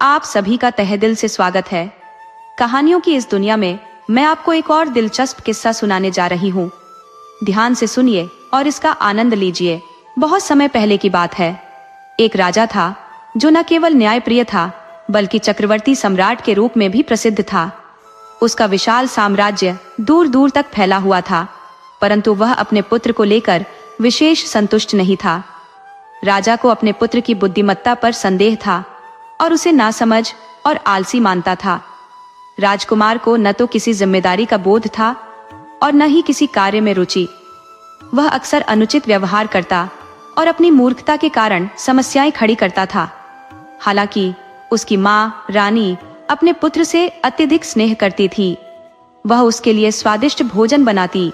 आप सभी का तहे दिल से स्वागत है। कहानियों की इस दुनिया में मैं आपको एक और दिलचस्प किस्सा सुनाने जा रही हूँ। ध्यान से सुनिए और इसका आनंद लीजिए। बहुत समय पहले की बात है। एक राजा था जो न केवल न्यायप्रिय था बल्कि चक्रवर्ती सम्राट के रूप में भी प्रसिद्ध था। उसका विशाल साम्राज्य दूर दूर तक फैला हुआ था, परंतु वह अपने पुत्र को लेकर विशेष संतुष्ट नहीं था। राजा को अपने पुत्र की बुद्धिमत्ता पर संदेह था और उसे नासमझ और आलसी मानता था। राजकुमार को न तो किसी जिम्मेदारी का बोध था और न ही किसी कार्य में रुचि। वह अक्सर अनुचित व्यवहार करता और अपनी मूर्खता के कारण समस्याएं खड़ी करता था। हालांकि उसकी माँ रानी अपने पुत्र से अत्यधिक स्नेह करती थी। वह उसके लिए स्वादिष्ट भोजन बनाती,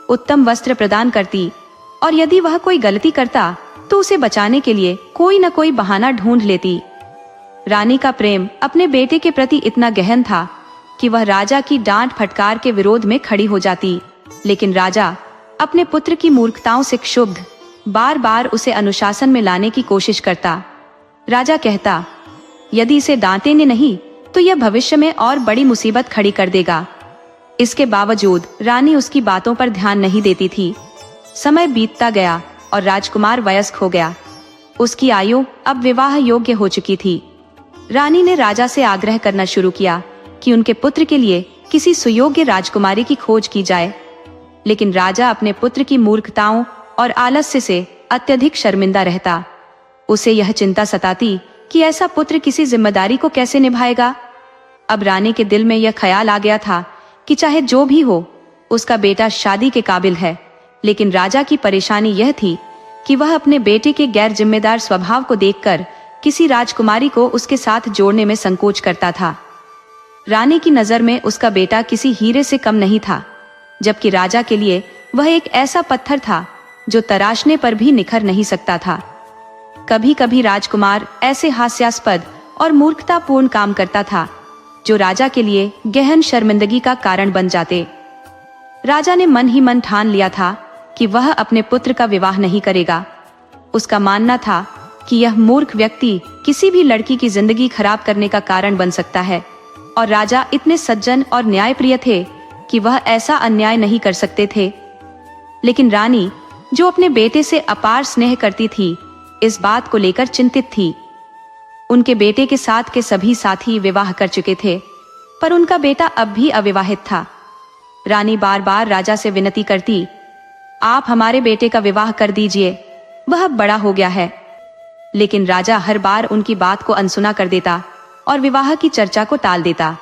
उत्तम वस्त्र प्रदान करती और यदि वह कोई गलती करता तो उसे बचाने के लिए कोई न कोई बहाना ढूंढ लेती। रानी का प्रेम अपने बेटे के प्रति इतना गहन था कि वह राजा की डांट फटकार के विरोध में खड़ी हो जाती, लेकिन राजा अपने पुत्र की मूर्खताओं से क्षुब्ध बार बार उसे अनुशासन में लाने की कोशिश करता। राजा कहता, यदि इसे डांटेंगे नहीं तो यह भविष्य में और बड़ी मुसीबत खड़ी कर देगा। इसके बावजूद रानी उसकी बातों पर ध्यान नहीं देती थी। समय बीतता गया और राजकुमार वयस्क हो गया। उसकी आयु अब विवाह योग्य हो चुकी थी। रानी ने राजा से आग्रह करना शुरू किया कि उनके पुत्र के लिए किसी सुयोग्य राजकुमारी की खोज की जाए, लेकिन राजा अपने पुत्र की मूर्खताओं और आलस्य से अत्यधिक शर्मिंदा रहता। उसे यह चिंता सताती कि ऐसा पुत्र किसी जिम्मेदारी को कैसे निभाएगा। अब रानी के दिल में यह ख्याल आ गया था कि चाहे जो भी हो, उसका बेटा शादी के काबिल है, लेकिन राजा की परेशानी यह थी कि वह अपने बेटे के गैर जिम्मेदार स्वभाव को देखकर किसी राजकुमारी को उसके साथ जोड़ने में संकोच करता था। रानी की नजर में उसका बेटा किसी हीरे से कम नहीं था, जबकि राजा के लिए वह एक ऐसा पत्थर था जो तराशने पर भी निखर नहीं सकता था। कभी कभी राजकुमार ऐसे हास्यास्पद और मूर्खतापूर्ण काम करता था जो राजा के लिए गहन शर्मिंदगी का कारण बन जाते। राजा ने मन ही मन ठान लिया था कि वह अपने पुत्र का विवाह नहीं करेगा। उसका मानना था कि यह मूर्ख व्यक्ति किसी भी लड़की की जिंदगी खराब करने का कारण बन सकता है, और राजा इतने सज्जन और न्यायप्रिय थे कि वह ऐसा अन्याय नहीं कर सकते थे। लेकिन रानी, जो अपने बेटे से अपार स्नेह करती थी, इस बात को लेकर चिंतित थी। उनके बेटे के साथ के सभी साथी विवाह कर चुके थे, पर उनका बेटा अब भी अविवाहित था। रानी बार बार राजा से विनती करती, आप हमारे बेटे का विवाह कर दीजिए, वह अब बड़ा हो गया है। लेकिन राजा हर बार उनकी बात को अनसुना कर देता और विवाह की चर्चा को टाल देता।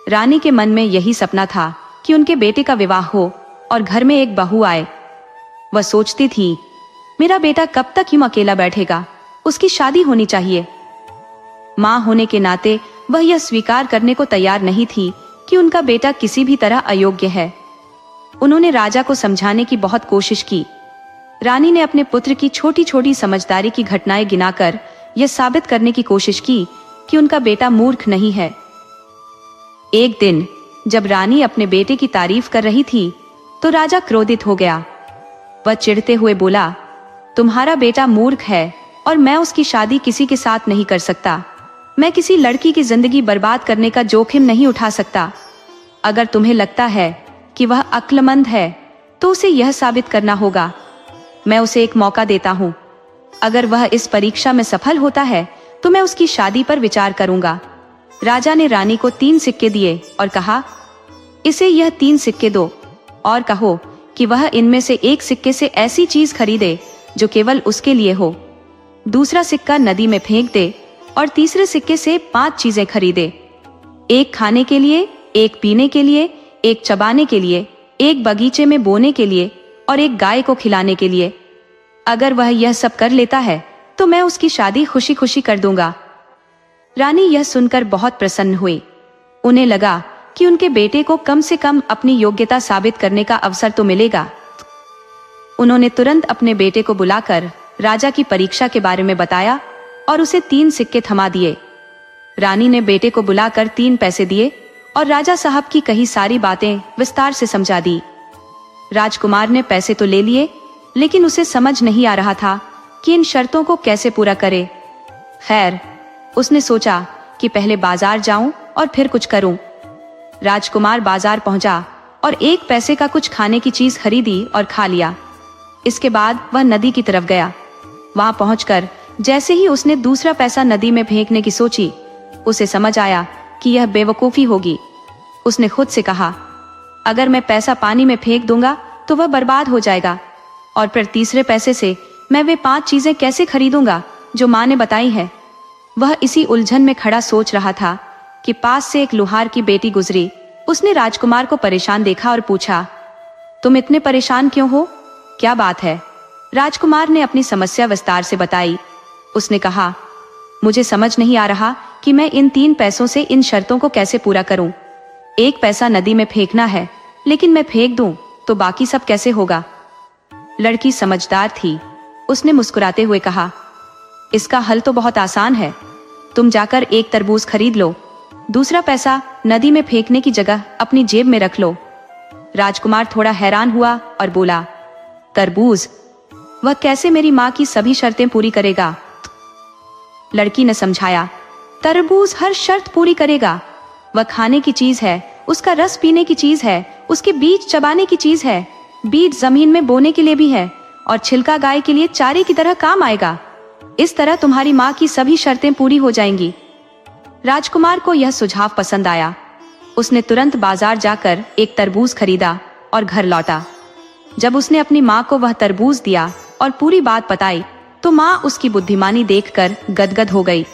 रानी के मन में यही सपना था कि उनके बेटे का विवाह हो और घर में एक बहू आए। वह सोचती थी, मेरा बेटा कब तक यूं अकेला बैठेगा, उसकी शादी होनी चाहिए। मां होने के नाते वह यह स्वीकार करने को तैयार नहीं थी कि उनका बेटा किसी भी तरह अयोग्य है। उन्होंने राजा को समझाने की बहुत कोशिश की। रानी ने अपने पुत्र की छोटी छोटी समझदारी की घटनाएं गिनाकर यह साबित करने की कोशिश की कि उनका बेटा मूर्ख नहीं है। एक दिन जब रानी अपने बेटे की तारीफ कर रही थी तो राजा क्रोधित हो गया। वह चिढ़ते हुए बोला, तुम्हारा बेटा मूर्ख है और मैं उसकी शादी किसी के साथ नहीं कर सकता। मैं किसी लड़की की जिंदगी बर्बाद करने का जोखिम नहीं उठा सकता। अगर तुम्हें लगता है कि वह अक्लमंद है तो उसे यह साबित करना होगा। मैं उसे एक मौका देता हूँ। अगर वह इस परीक्षा में सफल होता है तो मैं उसकी शादी पर विचार करूंगा। राजा ने रानी को 3 सिक्के दिए और कहा, इसे यह 3 सिक्के दो और कहो कि वह इनमें से एक सिक्के से ऐसी चीज खरीदे जो केवल उसके लिए हो, दूसरा सिक्का नदी में फेंक दे और तीसरे सिक्के से 5 चीजें खरीदे, एक खाने के लिए, एक पीने के लिए, एक चबाने के लिए, एक बगीचे में बोने के लिए और एक गाय को खिलाने के लिए। अगर वह यह सब कर लेता है तो मैं उसकी शादी खुशी खुशी कर दूंगा। रानी यह सुनकर बहुत प्रसन्न हुई। उन्हें लगा कि उनके बेटे को कम से कम अपनी योग्यता साबित करने का अवसर तो मिलेगा। उन्होंने तुरंत अपने बेटे को बुलाकर राजा की परीक्षा के बारे में बताया और उसे 3 सिक्के थमा दिए। रानी ने बेटे को बुलाकर 3 पैसे दिए और राजा साहब की कही सारी बातें विस्तार से समझा दी। राजकुमार ने पैसे तो ले लिए, लेकिन उसे समझ नहीं आ रहा था कि इन शर्तों को कैसे पूरा करे। खैर, उसने सोचा कि पहले बाजार जाऊं और फिर कुछ करूं। राजकुमार बाजार पहुंचा और 1 पैसे का कुछ खाने की चीज खरीदी और खा लिया। इसके बाद वह नदी की तरफ गया। वहां पहुंचकर जैसे ही उसने दूसरा पैसा नदी में फेंकने की सोची, उसे समझ आया कि यह बेवकूफी होगी। उसने खुद से कहा, अगर मैं पैसा पानी में फेंक दूंगा तो वह बर्बाद हो जाएगा, और फिर तीसरे पैसे से मैं वे 5 चीजें कैसे खरीदूंगा जो माँ ने बताई है। वह इसी उलझन में खड़ा सोच रहा था कि पास से एक लोहार की बेटी गुजरी। उसने राजकुमार को परेशान देखा और पूछा, तुम इतने परेशान क्यों हो? क्या बात है? राजकुमार ने अपनी समस्या विस्तार से बताई। उसने कहा, मुझे समझ नहीं आ रहा कि मैं इन 3 पैसों से इन शर्तों को कैसे पूरा करूं। 1 पैसा नदी में फेंकना है, लेकिन मैं फेंक दूं तो बाकी सब कैसे होगा? लड़की समझदार थी। उसने मुस्कुराते हुए कहा, इसका हल तो बहुत आसान है। तुम जाकर 1 तरबूज खरीद लो, दूसरा पैसा नदी में फेंकने की जगह अपनी जेब में रख लो। राजकुमार थोड़ा हैरान हुआ और बोला, तरबूज? वह कैसे मेरी माँ की सभी शर्तें पूरी करेगा? लड़की ने समझाया, तरबूज हर शर्त पूरी करेगा। वह खाने की चीज है, उसका रस पीने की चीज है, उसके बीज चबाने की चीज है, बीज जमीन में बोने के लिए भी है, और छिलका गाय के लिए चारे की तरह काम आएगा। इस तरह तुम्हारी माँ की सभी शर्तें पूरी हो जाएंगी। राजकुमार को यह सुझाव पसंद आया। उसने तुरंत बाजार जाकर 1 तरबूज खरीदा और घर लौटा। जब उसने अपनी माँ को वह तरबूज दिया और पूरी बात बताई, तो माँ उसकी बुद्धिमानी देखकर गदगद हो गई।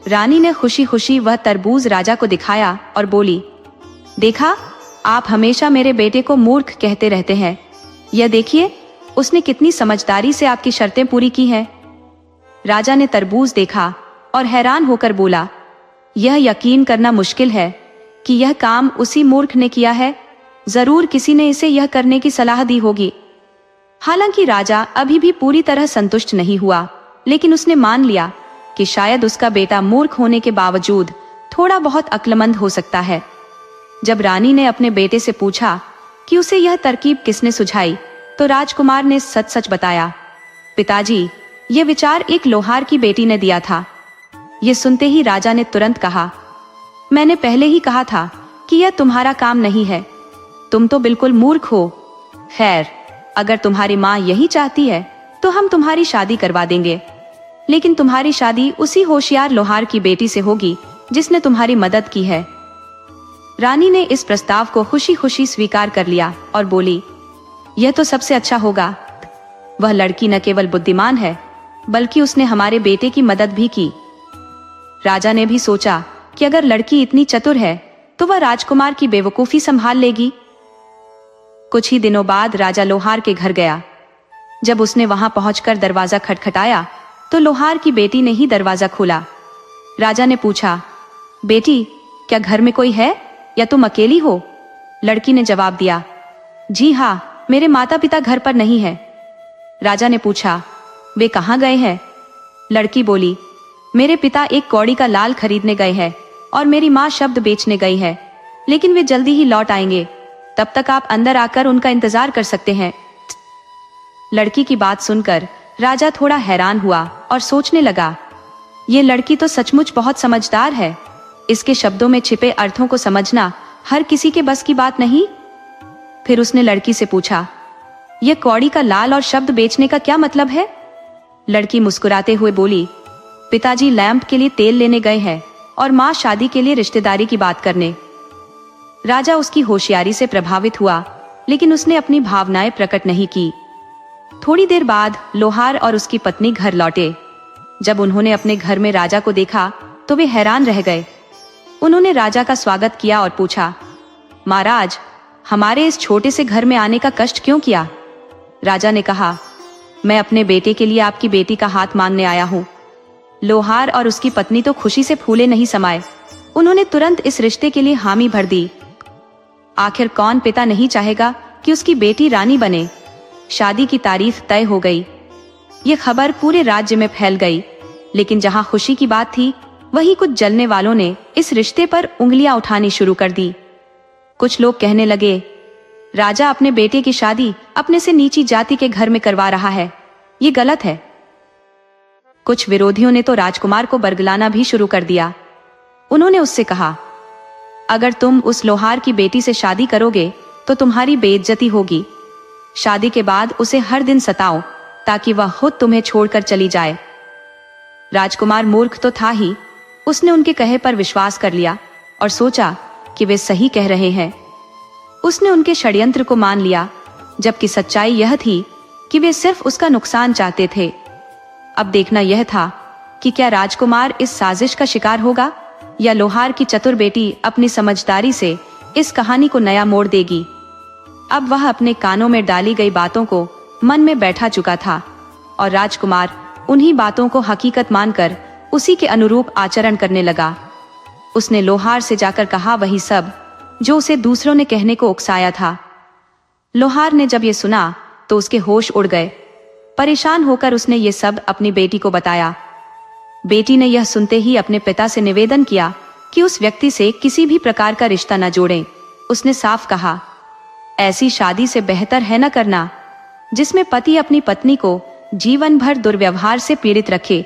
रानी ने खुशी खुशी वह तरबूज राजा को दिखाया और बोली, देखा, आप हमेशा मेरे बेटे को मूर्ख कहते रहते हैं। यह देखिए, उसने कितनी समझदारी से आपकी शर्तें पूरी की हैं। राजा ने तरबूज देखा और हैरान होकर बोला, यह यकीन करना मुश्किल है कि यह काम उसी मूर्ख ने किया है। जरूर किसी ने इसे यह करने की सलाह दी होगी। हालांकि राजा अभी भी पूरी तरह संतुष्ट नहीं हुआ, लेकिन उसने मान लिया कि शायद उसका बेटा मूर्ख होने के बावजूद थोड़ा बहुत अक्लमंद हो सकता है। जब रानी ने अपने बेटे से पूछा कि उसे यह तरकीब किसने सुझाई, तो राजकुमार ने सच सच बताया, पिताजी, यह विचार एक लोहार की बेटी ने दिया था। ये सुनते ही राजा ने तुरंत कहा, मैंने पहले ही कहा था कि यह तुम्हारा काम नहीं है। तुम तो बिल्कुल मूर्ख हो। खैर, अगर तुम्हारी माँ यही चाहती है तो हम तुम्हारी शादी करवा देंगे, लेकिन तुम्हारी शादी उसी होशियार लोहार की बेटी से होगी जिसने तुम्हारी मदद की है। रानी ने इस प्रस्ताव को खुशी खुशी स्वीकार कर लिया और बोली, यह तो सबसे अच्छा होगा। वह लड़की न केवल बुद्धिमान है, बल्कि उसने हमारे बेटे की मदद भी की। राजा ने भी सोचा कि अगर लड़की इतनी चतुर है तो वह राजकुमार की बेवकूफी संभाल लेगी। कुछ ही दिनों बाद राजा लोहार के घर गया। जब उसने वहां पहुंचकर दरवाजा खटखटाया, तो लोहार की बेटी ने ही दरवाजा खोला। राजा ने पूछा, बेटी, क्या घर में कोई है या तुम अकेली हो? लड़की ने जवाब दिया, जी हाँ, मेरे माता पिता घर पर नहीं है। राजा ने पूछा, वे कहाँ गए हैं? लड़की बोली, मेरे पिता एक कौड़ी का लाल खरीदने गए हैं और मेरी माँ शब्द बेचने गई है, लेकिन वे जल्दी ही लौट आएंगे। तब तक आप अंदर आकर उनका इंतजार कर सकते हैं। लड़की की बात सुनकर राजा थोड़ा हैरान हुआ और सोचने लगा, ये लड़की तो सचमुच बहुत समझदार है। इसके शब्दों में छिपे अर्थों को समझना हर किसी के बस की बात नहीं। फिर उसने लड़की से पूछा, यह कौड़ी का लाल और शब्द बेचने का क्या मतलब है? लड़की मुस्कुराते हुए बोली, पिताजी लैंप के लिए तेल लेने गए हैं और माँ शादी के लिए रिश्तेदारी की बात करने। राजा उसकी होशियारी से प्रभावित हुआ, लेकिन उसने अपनी भावनाएं प्रकट नहीं की। थोड़ी देर बाद लोहार और उसकी पत्नी घर लौटे। जब उन्होंने अपने घर में राजा को देखा तो वे हैरान रह गए। उन्होंने राजा का स्वागत किया और पूछा, महाराज, हमारे इस छोटे से घर में आने का कष्ट क्यों किया? राजा ने कहा, मैं अपने बेटे के लिए आपकी बेटी का हाथ मांगने आया हूँ। लोहार और उसकी पत्नी तो खुशी से फूले नहीं समाये। उन्होंने तुरंत इस रिश्ते के लिए हामी भर दी। आखिर कौन पिता नहीं चाहेगा कि उसकी बेटी रानी बने? शादी की तारीख तय हो गई। ये खबर पूरे राज्य में फैल गई, लेकिन जहां खुशी की बात थी, वहीं कुछ जलने वालों ने इस रिश्ते पर उंगलियां उठानी शुरू कर दी। कुछ लोग कहने लगे, राजा अपने बेटे की शादी अपने से नीची जाति के घर में करवा रहा है, ये गलत है। कुछ विरोधियों ने तो राजकुमार को बरगलाना भी शुरू कर दिया। उन्होंने उससे कहा, अगर तुम उस लोहार की बेटी से शादी करोगे तो तुम्हारी बेइज्जती होगी। शादी के बाद उसे हर दिन सताओ ताकि वह खुद तुम्हें छोड़कर चली जाए। राजकुमार मूर्ख तो था ही, उसने उनके कहे पर विश्वास कर लिया और सोचा कि वे सही कह रहे हैं। उसने उनके षड्यंत्र को मान लिया, जबकि सच्चाई यह थी कि वे सिर्फ उसका नुकसान चाहते थे। अब देखना यह था कि क्या राजकुमार इस साजिश का शिकार होगा या लोहार की चतुर बेटी अपनी समझदारी से इस कहानी को नया मोड़ देगी। अब वह अपने कानों में डाली गई बातों को मन में बैठा चुका था और राजकुमार उन्हीं बातों को हकीकत मानकर उसी के अनुरूप आचरण करने लगा। उसने लोहार से जाकर कहा वही सब जो उसे दूसरों ने कहने को उकसाया था। लोहार ने जब ये सुना तो उसके होश उड़ गए। परेशान होकर उसने ये सब अपनी बेटी को बताया। बेटी ने यह सुनते ही अपने पिता से निवेदन किया कि उस व्यक्ति से किसी भी प्रकार का रिश्ता न जोड़ें। उसने साफ कहा, ऐसी शादी से बेहतर है न करना जिसमें पति अपनी पत्नी को जीवन भर दुर्व्यवहार से पीड़ित रखे।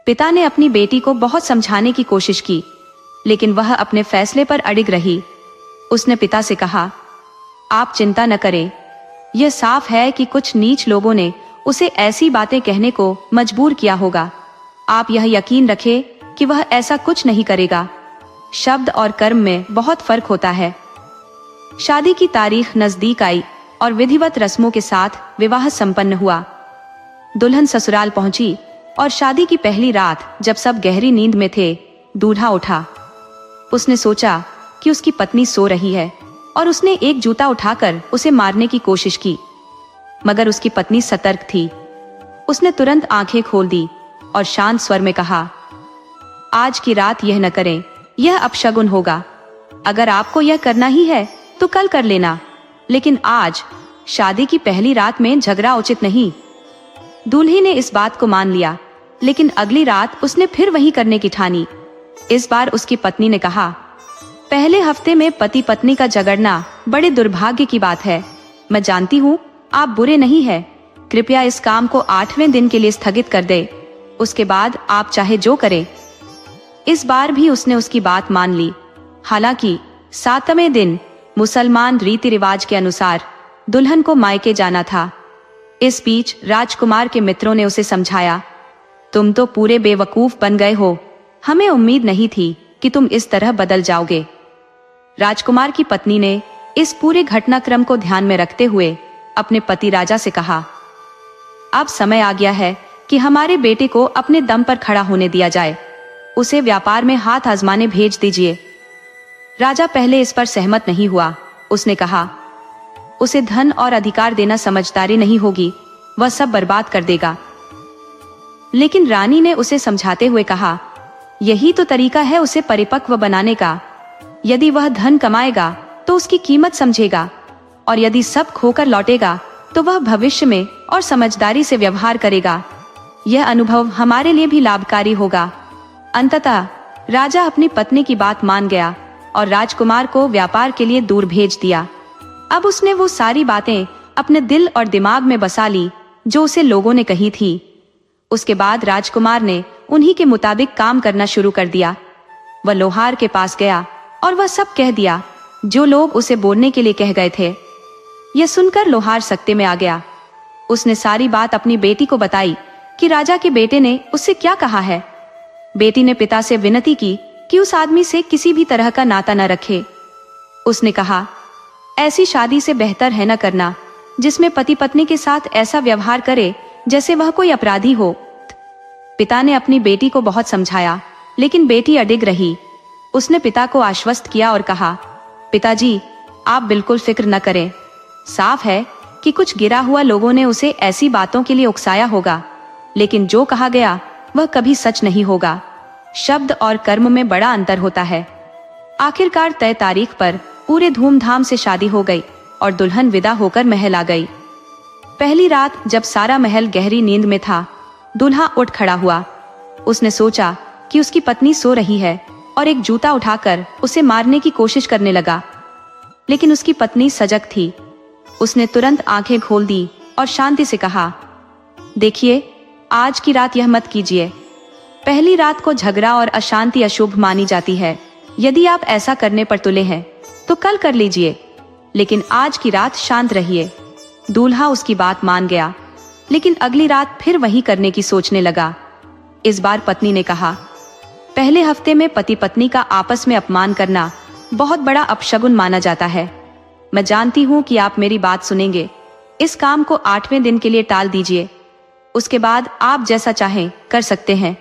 पिता ने अपनी बेटी को बहुत समझाने की कोशिश की, लेकिन वह अपने फैसले पर अडिग रही। उसने पिता से कहा, आप चिंता न करें, यह साफ है कि कुछ नीच लोगों ने उसे ऐसी बातें कहने को मजबूर किया होगा। आप यह यकीन रखें कि वह ऐसा कुछ नहीं करेगा। शब्द और कर्म में बहुत फर्क होता है। शादी की तारीख नजदीक आई और विधिवत रस्मों के साथ विवाह संपन्न हुआ। दुल्हन ससुराल पहुंची और शादी की पहली रात जब सब गहरी नींद में थे, दूल्हा उठा। उसने सोचा कि उसकी पत्नी सो रही है और उसने एक जूता उठाकर उसे मारने की कोशिश की, मगर उसकी पत्नी सतर्क थी। उसने तुरंत आंखें खोल दी और शांत स्वर में कहा, आज की रात यह न करें, यह अपशगुन होगा। अगर आपको यह करना ही है तो कल कर लेना, लेकिन आज शादी की पहली रात में झगड़ा उचित नहीं। दूल्हे ने इस बात को मान लिया, लेकिन अगली रात उसने फिर वही करने की ठानी। इस बार उसकी पत्नी ने कहा, पहले हफ्ते में पति पत्नी का झगड़ना बड़े दुर्भाग्य की बात है। मैं जानती हूँ आप बुरे नहीं हैं, कृपया इस काम को 8वें दिन के लिए स्थगित कर दे, उसके बाद आप चाहे जो करें। इस बार भी उसने उसकी बात मान ली। हालांकि 7वें दिन मुसलमान रीति रिवाज के अनुसार दुल्हन को मायके जाना था। इस बीच राजकुमार के मित्रों ने उसे समझाया, तुम तो पूरे बेवकूफ बन गए हो, हमें उम्मीद नहीं थी कि तुम इस तरह बदल जाओगे। राजकुमार की पत्नी ने इस पूरे घटनाक्रम को ध्यान में रखते हुए अपने पति राजा से कहा, अब समय आ गया है कि हमारे बेटे को अपने दम पर खड़ा होने दिया जाए। उसे व्यापार में हाथ आजमाने भेज दीजिए। राजा पहले इस पर सहमत नहीं हुआ। उसने कहा, उसे धन और अधिकार देना समझदारी नहीं होगी, वह सब बर्बाद कर देगा। लेकिन रानी ने उसे समझाते हुए कहा, यही तो तरीका है उसे परिपक्व बनाने का। यदि वह धन कमाएगा तो उसकी कीमत समझेगा, और यदि सब खोकर लौटेगा तो वह भविष्य में और समझदारी से व्यवहार करेगा। यह अनुभव हमारे लिए भी लाभकारी होगा। अंततः राजा अपनी पत्नी की बात मान गया और राजकुमार को व्यापार के लिए दूर भेज दिया। अब उसने वो सारी बातें अपने दिल और दिमाग में बसा ली जो उसे लोगों ने कही थी। उसके बाद राजकुमार ने उन्हीं के मुताबिक काम करना शुरू कर दिया। वह लोहार के पास गया और वह सब कह दिया जो लोग उसे बोलने के लिए कह गए थे। यह सुनकर लोहार सकते में आ गया। उसने सारी बात अपनी बेटी को बताई कि राजा के बेटे ने उससे क्या कहा है। बेटी ने पिता से विनती की कि उस आदमी से किसी भी तरह का नाता न रखे। उसने कहा, ऐसी शादी से बेहतर है न करना जिसमें पति पत्नी के साथ ऐसा व्यवहार करे जैसे वह कोई अपराधी हो। पिता ने अपनी बेटी को बहुत समझाया, लेकिन बेटी अडिग रही। उसने पिता को आश्वस्त किया और कहा, पिताजी, आप बिल्कुल फिक्र न करें। साफ है कि कुछ गिरा हुआ लोगों ने उसे ऐसी बातों के लिए उकसाया होगा, लेकिन जो कहा गया वह कभी सच नहीं होगा। शब्द और कर्म में बड़ा अंतर होता है। आखिरकार तय तारीख पर पूरे धूमधाम से शादी हो गई और दुल्हन विदा होकर महल आ गई। पहली रात जब सारा महल गहरी नींद में था, दूल्हा उठ खड़ा हुआ। उसने सोचा कि उसकी पत्नी सो रही है और एक जूता उठाकर उसे मारने की कोशिश करने लगा, लेकिन उसकी पत्नी सजग थी। उसने तुरंत आंखें खोल दी और शांति से कहा, देखिए, आज की रात यह मत कीजिए। पहली रात को झगड़ा और अशांति अशुभ मानी जाती है। यदि आप ऐसा करने पर तुले हैं तो कल कर लीजिए, लेकिन आज की रात शांत रहिए। दूल्हा उसकी बात मान गया, लेकिन अगली रात फिर वही करने की सोचने लगा। इस बार पत्नी ने कहा, पहले हफ्ते में पति पत्नी का आपस में अपमान करना बहुत बड़ा अपशगुन माना जाता है। मैं जानती हूँ कि आप मेरी बात सुनेंगे। इस काम को 8वें दिन के लिए टाल दीजिए, उसके बाद आप जैसा चाहें कर सकते हैं।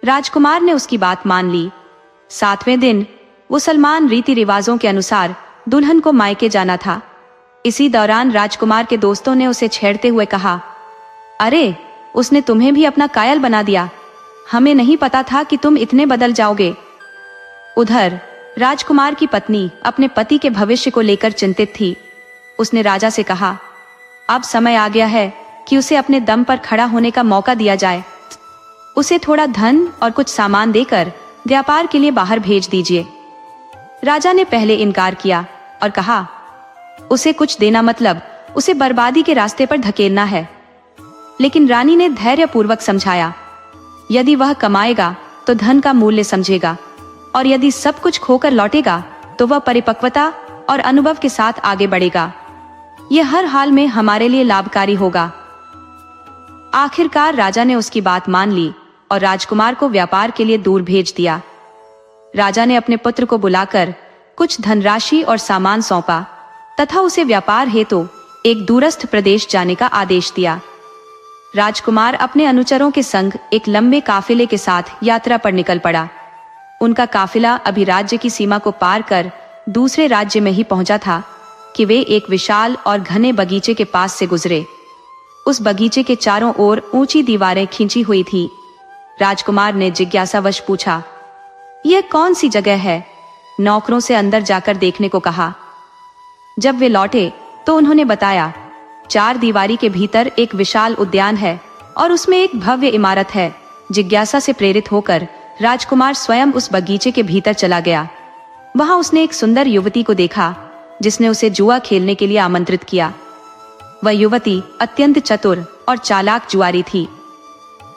राजकुमार ने उसकी बात मान ली। 7वें दिन वो सलमान रीति रिवाजों के अनुसार दुल्हन को मायके जाना था। इसी दौरान राजकुमार के दोस्तों ने उसे छेड़ते हुए कहा, अरे उसने तुम्हें भी अपना कायल बना दिया, हमें नहीं पता था कि तुम इतने बदल जाओगे। उधर राजकुमार की पत्नी अपने पति के भविष्य को लेकर चिंतित थी। उसने राजा से कहा, अब समय आ गया है कि उसे अपने दम पर खड़ा होने का मौका दिया जाए। उसे थोड़ा धन और कुछ सामान देकर व्यापार के लिए बाहर भेज दीजिए। राजा ने पहले इनकार किया और कहा, उसे कुछ देना मतलब उसे बर्बादी के रास्ते पर धकेलना है। लेकिन रानी ने धैर्यपूर्वक समझाया, यदि वह कमाएगा तो धन का मूल्य समझेगा, और यदि सब कुछ खोकर लौटेगा तो वह परिपक्वता और अनुभव के साथ आगे बढ़ेगा। यह हर हाल में हमारे लिए लाभकारी होगा। आखिरकार राजा ने उसकी बात मान ली और राजकुमार को व्यापार के लिए दूर भेज दिया। राजा ने अपने पुत्र को बुलाकर कुछ धनराशि और सामान सौंपा तथा उसे व्यापार हेतु एक दूरस्थ प्रदेश जाने का आदेश दिया। राजकुमार अपने अनुचरों के संग एक लंबे काफिले के साथ यात्रा पर निकल पड़ा। उनका काफिला अभी राज्य की सीमा को पार कर दूसरे राज्य में ही पहुंचा था कि वे एक विशाल और घने बगीचे के पास से गुजरे। उस बगीचे के चारों ओर ऊंची दीवारें खींची हुई थी। राजकुमार ने जिज्ञासावश पूछा, यह कौन सी जगह है? नौकरों से अंदर जाकर देखने को कहा। जब वे लौटे तो उन्होंने बताया, 4 दीवारी के भीतर एक विशाल उद्यान है और उसमें एक भव्य इमारत है। जिज्ञासा से प्रेरित होकर राजकुमार स्वयं उस बगीचे के भीतर चला गया। वहां उसने एक सुंदर युवती को देखा जिसने उसे जुआ खेलने के लिए आमंत्रित किया। वह युवती अत्यंत चतुर और चालाक जुआरी थी।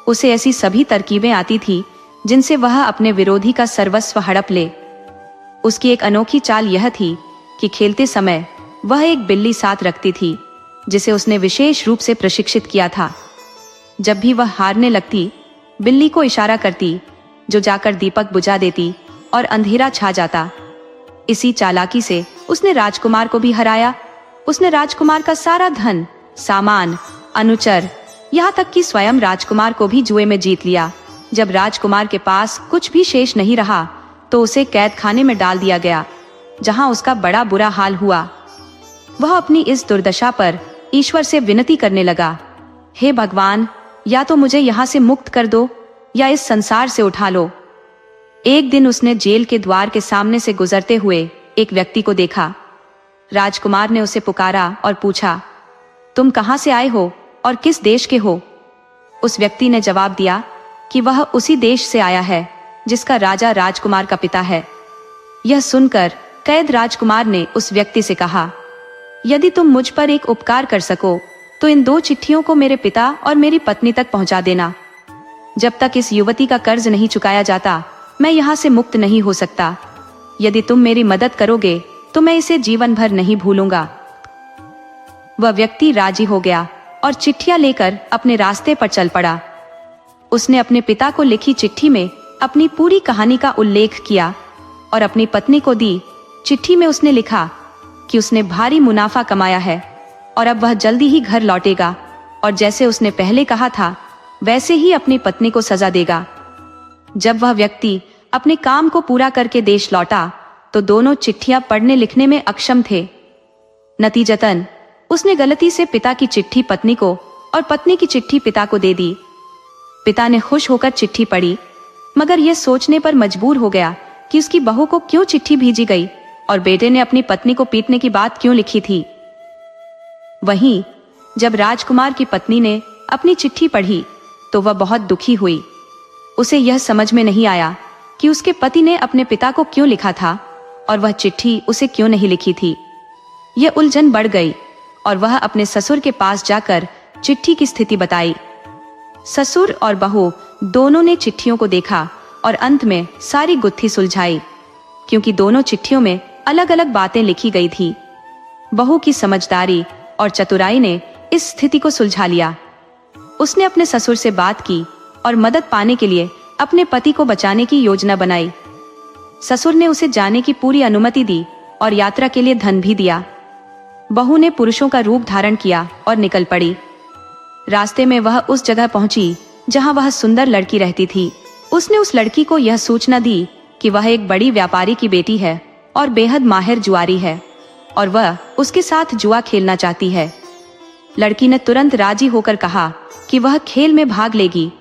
उसे ऐसी सभी तरकीबें आती थी जिनसे वह अपने विरोधी का सर्वस्व हड़प ले। उसकी एक अनोखी चाल यह थी कि खेलते समय वह एक बिल्ली साथ रखती थी जिसे उसने विशेष रूप से प्रशिक्षित किया था। जब भी वह हारने लगती, बिल्ली को इशारा करती, जो जाकर दीपक बुझा देती और अंधेरा छा जाता। इसी चालाकी से उसने राजकुमार को भी हराया। उसने राजकुमार का सारा धन, सामान, अनुचर, यहाँ तक कि स्वयं राजकुमार को भी जुए में जीत लिया। जब राजकुमार के पास कुछ भी शेष नहीं रहा तो उसे कैद खाने में डाल दिया गया, जहां उसका बड़ा बुरा हाल हुआ। वह अपनी इस दुर्दशा पर ईश्वर से विनती करने लगा, हे भगवान, या तो मुझे यहाँ से मुक्त कर दो या इस संसार से उठा लो। एक दिन उसने जेल के द्वार के सामने से गुजरते हुए एक व्यक्ति को देखा। राजकुमार ने उसे पुकारा और पूछा, तुम कहाँ से आए हो और किस देश के हो? उस व्यक्ति ने जवाब दिया कि वह उसी देश से आया है जिसका राजा राजकुमार का पिता है। यह सुनकर कैद राजकुमार ने उस व्यक्ति से कहा, यदि तुम मुझ पर एक उपकार कर सको तो इन 2 चिट्ठियों को मेरे पिता और मेरी पत्नी तक पहुंचा देना। जब तक इस युवती का कर्ज नहीं चुकाया जाता, मैं यहाँ से मुक्त नहीं हो सकता। यदि तुम मेरी मदद करोगे तो मैं इसे जीवन भर नहीं भूलूंगा। वह व्यक्ति राजी हो गया और चिट्ठियां लेकर अपने रास्ते पर चल पड़ा। उसने अपने पिता को लिखी चिट्ठी में अपनी पूरी कहानी का उल्लेख किया और अपनी पत्नी को दी। चिट्ठी में उसने लिखा कि उसने भारी मुनाफा कमाया है और अब वह जल्दी ही घर लौटेगा और जैसे उसने पहले कहा था वैसे ही अपनी पत्नी को सजा देगा। जब वह व्यक्ति अपने काम को पूरा करके देश लौटा तो दोनों चिट्ठियां पढ़ने लिखने में अक्षम थे। नतीजतन उसने गलती से पिता की चिट्ठी पत्नी को और पत्नी की चिट्ठी पिता को दे दी। पिता ने खुश होकर चिट्ठी पढ़ी, मगर यह सोचने पर मजबूर हो गया कि उसकी बहू को क्यों चिट्ठी भेजी गई और बेटे ने अपनी पत्नी को पीटने की बात क्यों लिखी थी। वहीं जब राजकुमार की पत्नी ने अपनी चिट्ठी पढ़ी तो वह बहुत दुखी हुई। उसे यह समझ में नहीं आया कि उसके पति ने अपने पिता को क्यों लिखा था और वह चिट्ठी उसे क्यों नहीं लिखी थी। यह उलझन बढ़ गई और वह अपने ससुर के पास जाकर चिट्ठी की स्थिति बताई। ससुर और बहू दोनों ने चिट्ठियों को देखा और अंत में सारी गुत्थी सुलझाई, क्योंकि दोनों चिट्ठियों में अलग अलग बातें लिखी गई थी। बहू की समझदारी और चतुराई ने इस स्थिति को सुलझा लिया। उसने अपने ससुर से बात की और मदद पाने के लिए अपने पति को बचाने की योजना बनाई। ससुर ने उसे जाने की पूरी अनुमति दी और यात्रा के लिए धन भी दिया। बहू ने पुरुषों का रूप धारण किया और निकल पड़ी। रास्ते में वह उस जगह पहुंची जहां वह सुंदर लड़की रहती थी। उसने उस लड़की को यह सूचना दी कि वह एक बड़ी व्यापारी की बेटी है और बेहद माहिर जुआरी है और वह उसके साथ जुआ खेलना चाहती है। लड़की ने तुरंत राजी होकर कहा कि वह खेल में भाग लेगी,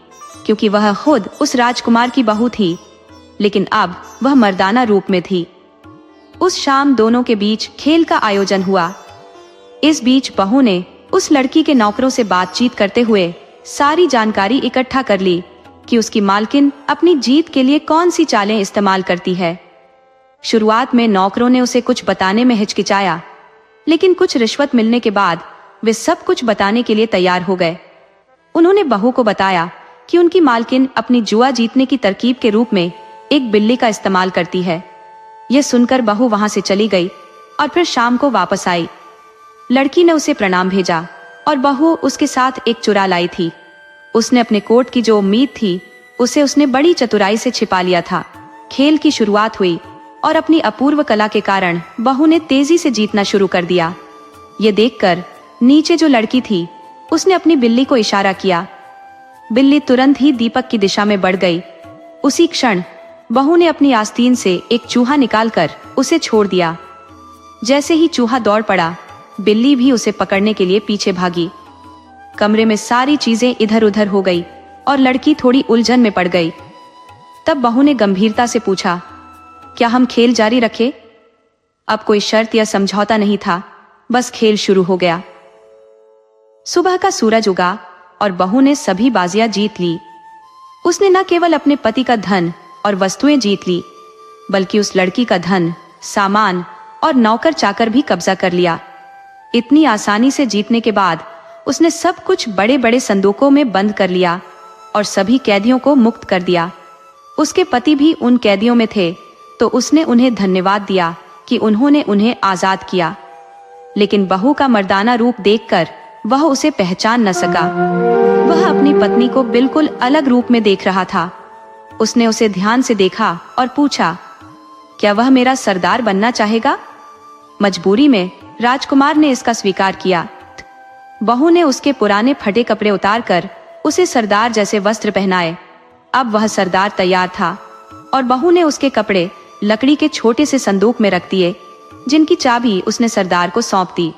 क्योंकि वह खुद उस राजकुमार की बहू थी, लेकिन अब वह मर्दाना रूप में थी। उस शाम दोनों के बीच खेल का आयोजन हुआ। इस बीच बहू ने उस लड़की के नौकरों से बातचीत करते हुए सारी जानकारी इकट्ठा कर ली कि उसकी मालकिन अपनी जीत के लिए कौन सी चालें इस्तेमाल करती है। शुरुआत में नौकरों ने उसे कुछ बताने में हिचकिचाया, लेकिन कुछ रिश्वत मिलने के बाद वे सब कुछ बताने के लिए तैयार हो गए। उन्होंने बहू को बताया कि उनकी मालकिन अपनी जुआ जीतने की तरकीब के रूप में एक बिल्ली का इस्तेमाल करती है। यह सुनकर बहू वहां से चली गई और फिर शाम को वापस आई। लड़की ने उसे प्रणाम भेजा और बहू उसके साथ एक चुरा लाई थी। उसने अपने कोट की जो उम्मीद थी उसे उसने बड़ी चतुराई से छिपा लिया था। खेल की शुरुआत हुई और अपनी अपूर्व कला के कारण बहू ने तेजी से जीतना शुरू कर दिया। ये देखकर नीचे जो लड़की थी उसने अपनी बिल्ली को इशारा किया। बिल्ली तुरंत ही दीपक की दिशा में बढ़ गई। उसी क्षण बहू ने अपनी आस्तीन से एक चूहा निकालकर उसे छोड़ दिया। जैसे ही चूहा दौड़ पड़ा, बिल्ली भी उसे पकड़ने के लिए पीछे भागी। कमरे में सारी चीजें इधर उधर हो गई और लड़की थोड़ी उलझन में पड़ गई। तब बहू ने गंभीरता से पूछा, क्या हम खेल जारी रखें? अब कोई शर्त या समझौता नहीं था, बस खेल शुरू हो गया। सुबह का सूरज उगा और बहू ने सभी बाजियां जीत ली। उसने न केवल अपने पति का धन और वस्तुएं जीत ली, बल्कि उस लड़की का धन, सामान और नौकर चाकर भी कब्जा कर लिया। इतनी आसानी से जीतने के बाद उसने सब कुछ बड़े बड़े संदूकों में बंद कर लिया और सभी कैदियों को मुक्त कर दिया। उसके पति भी उन कैदियों में थे, तो उसने उन्हें धन्यवाद दिया कि उन्होंने उन्हें आजाद किया। लेकिन बहू का मर्दाना रूप देखकर वह उसे पहचान न सका। वह अपनी पत्नी को बिल्कुल अलग रूप में देख रहा था। उसने उसे ध्यान से देखा और पूछा, क्या वह मेरा सरदार बनना चाहेगा? मजबूरी में राजकुमार ने इसका स्वीकार किया। बहू ने उसके पुराने फटे कपड़े उतारकर उसे सरदार जैसे वस्त्र पहनाए। अब वह सरदार तैयार था और बहू ने उसके कपड़े लकड़ी के छोटे से संदूक में रख दिए, जिनकी चाबी उसने सरदार को सौंप दी।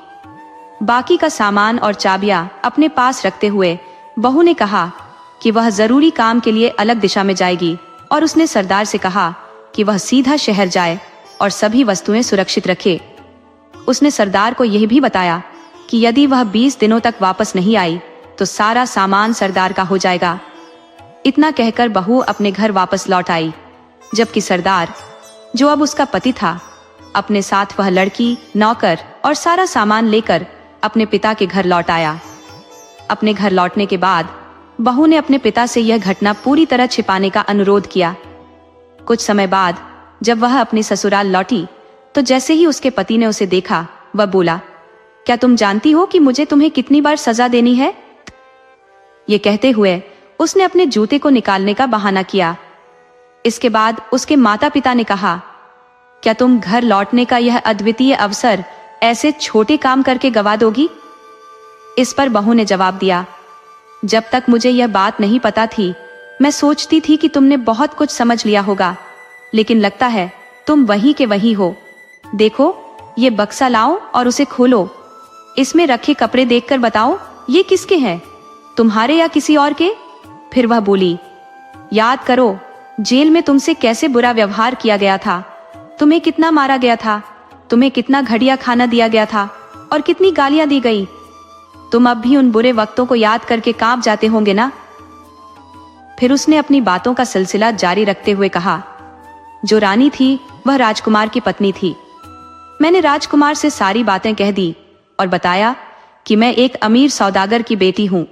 बाकी का सामान और चाबियां अपने पास रखते हुए बहू ने कहा कि वह जरूरी काम के लिए अलग दिशा में जाएगी और उसने सरदार से कहा कि वह सीधा शहर जाए और सभी वस्तुएं सुरक्षित रखे। उसने सरदार को यह भी बताया कि यदि वह 20 दिनों तक वापस नहीं आई तो सारा सामान सरदार का हो जाएगा। इतना कहकर बहू अपने घर वापस लौट आई, जबकि सरदार, जो अब उसका पति था, अपने साथ वह लड़की, नौकर और सारा सामान लेकर अपने पिता के घर लौट आया। अपने घर लौटने के बाद बहू ने अपने पिता से यह घटना पूरी तरह छिपाने का अनुरोध किया। कुछ समय बाद जब वह अपनी ससुराल लौटी तो जैसे ही उसके पति ने उसे देखा, वह बोला, क्या तुम जानती हो कि मुझे तुम्हें कितनी बार सजा देनी है? ये कहते हुए उसने अपने जूते को निकालने का बहाना किया। इसके बाद उसके माता पिता ने कहा, क्या तुम घर लौटने का यह अद्वितीय अवसर ऐसे छोटे काम करके गवा दोगी? इस पर बहू ने जवाब दिया, जब तक मुझे यह बात नहीं पता थी, मैं सोचती थी कि तुमने बहुत कुछ समझ लिया होगा, लेकिन लगता है तुम वहीं के वहीं हो। देखो, ये बक्सा लाओ और उसे खोलो। इसमें रखे कपड़े देखकर बताओ, ये किसके हैं, तुम्हारे या किसी और के? फिर वह बोली, याद करो, जेल में तुमसे कैसे बुरा व्यवहार किया गया था, तुम्हें कितना मारा गया था, तुम्हें कितना घटिया खाना दिया गया था और कितनी गालियां दी गई। तुम अब भी उन बुरे वक्तों को याद करके कांप जाते होंगे ना? फिर उसने अपनी बातों का सिलसिला जारी रखते हुए कहा, जो रानी थी वह राजकुमार की पत्नी थी। मैंने राजकुमार से सारी बातें कह दी और बताया कि मैं एक अमीर सौदागर की बेटी हूँ।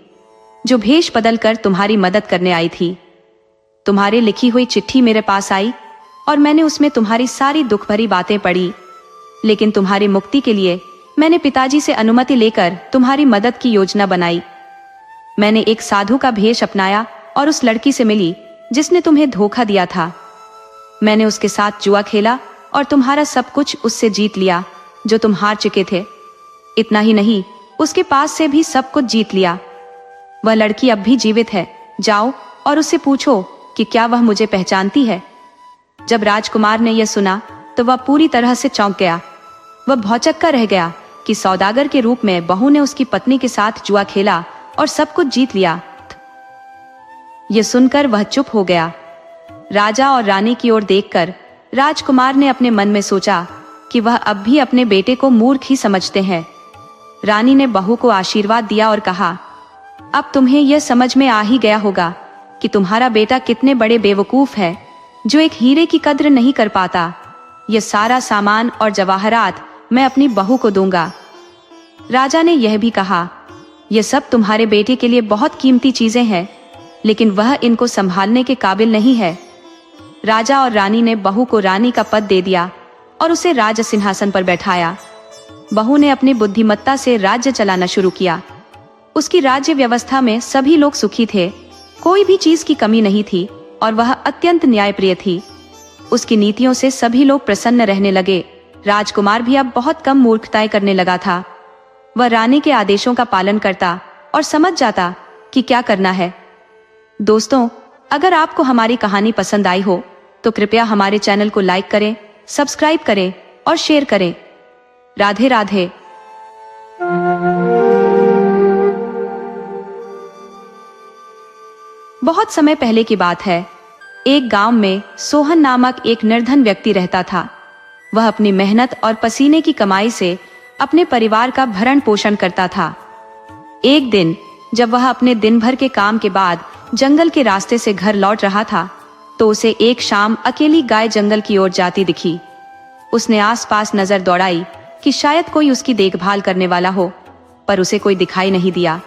जो भेष बदल कर तुम्हारी मदद करने आई थी। तुम्हारी लिखी हुई चिट्ठी मेरे पास आई और मैंने उसमें तुम्हारी सारी दुख भरी बातें पढ़ी, लेकिन तुम्हारी मुक्ति के लिए मैंने पिताजी से अनुमति लेकर तुम्हारी मदद की योजना बनाई। मैंने एक साधु का भेष अपनाया और उस लड़की से मिली जिसने तुम्हें धोखा दिया था। मैंने उसके साथ जुआ खेला और तुम्हारा सब कुछ उससे जीत लिया जो तुम हार चुके थे। इतना ही नहीं, उसके पास से भी सब कुछ जीत लिया। वह लड़की अब भी जीवित है। जाओ और उससे पूछो कि क्या वह मुझे पहचानती है। जब राजकुमार ने यह सुना तो वह पूरी तरह से चौंक गया। वह भौचक्का रह गया कि सौदागर के रूप में बहू ने उसकी पत्नी के साथ जुआ खेला और सब कुछ जीत लिया। यह सुनकर वह चुप हो गया। राजा और रानी की ओर देखकर राजकुमार ने अपने मन में सोचा कि वह अब भी अपने बेटे को मूर्ख ही समझते हैं। रानी ने बहू को आशीर्वाद दिया और कहा, अब तुम्हें यह समझ में आ ही गया होगा कि तुम्हारा बेटा कितने बड़े बेवकूफ है जो एक हीरे की कद्र नहीं कर पाता। यह सारा सामान और जवाहरात मैं अपनी बहू को दूंगा। राजा ने यह भी कहा, यह सब तुम्हारे बेटे के लिए बहुत कीमती चीजें हैं, लेकिन वह इनको संभालने के काबिल नहीं है। राजा और रानी ने बहू को रानी का पद दे दिया और उसे राज सिंहासन पर बैठाया। बहू ने अपनी बुद्धिमत्ता से राज्य चलाना शुरू किया। उसकी राज्य व्यवस्था में सभी लोग सुखी थे, कोई भी चीज की कमी नहीं थी और वह अत्यंत न्यायप्रिय थी। उसकी नीतियों से सभी लोग प्रसन्न रहने लगे। राजकुमार भी अब बहुत कम मूर्खताएं करने लगा था। वह रानी के आदेशों का पालन करता और समझ जाता कि क्या करना है। दोस्तों, अगर आपको हमारी कहानी पसंद आई हो तो कृपया हमारे चैनल को लाइक करें, सब्सक्राइब करें और शेयर करें। राधे राधे। बहुत समय पहले की बात है। एक गांव में सोहन नामक एक निर्धन व्यक्ति रहता था। वह अपनी मेहनत और पसीने की कमाई से अपने परिवार का भरण पोषण करता था। एक दिन जब वह अपने दिन भर के काम के बाद जंगल के रास्ते से घर लौट रहा था तो उसे एक शाम अकेली गाय जंगल की ओर जाती दिखी। उसने आसपास नजर दौड़ाई कि शायद कोई उसकी देखभाल करने वाला हो, पर उसे कोई दिखाई नहीं दिया।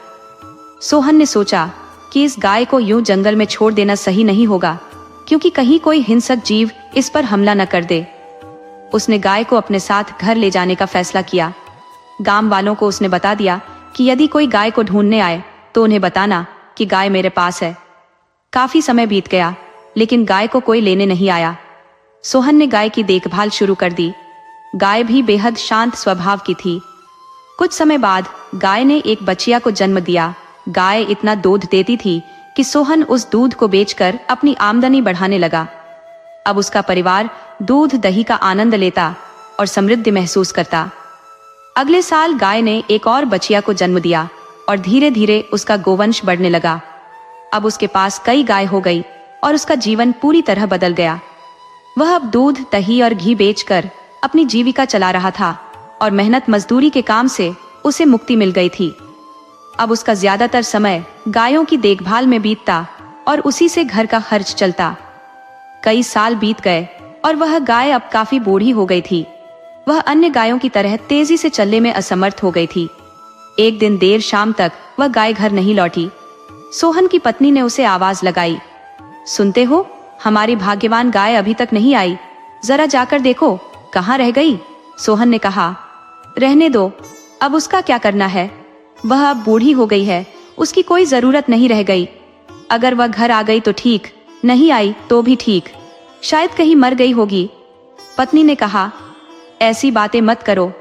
सोहन ने सोचा कि इस गाय को यूं जंगल में छोड़ देना सही नहीं होगा, क्योंकि कहीं कोई हिंसक जीव इस पर हमला न कर दे। उसने गाय को अपने साथ घर ले जाने का फैसला किया। गांव वालों को उसने बता दिया कि यदि कोई गाय को ढूंढने आए तो उन्हें बताना कि गाय मेरे पास है। काफी समय बीत गया, लेकिन गाय को कोई लेने नहीं आया। सोहन ने गाय की देखभाल शुरू कर दी। गाय भी बेहद शांत स्वभाव की थी। कुछ समय बाद गाय ने एक बच्चिया को जन्म दिया। गाय इतना दूध देती थी कि सोहन उस दूध को बेचकर अपनी आमदनी बढ़ाने लगा। अब उसका परिवार दूध दही का आनंद लेता और समृद्धि महसूस करता। अगले साल गाय ने एक और बच्चिया को जन्म दिया और धीरे धीरे उसका गोवंश बढ़ने लगा। अब उसके पास कई गाय हो गई और उसका जीवन पूरी तरह बदल गया। वह अब दूध दही और घी बेचकर अपनी जीविका चला रहा था और मेहनत मजदूरी के काम से उसे मुक्ति मिल गई थी। अब उसका ज्यादातर समय गायों की देखभाल में बीतता और उसी से घर का खर्च चलता। कई साल बीत गए और वह गाय अब काफी बूढ़ी हो गई थी। वह अन्य गायों की तरह तेजी से चलने में असमर्थ हो गई थी। एक दिन देर शाम तक वह गाय घर नहीं लौटी। सोहन की पत्नी ने उसे आवाज लगाई, सुनते हो, हमारी भाग्यवान गाय अभी तक नहीं आई, जरा जाकर देखो कहाँ रह गई। सोहन ने कहा, रहने दो, अब उसका क्या करना है, वह अब बूढ़ी हो गई है, उसकी कोई जरूरत नहीं रह गई। अगर वह घर आ गई तो ठीक, नहीं आई तो भी ठीक, शायद कहीं मर गई होगी। पत्नी ने कहा, ऐसी बातें मत करो,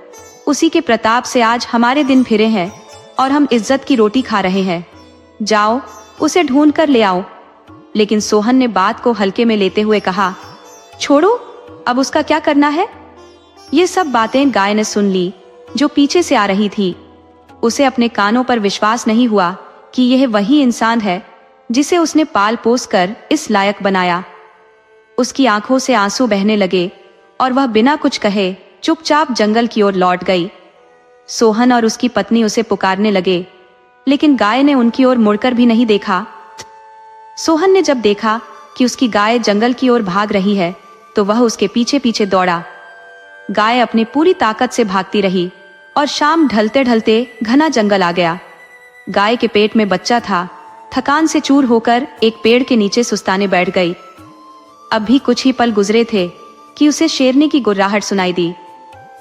उसी के प्रताप से आज हमारे दिन फिरे हैं और हम इज्जत की रोटी खा रहे हैं। जाओ उसे ढूंढ कर ले आओ। लेकिन सोहन ने बात को हल्के में लेते हुए कहा, छोड़ो, अब उसका क्या करना है। ये सब बातें गाय ने सुन ली जो पीछे से आ रही थी। उसे अपने कानों पर विश्वास नहीं हुआ कि यह वही इंसान है जिसे उसने पाल पोस कर इस लायक बनाया। उसकी आंखों से आंसू बहने लगे और वह बिना कुछ कहे चुपचाप जंगल की ओर लौट गई। सोहन और उसकी पत्नी उसे पुकारने लगे, लेकिन गाय ने उनकी ओर मुड़कर भी नहीं देखा। सोहन ने जब देखा कि उसकी गाय जंगल की ओर भाग रही है तो वह उसके पीछे पीछे दौड़ा। गाय अपनी पूरी ताकत से भागती रही और शाम ढलते ढलते घना जंगल आ गया। गाय के पेट में बच्चा था थकान से चूर होकर एक पेड़ के नीचे सुस्ताने बैठ गई। अब भी कुछ ही पल गुजरे थे कि उसे शेरनी की गुर्राहट सुनाई दी।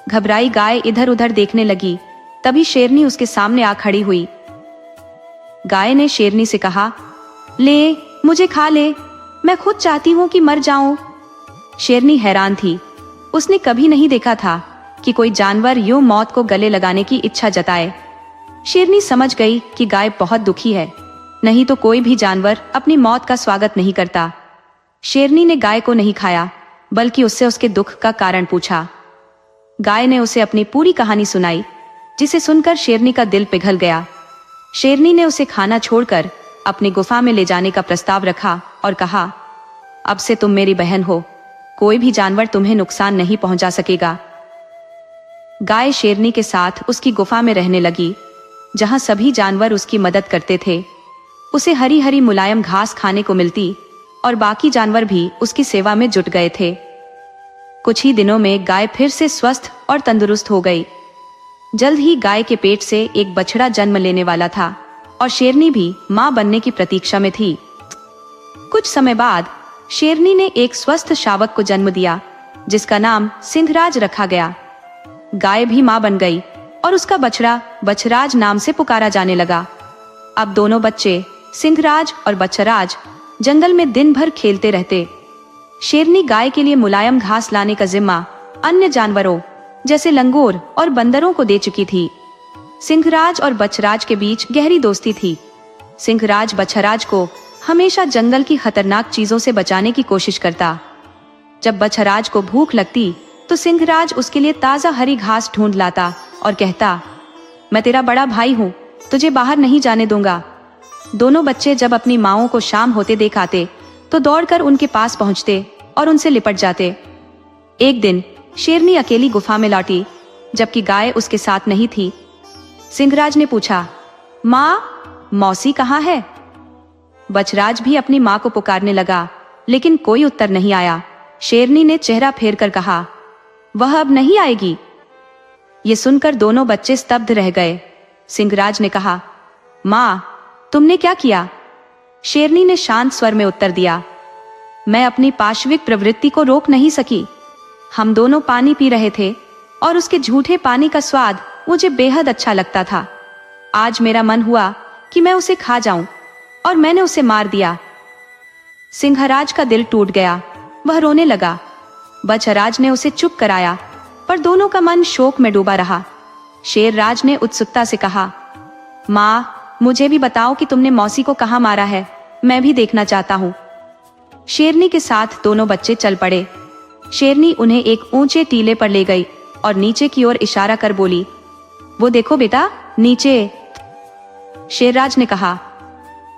घबराई गाय इधर उधर देखने लगी। तभी शेरनी उसके सामने आ खड़ी हुई। गाय ने शेरनी से कहा, ले मुझे खा ले, मैं खुद चाहती हूँ कि मर जाऊं। शेरनी हैरान थी। उसने कभी नहीं देखा था कि कोई जानवर यूं मौत को गले लगाने की इच्छा जताए। शेरनी समझ गई कि गाय बहुत दुखी है, नहीं तो कोई भी जानवर अपनी मौत का स्वागत नहीं करता। शेरनी ने गाय को नहीं खाया, बल्कि उससे उसके दुख का कारण पूछा। गाय ने उसे अपनी पूरी कहानी सुनाई, जिसे सुनकर शेरनी का दिल पिघल गया। शेरनी ने उसे खाना छोड़कर अपनी गुफा में ले जाने का प्रस्ताव रखा और कहा, अब से तुम मेरी बहन हो, कोई भी जानवर तुम्हें नुकसान नहीं पहुंचा सकेगा। गाय शेरनी के साथ उसकी गुफा में रहने लगी, जहां सभी जानवर उसकी मदद करते थे। उसे हरी हरी मुलायम घास खाने को मिलती और बाकी जानवर भी उसकी सेवा में जुट गए थे। कुछ ही दिनों में गाय फिर से स्वस्थ और तंदुरुस्त हो गई। जल्द ही गाय के पेट से एक बछड़ा जन्म लेने वाला था और शेरनी भी मां बनने की प्रतीक्षा में थी। कुछ समय बाद शेरनी ने एक स्वस्थ शावक को जन्म दिया, जिसका नाम सिंहराज रखा गया। गाय भी मां बन गई और उसका बछड़ा बछराज नाम से पुकारा जाने लगा। अब दोनों बच्चे सिंहराज और बछराज जंगल में दिन भर खेलते रहते। शेरनी गाय के लिए मुलायम घास लाने का जिम्मा अन्य जानवरों जैसे लंगूर और बंदरों को दे चुकी थी। सिंहराज और बछराज के बीच गहरी दोस्ती थी। सिंहराज बछराज को हमेशा जंगल की खतरनाक चीजों से बचाने की कोशिश करता। जब बछराज को भूख लगती तो सिंहराज उसके लिए ताजा हरी घास ढूंढ लाता और कहता, मैं तेरा बड़ा भाई हूँ, तुझे बाहर नहीं जाने दूंगा। दोनों बच्चे जब अपनी माओं को शाम होते देख आते तो दौड़कर उनके पास पहुंचते और उनसे लिपट जाते। एक दिन शेरनी अकेली गुफा में लौटी, जबकि गाय उसके साथ नहीं थी। सिंहराज ने पूछा, माँ, मौसी कहाँ है? बछराज भी अपनी माँ को पुकारने लगा, लेकिन कोई उत्तर नहीं आया। शेरनी ने चेहरा फेर कर कहा, वह अब नहीं आएगी। ये सुनकर दोनों बच्चे स्तब्ध रह गए। सिंहराज ने कहा, माँ, तुमने क्या किया? शेरनी ने शांत स्वर में उत्तर दिया, मैं अपनी पाशविक प्रवृत्ति को रोक नहीं सकी। हम दोनों पानी पी रहे थे और उसके झूठे पानी का स्वाद मुझे बेहद अच्छा लगता था। आज मेरा मन हुआ कि मैं उसे खा जाऊं और मैंने उसे मार दिया। सिंहराज का दिल टूट गया, वह रोने लगा। बछराज ने उसे चुप कराया, पर दोनों का मन शोक में डूबा रहा। शेरराज ने उत्सुकता से कहा, माँ, मुझे भी बताओ कि तुमने मौसी को कहाँ मारा है, मैं भी देखना चाहता हूँ। शेरनी के साथ दोनों बच्चे चल पड़े। शेरनी उन्हें एक ऊंचे टीले पर ले गई और नीचे की ओर इशारा कर बोली, वो देखो बेटा, नीचे। शेरराज ने कहा,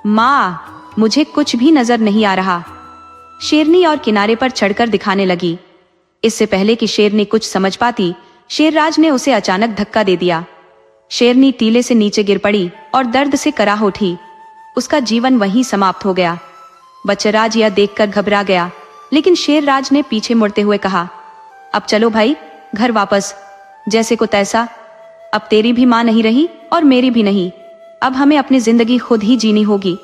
माँ, मुझे कुछ भी नजर नहीं आ रहा। शेरनी और किनारे पर चढ़कर दिखाने लगी। इससे पहले कि शेरनी कुछ समझ पाती, शेरराज ने उसे अचानक धक्का दे दिया। शेरनी टीले से नीचे गिर पड़ी और दर्द से कराह उठी। उसका जीवन वहीं समाप्त हो गया। बछराज यह देखकर घबरा गया, लेकिन शेरराज ने पीछे मुड़ते हुए कहा, अब चलो भाई, घर वापस। जैसे को तैसा, अब तेरी भी मां नहीं रही और मेरी भी नहीं। अब हमें अपनी जिंदगी खुद ही जीनी होगी।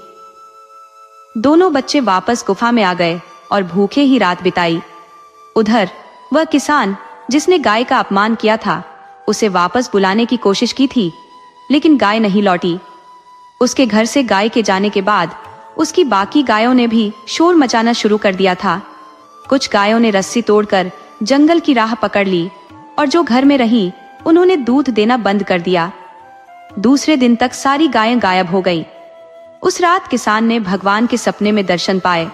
दोनों बच्चे वापस गुफा में आ गए और भूखे ही रात बिताई। उधर वह किसान जिसने गाय का अपमान किया था, उसे वापस बुलाने की कोशिश की थी, लेकिन गाय नहीं लौटी। उसके घर से गाय के जाने के बाद उसकी बाकी गायों ने भी शोर मचाना शुरू कर दिया था। कुछ गायों ने रस्सी तोड़कर जंगल की राह पकड़ ली और जो घर में रहीं, उन्होंने दूध देना बंद कर दिया। दूसरे दिन तक सारी गायें गायब हो गईं। उस रात किसान ने भगवान के सपने में दर्शन पाए।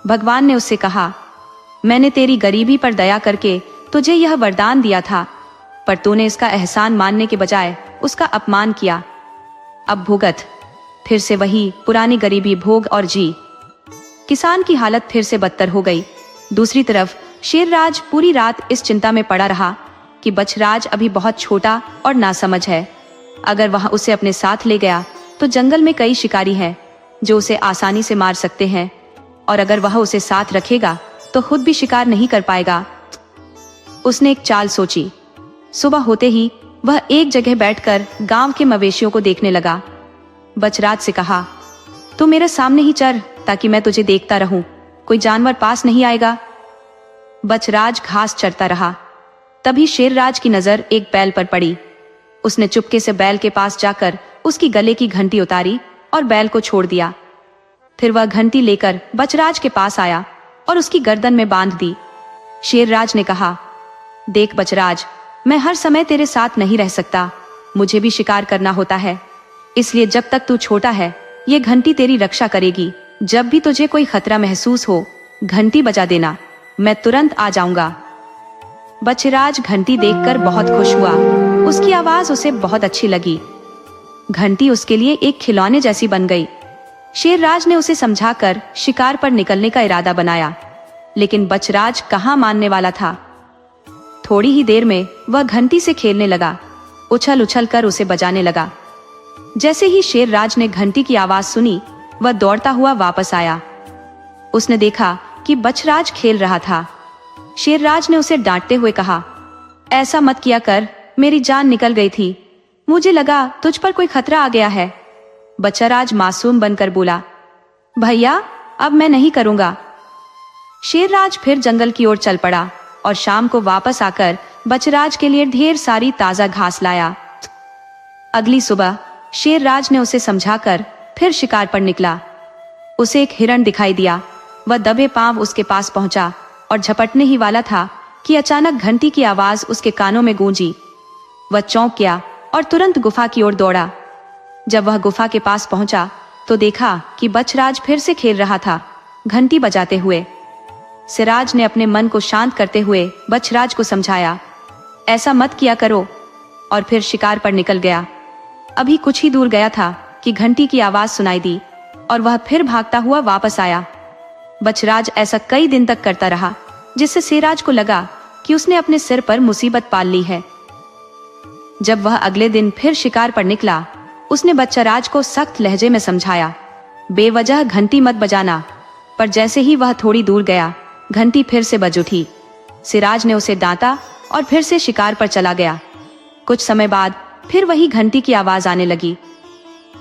भगवान ने उससे कहा, मैंने तेरी गरीबी पर दया करके तुझे यह वरदान दिया था, पर तूने इसका एहसान मानने के बजाय उसका अपमान किया। अब भुगत। फिर से वही पुरानी गरीबी, भोग और जी। किसान की हालत फिर से बदतर हो गई। दूसरी तरफ शेरराज पूरी रात इस चिंता में पड़ा रहा कि बछराज अभी बहुत छोटा और नासमझ है। अगर वह उसे अपने साथ ले गया तो जंगल में कई शिकारी हैं जो उसे आसानी से मार सकते हैं, और अगर वह उसे साथ रखेगा तो खुद भी शिकार नहीं कर पाएगा। उसने एक चाल सोची। सुबह होते ही वह एक जगह बैठकर गांव के मवेशियों को देखने लगा। बछराज से कहा, तू मेरे सामने ही चर, ताकि मैं तुझे देखता रहूं, कोई जानवर पास नहीं आएगा। बछराज घास चरता रहा। तभी शेरराज की नजर एक बैल पर पड़ी। उसने चुपके से बैल के पास जाकर उसकी गले की घंटी उतारी और बैल को छोड़ दिया। फिर वह घंटी लेकर बछराज के पास आया और उसकी गर्दन में बांध दी। शेरराज ने कहा, देख बछराज, मैं हर समय तेरे साथ नहीं रह सकता, मुझे भी शिकार करना होता है, इसलिए जब तक तू छोटा है ये घंटी तेरी रक्षा करेगी। जब भी तुझे कोई खतरा महसूस हो घंटी बजा देना, मैं तुरंत आ जाऊंगा। बछराज घंटी देखकर बहुत खुश हुआ। उसकी आवाज उसे बहुत अच्छी लगी। घंटी उसके लिए एक खिलौने जैसी बन गई। शेरराज ने उसे समझाकर शिकार पर निकलने का इरादा बनाया, लेकिन बछराज कहाँ मानने वाला था। थोड़ी ही देर में वह घंटी से खेलने लगा, उछल उछल कर उसे बजाने लगा। जैसे ही शेरराज ने घंटी की आवाज सुनी, वह दौड़ता हुआ वापस आया। उसने देखा कि बछराज खेल रहा था। शेरराज ने उसे डांटते हुए कहा, ऐसा मत किया कर, मेरी जान निकल गई थी, मुझे लगा तुझ पर कोई खतरा आ गया है। बछराज मासूम बनकर बोला, भैया अब मैं नहीं करूंगा। शेरराज फिर जंगल की ओर चल पड़ा और शाम को वापस आकर बछराज के लिए ढेर सारी ताजा घास लाया। अगली सुबह शेरराज ने उसे समझाकर फिर शिकार पर निकला। उसे एक हिरण दिखाई दिया। वह दबे पांव उसके पास पहुंचा और झपटने ही वाला था कि अचानक घंटी की आवाज उसके कानों में गूंजी। वह चौंक गया और तुरंत गुफा की ओर दौड़ा। जब वह गुफा के पास पहुंचा तो देखा कि बछराज फिर से खेल रहा था, घंटी बजाते हुए। सिराज ने अपने मन को शांत करते हुए बछराज को समझाया, ऐसा मत किया करो, और फिर शिकार पर निकल गया। अभी कुछ ही दूर गया था कि घंटी की आवाज सुनाई दी और वह फिर भागता हुआ वापस आया। बछराज ऐसा कई दिन तक करता रहा, जिससे सिराज को लगा कि उसने अपने सिर पर मुसीबत पाल ली है। जब वह अगले दिन फिर शिकार पर निकला, उसने बछराज को सख्त लहजे में समझाया, बेवजह घंटी मत बजाना। पर जैसे ही वह थोड़ी दूर गया, घंटी फिर से बज उठी। सिराज ने उसे डांटा और फिर से शिकार पर चला गया। कुछ समय बाद फिर वही घंटी की आवाज आने लगी।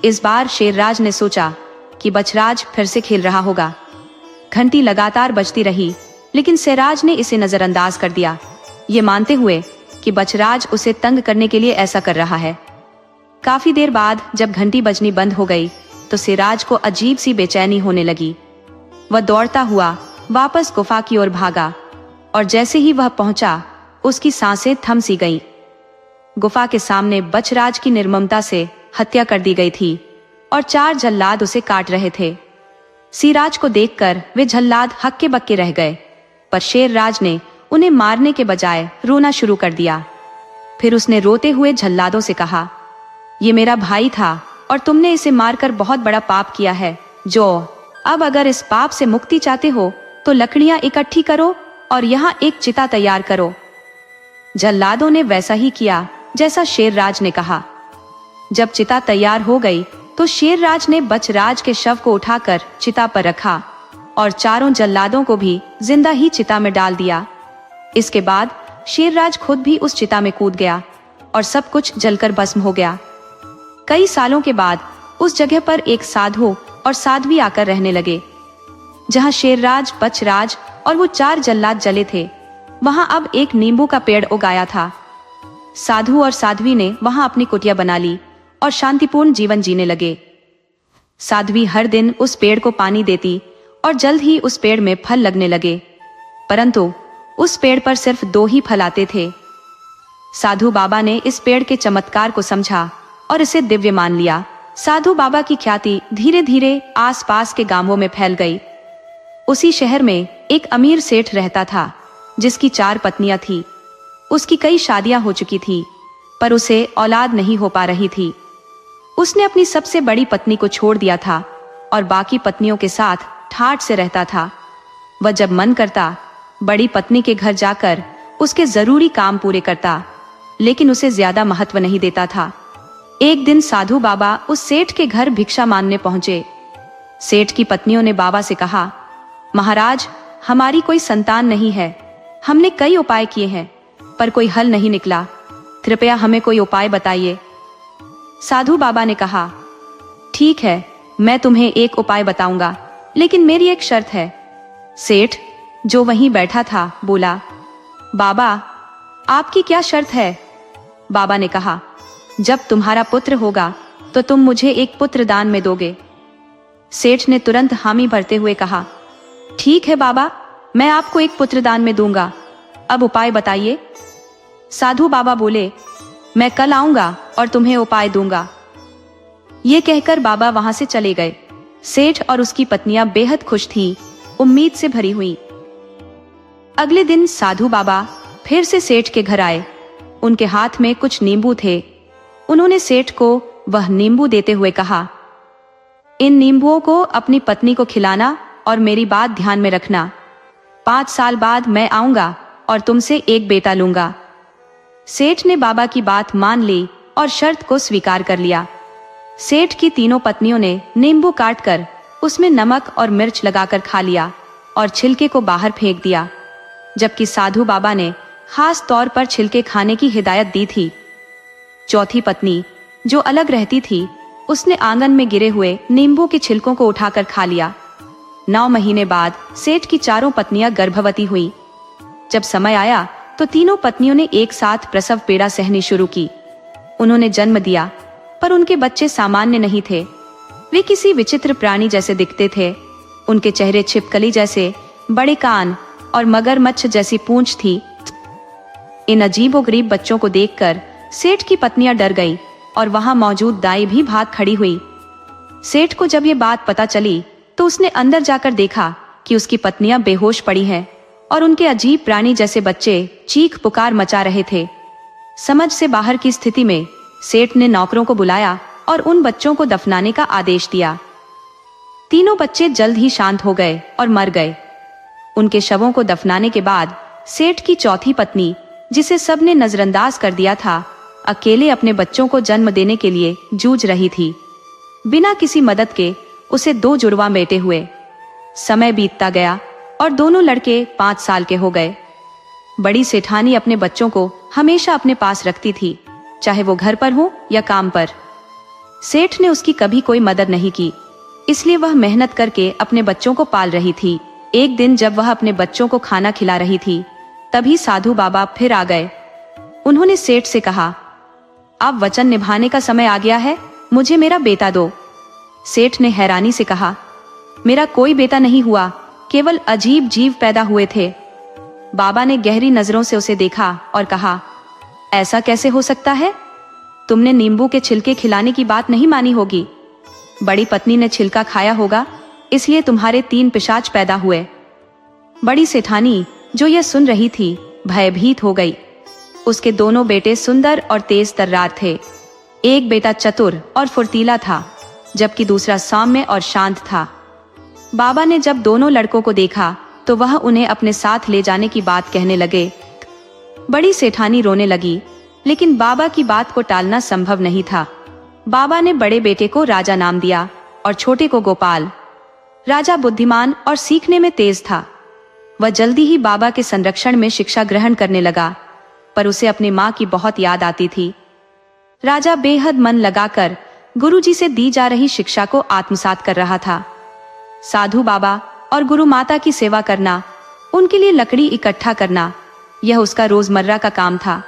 इस बार शेरराज ने सोचा कि बछराज फिर से खेल रहा होगा। घंटी लगातार बजती रही, लेकिन सिराज ने इसे नजरअंदाज कर दिया, ये मानते हुए कि बछराज उसे तंग करने के लिए ऐसा कर रहा है। काफी देर बाद जब घंटी बजनी बंद हो गई तो सिराज को अजीब सी बेचैनी होने लगी। वह दौड़ता हुआ वापस गुफा की ओर भागा और जैसे ही वह पहुंचा, उसकी सांसें थम सी गईं। गुफा के सामने बछराज की निर्ममता से हत्या कर दी गई थी और 4 जल्लाद उसे काट रहे थे। सिराज को देखकर वे जल्लाद हक्के बक्के रह गए, पर शेरराज ने उन्हें मारने के बजाय रोना शुरू कर दिया। फिर उसने रोते हुए जल्लादों से कहा, ये मेरा भाई था और तुमने इसे मारकर बहुत बड़ा पाप किया है। जो अब अगर इस पाप से मुक्ति चाहते हो तो लकड़ियां इकट्ठी करो और यहाँ एक चिता तैयार करो। जल्लादों ने वैसा ही किया जैसा शेरराज ने कहा। जब चिता तैयार हो गई तो शेरराज ने बछराज के शव को उठाकर चिता पर रखा और 4 जल्लादों को भी जिंदा ही चिता में डाल दिया। इसके बाद शेरराज खुद भी उस चिता में कूद गया और सब कुछ जलकर भस्म हो गया। कई सालों के बाद उस जगह पर एक साधु और साध्वी आकर रहने लगे। जहां शेरराज, बछराज और वो 4 जल्लाद जले थे, वहां अब एक नींबू का पेड़ उगाया था। साधु और साध्वी ने वहां अपनी कुटिया बना ली और शांतिपूर्ण जीवन जीने लगे। साध्वी हर दिन उस पेड़ को पानी देती और जल्द ही उस पेड़ में फल लगने लगे, परंतु उस पेड़ पर सिर्फ 2 ही फल आते थे। साधु बाबा ने इस पेड़ के चमत्कार को समझा और इसे दिव्य मान लिया। साधु बाबा की ख्याति धीरे धीरे आसपास के गांवों में फैल गई। उसी शहर में एक अमीर सेठ रहता था, जिसकी 4 पत्नियां थी। उसकी कई शादियां हो चुकी थी, पर उसे औलाद नहीं हो पा रही थी। उसने अपनी सबसे बड़ी पत्नी को छोड़ दिया था और बाकी पत्नियों के साथ ठाठ से रहता था। वह जब मन करता बड़ी पत्नी के घर जाकर उसके जरूरी काम पूरे करता, लेकिन उसे ज्यादा महत्व नहीं देता था। एक दिन साधु बाबा उस सेठ के घर भिक्षा मांगने पहुंचे। सेठ की पत्नियों ने बाबा से कहा, महाराज, हमारी कोई संतान नहीं है। हमने कई उपाय किए हैं, पर कोई हल नहीं निकला। कृपया हमें कोई उपाय बताइए। साधु बाबा ने कहा, ठीक है, मैं तुम्हें एक उपाय बताऊंगा, लेकिन मेरी एक शर्त है। सेठ, जो वहीं बैठा था, बोला, बाबा, आपकी क्या शर्त है? बाबा ने कहा, जब तुम्हारा पुत्र होगा तो तुम मुझे एक पुत्र दान में दोगे। सेठ ने तुरंत हामी भरते हुए कहा, ठीक है बाबा, मैं आपको एक पुत्र दान में दूंगा। अब उपाय बताइए। साधु बाबा बोले, मैं कल आऊंगा और तुम्हें उपाय दूंगा। ये कहकर बाबा वहां से चले गए। सेठ और उसकी पत्नियां बेहद खुश थीं, उम्मीद से भरी हुई। अगले दिन साधु बाबा फिर से सेठ के घर आए। उनके हाथ में कुछ नींबू थे। उन्होंने सेठ को वह नींबू देते हुए कहा, इन नींबुओं को अपनी पत्नी को खिलाना और मेरी बात ध्यान में रखना। 5 साल बाद मैं आऊंगा और तुमसे एक बेटा लूंगा। सेठ ने बाबा की बात मान ली और शर्त को स्वीकार कर लिया। सेठ की तीनों पत्नियों ने नींबू काटकर उसमें नमक और मिर्च लगाकर खा लिया और छिलके को बाहर फेंक दिया, जबकि साधु बाबा ने खास तौर पर छिलके खाने की हिदायत दी थी। चौथी पत्नी, जो अलग रहती थी, उसने आंगन में गिरे हुए नींबू के छिलकों को उठाकर खा लिया। 9 महीने बाद सेठ की चारों पत्नियां गर्भवती हुई। जब समय आया तो तीनों पत्नियों ने एक साथ प्रसव पीड़ा सहनी शुरू की। उन्होंने जन्म दिया, पर उनके बच्चे सामान्य नहीं थे। वे किसी विचित्र प्राणी जैसे दिखते थे। उनके चेहरे छिपकली जैसे, बड़े कान और मगरमच्छ जैसी पूंछ थी। इन अजीबोगरीब बच्चों को देखकर सेठ की पत्नियां डर गईं और वहां मौजूद दाई भी भाग खड़ी हुई। सेठ को जब ये बात पता चली तो उसने अंदर जाकर देखा कि उसकी पत्नियां बेहोश पड़ी हैं और उनके अजीब प्राणी जैसे बच्चे चीख पुकार मचा रहे थे। समझ से बाहर की स्थिति में सेठ ने नौकरों को बुलाया और उन बच्चों को दफनाने का आदेश दिया। तीनों बच्चे जल्द ही शांत हो गए और मर गए। उनके शवों को दफनाने के बाद सेठ की चौथी पत्नी, जिसे सबने नजरअंदाज कर दिया था, अकेले अपने बच्चों को जन्म देने के लिए जूझ रही थी। बिना किसी मदद के उसे 2 जुड़वा बेटे हुए। समय बीतता गया और दोनों लड़के 5 साल के हो गए। बड़ी सेठानी अपने बच्चों को हमेशा अपने पास रखती थी, चाहे वो घर पर हो या काम पर। सेठ ने उसकी कभी कोई मदद नहीं की, इसलिए वह मेहनत करके अपने बच्चों को पाल रही थी। एक दिन जब वह अपने बच्चों को खाना खिला रही थी, तभी साधु बाबा फिर आ गए। उन्होंने सेठ से कहा, अब वचन निभाने का समय आ गया है, मुझे मेरा बेटा दो। सेठ ने हैरानी से कहा, मेरा कोई बेटा नहीं हुआ, केवल अजीब जीव पैदा हुए थे। बाबा ने गहरी नजरों से उसे देखा और कहा, ऐसा कैसे हो सकता है? तुमने नींबू के छिलके खिलाने की बात नहीं मानी होगी। बड़ी पत्नी ने छिलका खाया होगा, इसलिए तुम्हारे 3 पिशाच पैदा हुए। बड़ी सेठानी, जो यह सुन रही थी, भयभीत हो गई। उसके दोनों बेटे सुंदर और तेज तर्रार थे। एक बेटा चतुर और फुर्तीला था, जबकि दूसरा सौम्य और शांत था। बाबा ने जब दोनों लड़कों को देखा तो वह उन्हें अपने साथ ले जाने की बात कहने लगे। बड़ी सेठानी रोने लगी, लेकिन बाबा की बात को टालना संभव नहीं था। बाबा ने बड़े बेटे को राजा नाम दिया और छोटे को गोपाल। राजा बुद्धिमान और सीखने में तेज था। वह जल्दी ही बाबा के संरक्षण में शिक्षा ग्रहण करने लगा, पर उसे अपनी माँ की बहुत याद आती थी। राजा बेहद मन लगाकर गुरुजी से दी जा रही शिक्षा को आत्मसात कर रहा था। साधु बाबा और गुरु माता की सेवा करना, उनके लिए लकड़ी इकट्ठा करना, यह उसका रोजमर्रा का काम था।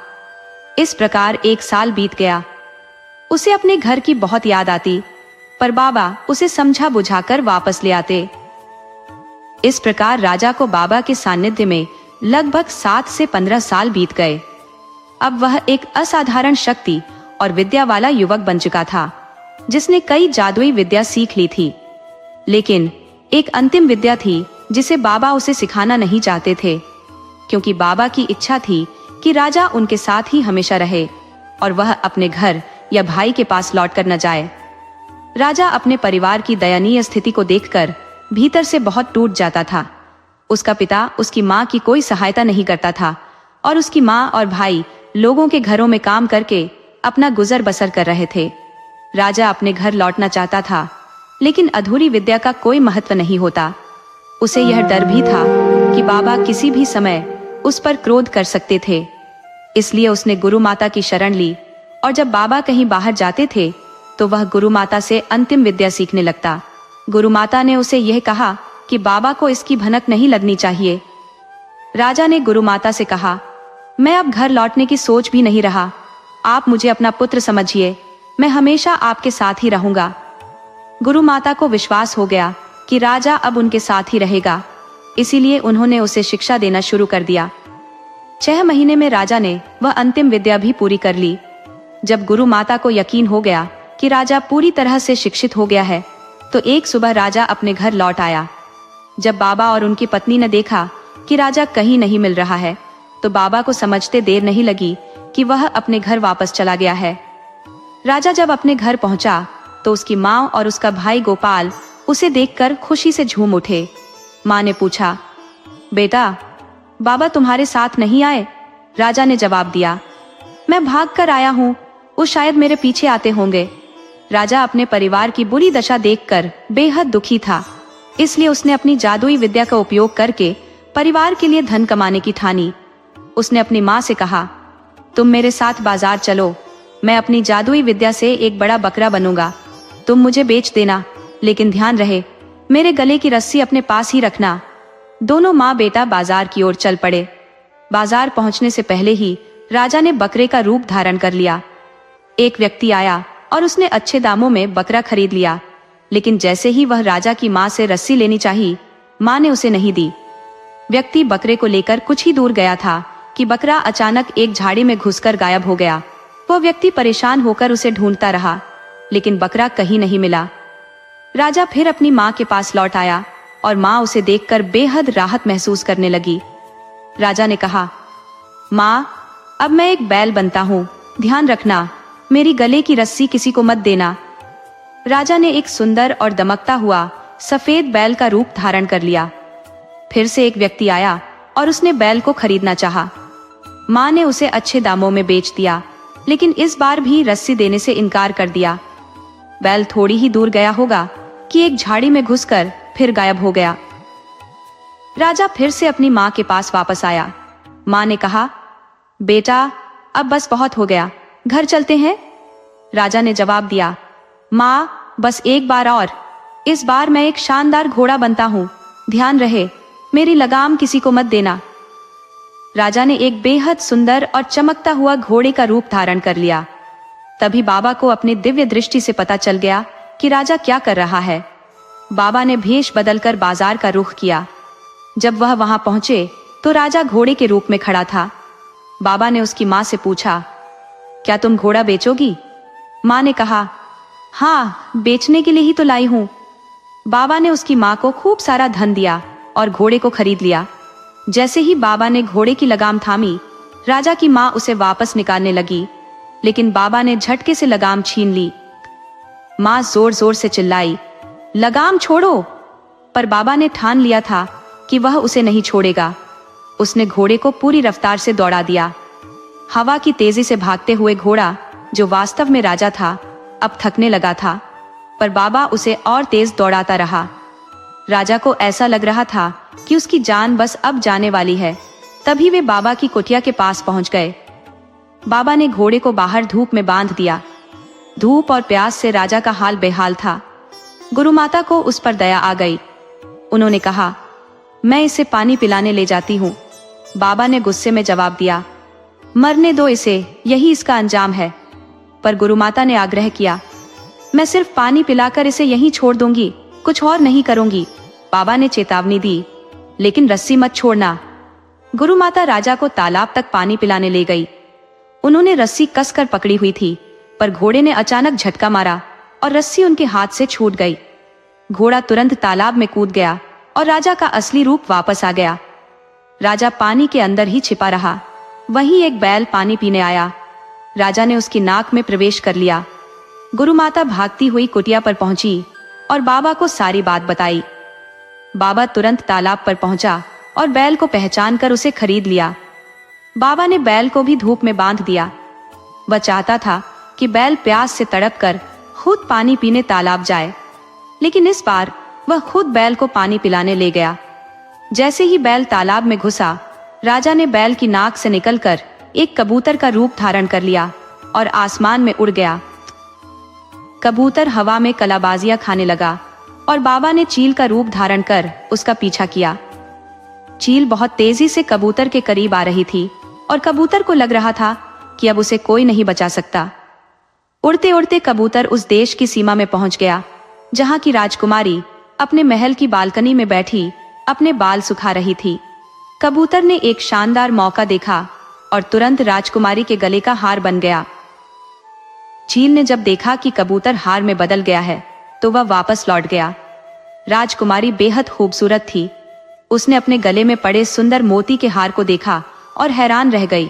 इस प्रकार 1 साल बीत गया। उसे अपने घर की बहुत याद आती, पर बाबा उसे समझा बुझाकर वापस ले आते। इस प्रकार राजा को बाबा के सानिध्य में लगभग 7 से 15 साल बीत गए। अब वह एक असाधारण शक्ति और विद्या वाला युवक बन चुका था, जिसने कई जादुई विद्या सीख ली थी। लेकिन एक अंतिम विद्या थी जिसे बाबा उसे सिखाना नहीं चाहते थे, क्योंकि बाबा की इच्छा थी कि राजा उनके साथ ही हमेशा रहे और वह अपने घर या भाई के पास लौटकर न जाए। राजा अपने परिवार की दयनीय स्थिति को देखकर भीतर से बहुत टूट जाता था। उसका पिता उसकी माँ की कोई सहायता नहीं करता था और उसकी माँ और भाई लोगों के घरों में काम करके अपना गुजर बसर कर रहे थे। राजा अपने घर लौटना चाहता था, लेकिन अधूरी विद्या का कोई महत्व नहीं होता। उसे यह डर भी था कि बाबा किसी भी समय उस पर क्रोध कर सकते थे। इसलिए उसने गुरु माता की शरण ली और जब बाबा कहीं बाहर जाते थे तो वह गुरु माता से अंतिम विद्या सीखने लगता। गुरु माता ने उसे यह कहा कि बाबा को इसकी भनक नहीं लगनी चाहिए। राजा ने गुरु माता से कहा, मैं अब घर लौटने की सोच भी नहीं रहा, आप मुझे अपना पुत्र समझिए, मैं हमेशा आपके साथ ही रहूंगा। गुरु माता को विश्वास हो गया कि राजा अब उनके साथ ही रहेगा, इसीलिए उन्होंने उसे शिक्षा देना शुरू कर दिया। 6 महीने में राजा ने वह अंतिम विद्या भी पूरी कर ली। जब गुरु माता को यकीन हो गया कि राजा पूरी तरह से शिक्षित हो गया है, तो एक सुबह राजा अपने घर लौट आया। जब बाबा और उनकी पत्नी ने देखा कि राजा कहीं नहीं मिल रहा है, तो बाबा को समझते देर नहीं लगी कि वह अपने घर वापस चला गया है। राजा जब अपने घर पहुंचा तो उसकी माँ और उसका भाई गोपाल उसे देखकर खुशी से झूम उठे। माँ ने पूछा, बेटा, बाबा तुम्हारे साथ नहीं आए? राजा ने जवाब दिया, मैं भाग कर आया हूँ, वो शायद मेरे पीछे आते होंगे। राजा अपने परिवार की बुरी दशा देखकर बेहद दुखी था, इसलिए उसने अपनी जादुई विद्या का उपयोग करके परिवार के लिए धन कमाने की ठानी। उसने अपनी माँ से कहा, तुम मेरे साथ बाजार चलो, मैं अपनी जादुई विद्या से एक बड़ा बकरा बनूंगा, तुम मुझे बेच देना, लेकिन ध्यान रहे मेरे गले की रस्सी अपने पास ही रखना। दोनों माँ बेटा बाजार की ओर चल पड़े। बाजार पहुंचने से पहले ही राजा ने बकरे का रूप धारण कर लिया। एक व्यक्ति आया और उसने अच्छे दामों में बकरा खरीद लिया, लेकिन जैसे ही वह राजा की माँ से रस्सी लेनी चाही, माँ ने उसे नहीं दी। व्यक्ति बकरे को लेकर कुछ ही दूर गया था कि बकरा अचानक एक झाड़ी में घुसकर गायब हो गया। वह व्यक्ति परेशान होकर उसे ढूंढता रहा, लेकिन बकरा कहीं नहीं मिला। राजा फिर अपनी माँ के पास लौट आया और माँ उसे देखकर बेहद राहत महसूस करने लगी। राजा ने कहा, माँ, अब मैं एक बैल बनता हूँ, ध्यान रखना मेरी गले की रस्सी किसी को मत देना। राजा ने एक सुंदर और दमकता हुआ सफेद बैल का रूप धारण कर लिया। फिर से एक व्यक्ति आया और उसने बैल को खरीदना चाहा। माँ ने उसे अच्छे दामों में बेच दिया, लेकिन इस बार भी रस्सी देने से इनकार कर दिया। बैल थोड़ी ही दूर गया होगा कि एक झाड़ी में घुसकर फिर गायब हो गया। राजा फिर से अपनी माँ के पास वापस आया। माँ ने कहा, बेटा, अब बस बहुत हो गया, घर चलते हैं। राजा ने जवाब दिया, माँ, बस एक बार और, इस बार मैं एक शानदार घोड़ा बनता हूँ, ध्यान रहे मेरी लगाम किसी को मत देना। राजा ने एक बेहद सुंदर और चमकता हुआ घोड़े का रूप धारण कर लिया। तभी बाबा को अपनी दिव्य दृष्टि से पता चल गया कि राजा क्या कर रहा है। बाबा ने भेष बदलकर बाजार का रुख किया। जब वह वहां पहुंचे तो राजा घोड़े के रूप में खड़ा था। बाबा ने उसकी माँ से पूछा, क्या तुम घोड़ा बेचोगी? माँ ने कहा, हाँ, बेचने के लिए ही तो लाई हूँ। बाबा ने उसकी माँ को खूब सारा धन दिया और घोड़े को खरीद लिया। जैसे ही बाबा ने घोड़े की लगाम थामी, राजा की माँ उसे वापस निकालने लगी, लेकिन बाबा ने झटके से लगाम छीन ली। माँ जोर जोर से चिल्लाई, लगाम छोड़ो, पर बाबा ने ठान लिया था कि वह उसे नहीं छोड़ेगा। उसने घोड़े को पूरी रफ्तार से दौड़ा दिया। हवा की तेजी से भागते हुए घोड़ा, जो वास्तव में राजा था, अब थकने लगा था, पर बाबा उसे और तेज दौड़ाता रहा। राजा को ऐसा लग रहा था कि उसकी जान बस अब जाने वाली है। तभी वे बाबा की कुटिया के पास पहुंच गए। बाबा ने घोड़े को बाहर धूप में बांध दिया। धूप और प्यास से राजा का हाल बेहाल था। गुरु माता को उस पर दया आ गई। उन्होंने कहा, मैं इसे पानी पिलाने ले जाती हूँ। बाबा ने गुस्से में जवाब दिया, मरने दो इसे, यही इसका अंजाम है। पर गुरु माता ने आग्रह किया, मैं सिर्फ पानी पिलाकर इसे यहीं छोड़ दूंगी, कुछ और नहीं करूंगी। बाबा ने चेतावनी दी, लेकिन रस्सी मत छोड़ना। गुरु माता राजा को तालाब तक पानी पिलाने ले गई। उन्होंने रस्सी कसकर पकड़ी हुई थी, पर घोड़े ने अचानक झटका मारा और रस्सी उनके हाथ से छूट गई। घोड़ा तुरंत तालाब में कूद गया और राजा का असली रूप वापस आ गया। राजा पानी के अंदर ही छिपा रहा। वहीं एक बैल पानी पीने आया। राजा ने उसकी नाक में प्रवेश कर लिया। गुरु माता भागती हुई कुटिया पर पहुंची और बाबा को सारी बात बताई। बाबा तुरंत तालाब पर पहुंचा और बैल को पहचान कर उसे खरीद लिया। बाबा ने बैल को भी धूप में बांध दिया। वह चाहता था कि बैल प्यास से तड़प कर खुद पानी पीने तालाब जाए, लेकिन इस बार वह खुद बैल को पानी पिलाने ले गया। जैसे ही बैल तालाब में घुसा, राजा ने बैल की नाक से निकलकर एक कबूतर का रूप धारण कर लिया और आसमान में उड़ गया। कबूतर हवा में कलाबाजियां खाने लगा और बाबा ने चील का रूप धारण कर उसका पीछा किया। चील बहुत तेजी से कबूतर के करीब आ रही थी और कबूतर को लग रहा था कि अब उसे कोई नहीं बचा सकता। उड़ते उड़ते कबूतर उस देश की सीमा में पहुंच गया जहां की राजकुमारी अपने महल की बालकनी में बैठी अपने बाल सुखा रही थी। कबूतर ने एक शानदार मौका देखा और तुरंत राजकुमारी के गले का हार बन गया। चील ने जब देखा कि कबूतर हार में बदल गया है तो वह वापस लौट गया। राजकुमारी बेहद खूबसूरत थी। उसने अपने गले में पड़े सुंदर मोती के हार को देखा और हैरान रह गई।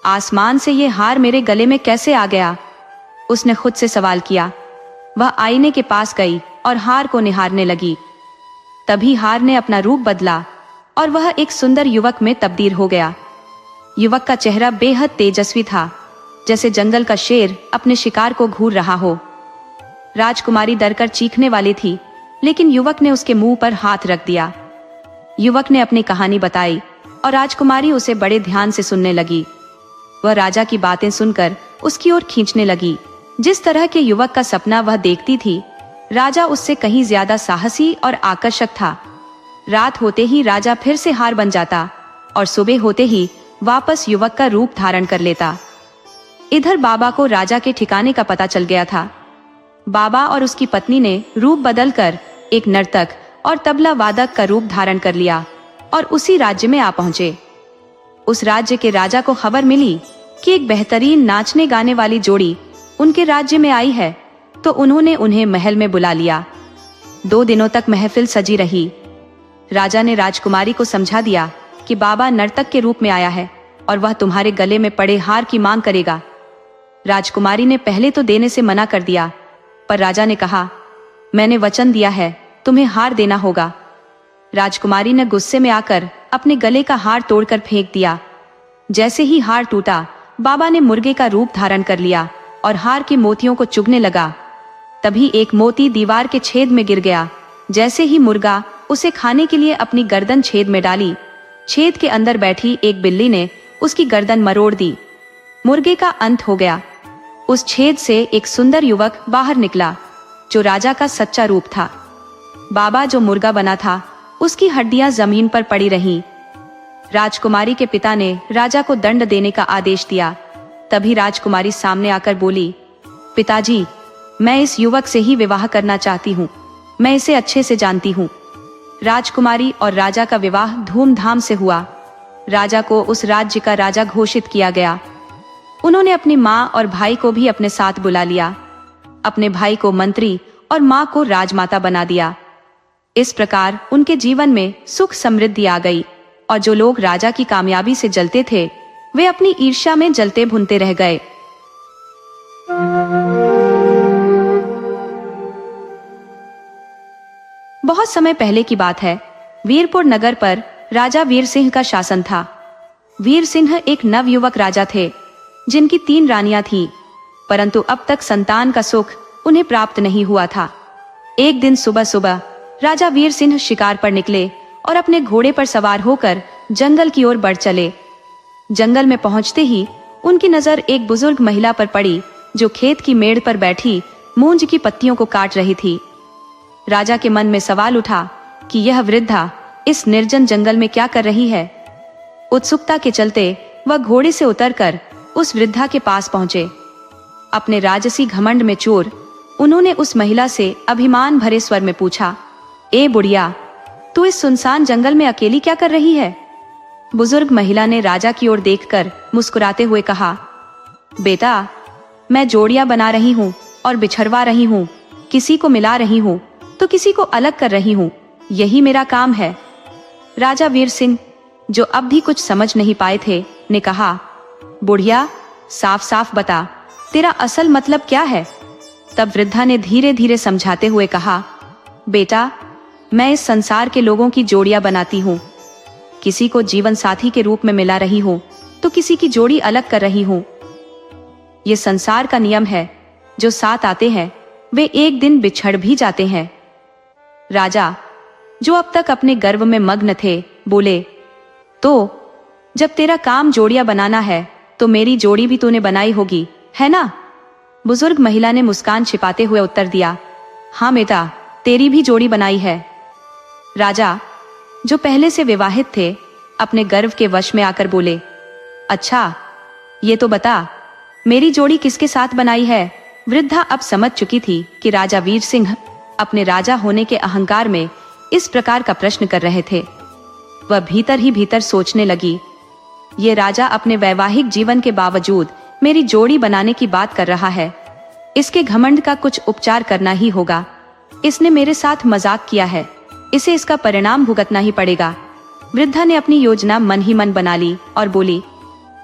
आसमान से ये हार मेरे गले में कैसे आ गया? उसने खुद से सवाल किया। वह आईने के पास गई और हार को निहारने लगी। तभी हार ने अपना रूप बदला और वह एक सुंदर युवक में तब्दील हो गया। युवक का चेहरा बेहद तेजस्वी था, जैसे जंगल का शेर अपने शिकार को घूर रहा हो। राजकुमारी डरकर चीखने वाली थी, लेकिन युवक ने उसके मुंह पर हाथ रख दिया। युवक ने अपनी कहानी बताई और राजकुमारी उसे बड़े ध्यान से सुनने लगी। वह राजा की बातें सुनकर उसकी ओर खींचने लगी। जिस तरह के युवक का सपना वह देखती थी, राजा उससे कहीं ज्यादा साहसी और आकर्षक था। रात होते ही राजा फिर से हार बन जाता और सुबह होते ही वापस युवक का रूप धारण कर लेता। इधर बाबा को राजा के ठिकाने का पता चल गया था। बाबा और उसकी पत्नी ने रूप बदलकर एक नर्तक और तबला वादक का रूप धारण कर लिया और उसी राज्य में आ पहुंचे। उस राज्य के राजा को खबर मिली कि एक बेहतरीन नाचने गाने वाली जोड़ी उनके राज्य में आई है, तो उन्होंने उन्हें महल में बुला लिया। 2 दिनों तक महफिल सजी रही। राजा ने राजकुमारी को समझा दिया कि बाबा नर्तक के रूप में आया है और वह तुम्हारे गले में पड़े हार की मांग करेगा। राजकुमारी ने पहले तो देने से मना कर दिया, पर राजा ने कहा, मैंने वचन दिया है, तुम्हें हार देना होगा। राजकुमारी ने गुस्से में आकर अपने गले का हार तोड़कर फेंक दिया। जैसे ही हार टूटा, बाबा ने मुर्गे का रूप धारण कर लिया और हार के मोतियों को चुगने लगा। तभी एक मोती दीवार के छेद में गिर गया। जैसे ही मुर्गा उसे खाने के लिए अपनी गर्दन छेद में डाली, छेद के अंदर बैठी एक बिल्ली ने उसकी गर्दन मरोड़ दी। मुर्गे का अंत हो गया। उस छेद से एक सुंदर युवक बाहर निकला, जो राजा का सच्चा रूप था। बाबा जो मुर्गा बना था, उसकी हड्डियां जमीन पर पड़ी रहीं। राजकुमारी के पिता ने राजा को दंड देने का आदेश दिया। तभी राजकुमारी सामने आकर बोली, पिताजी, मैं इस युवक से ही विवाह करना चाहती हूँ। मैं इसे अच्छे से जानती हूँ। राजकुमारी और राजा का विवाह धूमधाम से हुआ। राजा को उस राज्य का राजा घोषित किया गया। उन्होंने अपनी माँ और भाई को भी अपने साथ बुला लिया। अपने भाई को मंत्री और माँ को राजमाता बना दिया। इस प्रकार उनके जीवन में सुख समृद्धि आ गई और जो लोग राजा की कामयाबी से जलते थे, वे अपनी ईर्ष्या में जलते भुनते रह गए। बहुत समय पहले की बात है। वीरपुर नगर पर राजा वीर सिंह का शासन था। वीर सिंह एक नवयुवक राजा थे, जिनकी 3 रानियां थीं, परंतु अब तक संतान का सुख उन्हें प्राप्त नहीं हुआ था। एक दिन सुबह सुबह राजा वीर सिंह शिकार पर निकले और अपने घोड़े पर सवार होकर जंगल की ओर बढ़ चले। जंगल में पहुंचते ही उनकी नजर एक बुजुर्ग महिला पर पड़ी, जो खेत की मेड़ पर बैठी मूंज की पत्तियों को काट रही थी। राजा के मन में सवाल उठा कि यह वृद्धा इस निर्जन जंगल में क्या कर रही है। उत्सुकता के चलते वह घोड़े से उतरकर उस वृद्धा के पास पहुंचे। अपने राजसी घमंड में चोर उन्होंने उस महिला से अभिमान भरे स्वर में पूछा, ए बुढ़िया, तू इस सुनसान जंगल में अकेली क्या कर रही है? बुजुर्ग महिला ने राजा की ओर देखकर मुस्कुराते हुए कहा, बेटा, मैं जोड़ियां बना रही हूँ और बिछड़वा रही हूँ। किसी को मिला रही हूँ तो किसी को अलग कर रही हूँ। यही मेरा काम है। राजा वीर सिंह, जो अब भी कुछ समझ नहीं पाए थे, ने कहा, बुढ़िया, साफ साफ बता, तेरा असल मतलब क्या है? तब वृद्धा ने धीरे धीरे समझाते हुए कहा, बेटा, मैं इस संसार के लोगों की जोड़ियां बनाती हूँ। किसी को जीवन साथी के रूप में मिला रही हूँ तो किसी की जोड़ी अलग कर रही हूँ। ये संसार का नियम है। जो साथ आते हैं वे एक दिन बिछड़ भी जाते हैं। राजा, जो अब तक अपने गर्व में मग्न थे, बोले, तो जब तेरा काम जोड़ियां बनाना है तो मेरी जोड़ी भी तूने बनाई होगी, है ना? बुजुर्ग महिला ने मुस्कान छिपाते हुए उत्तर दिया, हाँ बेटा, तेरी भी जोड़ी बनाई है। राजा, जो पहले से विवाहित थे, अपने गर्व के वश में आकर बोले, अच्छा, ये तो बता, मेरी जोड़ी किसके साथ बनाई है? वृद्धा अब समझ चुकी थी कि राजा वीर सिंह अपने राजा होने के अहंकार में इस प्रकार का प्रश्न कर रहे थे। वह भीतर ही भीतर सोचने लगी, ये राजा अपने वैवाहिक जीवन के बावजूद मेरी जोड़ी बनाने की बात कर रहा है। इसके घमंड का कुछ उपचार करना ही होगा। इसने मेरे साथ मजाक किया है, इसे इसका परिणाम भुगतना ही पड़ेगा। वृद्धा ने अपनी योजना मन ही मन बना ली और बोली,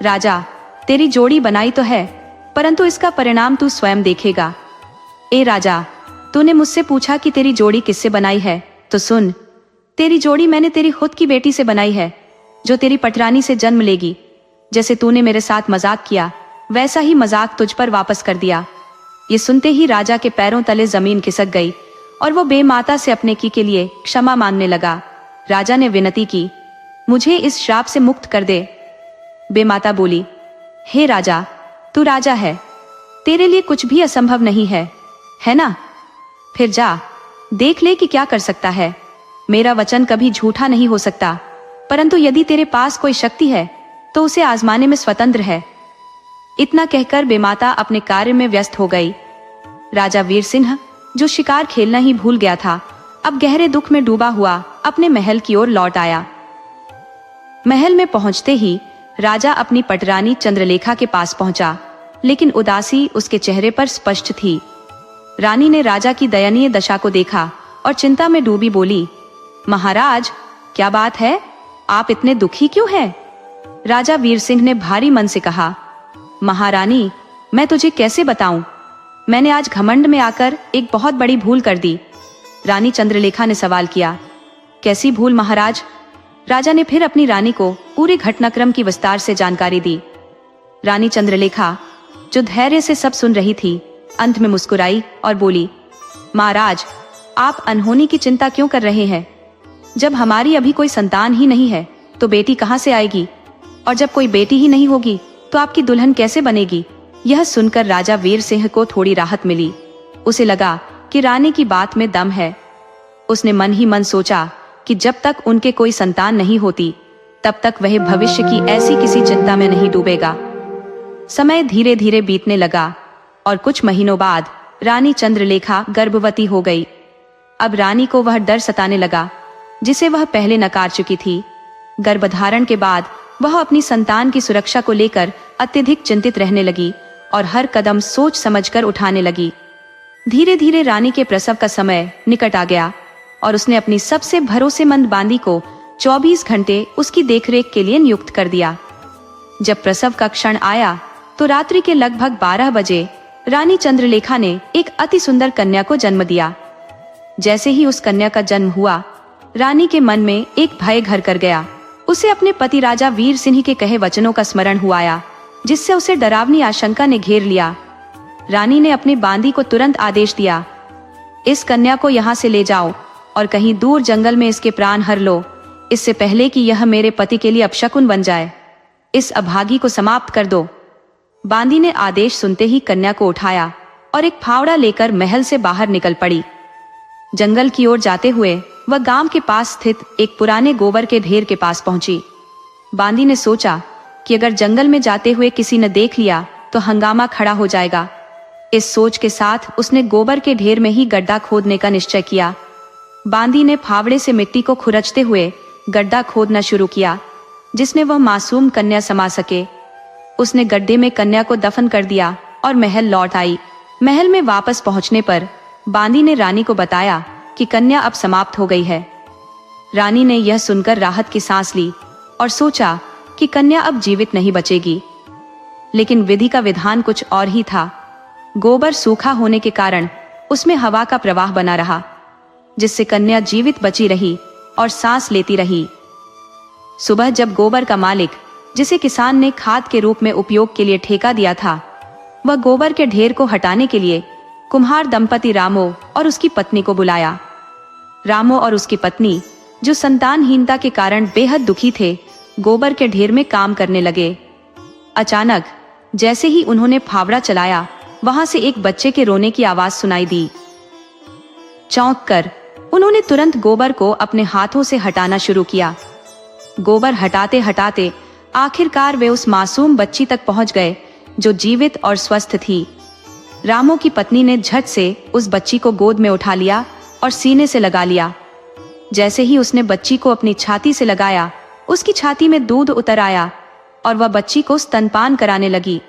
राजा, तेरी जोड़ी बनाई तो है, परंतु इसका परिणाम तू स्वयं देखेगा। ए राजा, तूने मुझसे पूछा कि तेरी जोड़ी किससे बनाई है, तो सुन, तेरी जोड़ी मैंने तेरी खुद की बेटी से बनाई है, जो तेरी पटरानी से जन्म लेगी। जैसे तूने मेरे साथ मजाक किया, वैसा ही मजाक तुझ पर वापस कर दिया। ये सुनते ही राजा के पैरों तले जमीन खिसक गई और वो बेमाता से अपने की के लिए क्षमा मांगने लगा। राजा ने विनती की, मुझे इस श्राप से मुक्त कर दे। बेमाता बोली, हे राजा, तू राजा है, तेरे लिए कुछ भी असंभव नहीं है ना? फिर जा, देख ले कि क्या कर सकता है। मेरा वचन कभी झूठा नहीं हो सकता, परंतु यदि तेरे पास कोई शक्ति है तो उसे आजमाने में स्वतंत्र है। इतना कहकर बेमाता अपने कार्य में व्यस्त हो गई। राजा वीर सिंह, जो शिकार खेलना ही भूल गया था, अब गहरे दुख में डूबा हुआ अपने महल की ओर लौट आया। महल में पहुंचते ही राजा अपनी पटरानी चंद्रलेखा के पास पहुंचा, लेकिन उदासी उसके चेहरे पर स्पष्ट थी। रानी ने राजा की दयनीय दशा को देखा और चिंता में डूबी बोली, महाराज, क्या बात है? आप इतने दुखी क्यों हैं? राजा वीर सिंह ने भारी मन से कहा, महारानी, मैं तुझे कैसे बताऊं? मैंने आज घमंड में आकर एक बहुत बड़ी भूल कर दी। रानी चंद्रलेखा ने सवाल किया, कैसी भूल महाराज? राजा ने फिर अपनी रानी को पूरे घटनाक्रम की विस्तार से जानकारी दी। रानी चंद्रलेखा, जो धैर्य से सब सुन रही थी, अंत में मुस्कुराई और बोली, महाराज, आप अनहोनी की चिंता क्यों कर रहे हैं? जब हमारी अभी कोई संतान ही नहीं है तो बेटी कहां से आएगी? और जब कोई बेटी ही नहीं होगी तो आपकी दुल्हन कैसे बनेगी? यह सुनकर राजा वीर सिंह को थोड़ी राहत मिली। उसे लगा कि रानी की बात में दम है। उसने मन ही मन सोचा कि जब तक उनके कोई संतान नहीं होती, तब तक वह भविष्य की ऐसी किसी चिंता में नहीं डूबेगा। समय धीरे धीरे बीतने लगा और कुछ महीनों बाद रानी चंद्रलेखा गर्भवती हो गई। अब रानी को वह डर सताने लगा जिसे वह पहले नकार चुकी थी। गर्भधारण के बाद वह अपनी संतान की सुरक्षा को लेकर अत्यधिक चिंतित रहने लगी और हर कदम सोच समझकर उठाने लगी। धीरे धीरे रानी के प्रसव का समय निकट आ गया और उसने अपनी सबसे भरोसेमंद बांदी को 24 घंटे उसकी देखरेख के लिए नियुक्त कर दिया। जब प्रसव का क्षण आया तो रात्रि के लगभग 12 बजे रानी चंद्रलेखा ने एक अति सुंदर कन्या को जन्म दिया। जैसे ही उस कन्या का जन्म हुआ, रानी के मन में एक भय घर कर गया। उसे अपने पति राजा वीर सिंह के कहे वचनों का स्मरण हुआ आया, जिससे उसे डरावनी आशंका ने घेर लिया। रानी ने अपनी बांदी को तुरंत आदेश दिया, इस कन्या को यहाँ से ले जाओ और कहीं दूर जंगल में इसके प्राण हर लो, इससे पहले कि यह मेरे पति के लिए अपशकुन बन जाए। इस अभागी को समाप्त कर दो। बांदी ने आदेश सुनते ही कन्या को उठाया और एक फावड़ा लेकर महल से बाहर निकल पड़ी। जंगल की ओर जाते हुए वह गांव के पास स्थित एक पुराने गोबर के ढेर के पास पहुंची। बांदी ने सोचा कि अगर जंगल में जाते हुए किसी ने देख लिया तो हंगामा खड़ा हो जाएगा। इस सोच के साथ उसने गोबर के ढेर में ही गड्ढा खोदने का निश्चय किया। बांदी ने फावड़े से मिट्टी को खुरचते हुए गड्ढा खोदना शुरू किया, जिसमें वह मासूम कन्या समा सके। उसने गड्ढे में कन्या को दफन कर दिया और महल लौट आई। महल में वापस पहुंचने पर बांदी ने रानी को बताया कि कन्या अब समाप्त हो गई है। रानी ने यह सुनकर राहत की सांस ली और सोचा कि कन्या अब जीवित नहीं बचेगी। लेकिन विधि का विधान कुछ और ही था। गोबर सूखा होने के कारण उसमें हवा का प्रवाह बना रहा, जिससे कन्या जीवित बची रही और सांस लेती रही। सुबह जब गोबर का मालिक, जिसे किसान ने खाद के रूप में उपयोग के लिए ठेका दिया था, वह गोबर के ढेर को हटाने के लिए कुम्हार दंपति रामो और उसकी पत्नी को बुलाया। रामो और उसकी पत्नी, जो संतानहीनता के कारण बेहद दुखी थे, गोबर के ढेर में काम करने लगे। अचानक जैसे ही उन्होंने फावड़ा चलाया, वहां से एक बच्चे के रोने की आवाज सुनाई दी। चौंक कर उन्होंने तुरंत गोबर को अपने हाथों से हटाना शुरू किया। गोबर हटाते हटाते आखिरकार वे उस मासूम बच्ची तक पहुंच गए जो जीवित और स्वस्थ थी। रामू की पत्नी ने झट से उस बच्ची को गोद में उठा लिया और सीने से लगा लिया। जैसे ही उसने बच्ची को अपनी छाती से लगाया, उसकी छाती में दूध उतर आया और वह बच्ची को स्तनपान कराने लगी।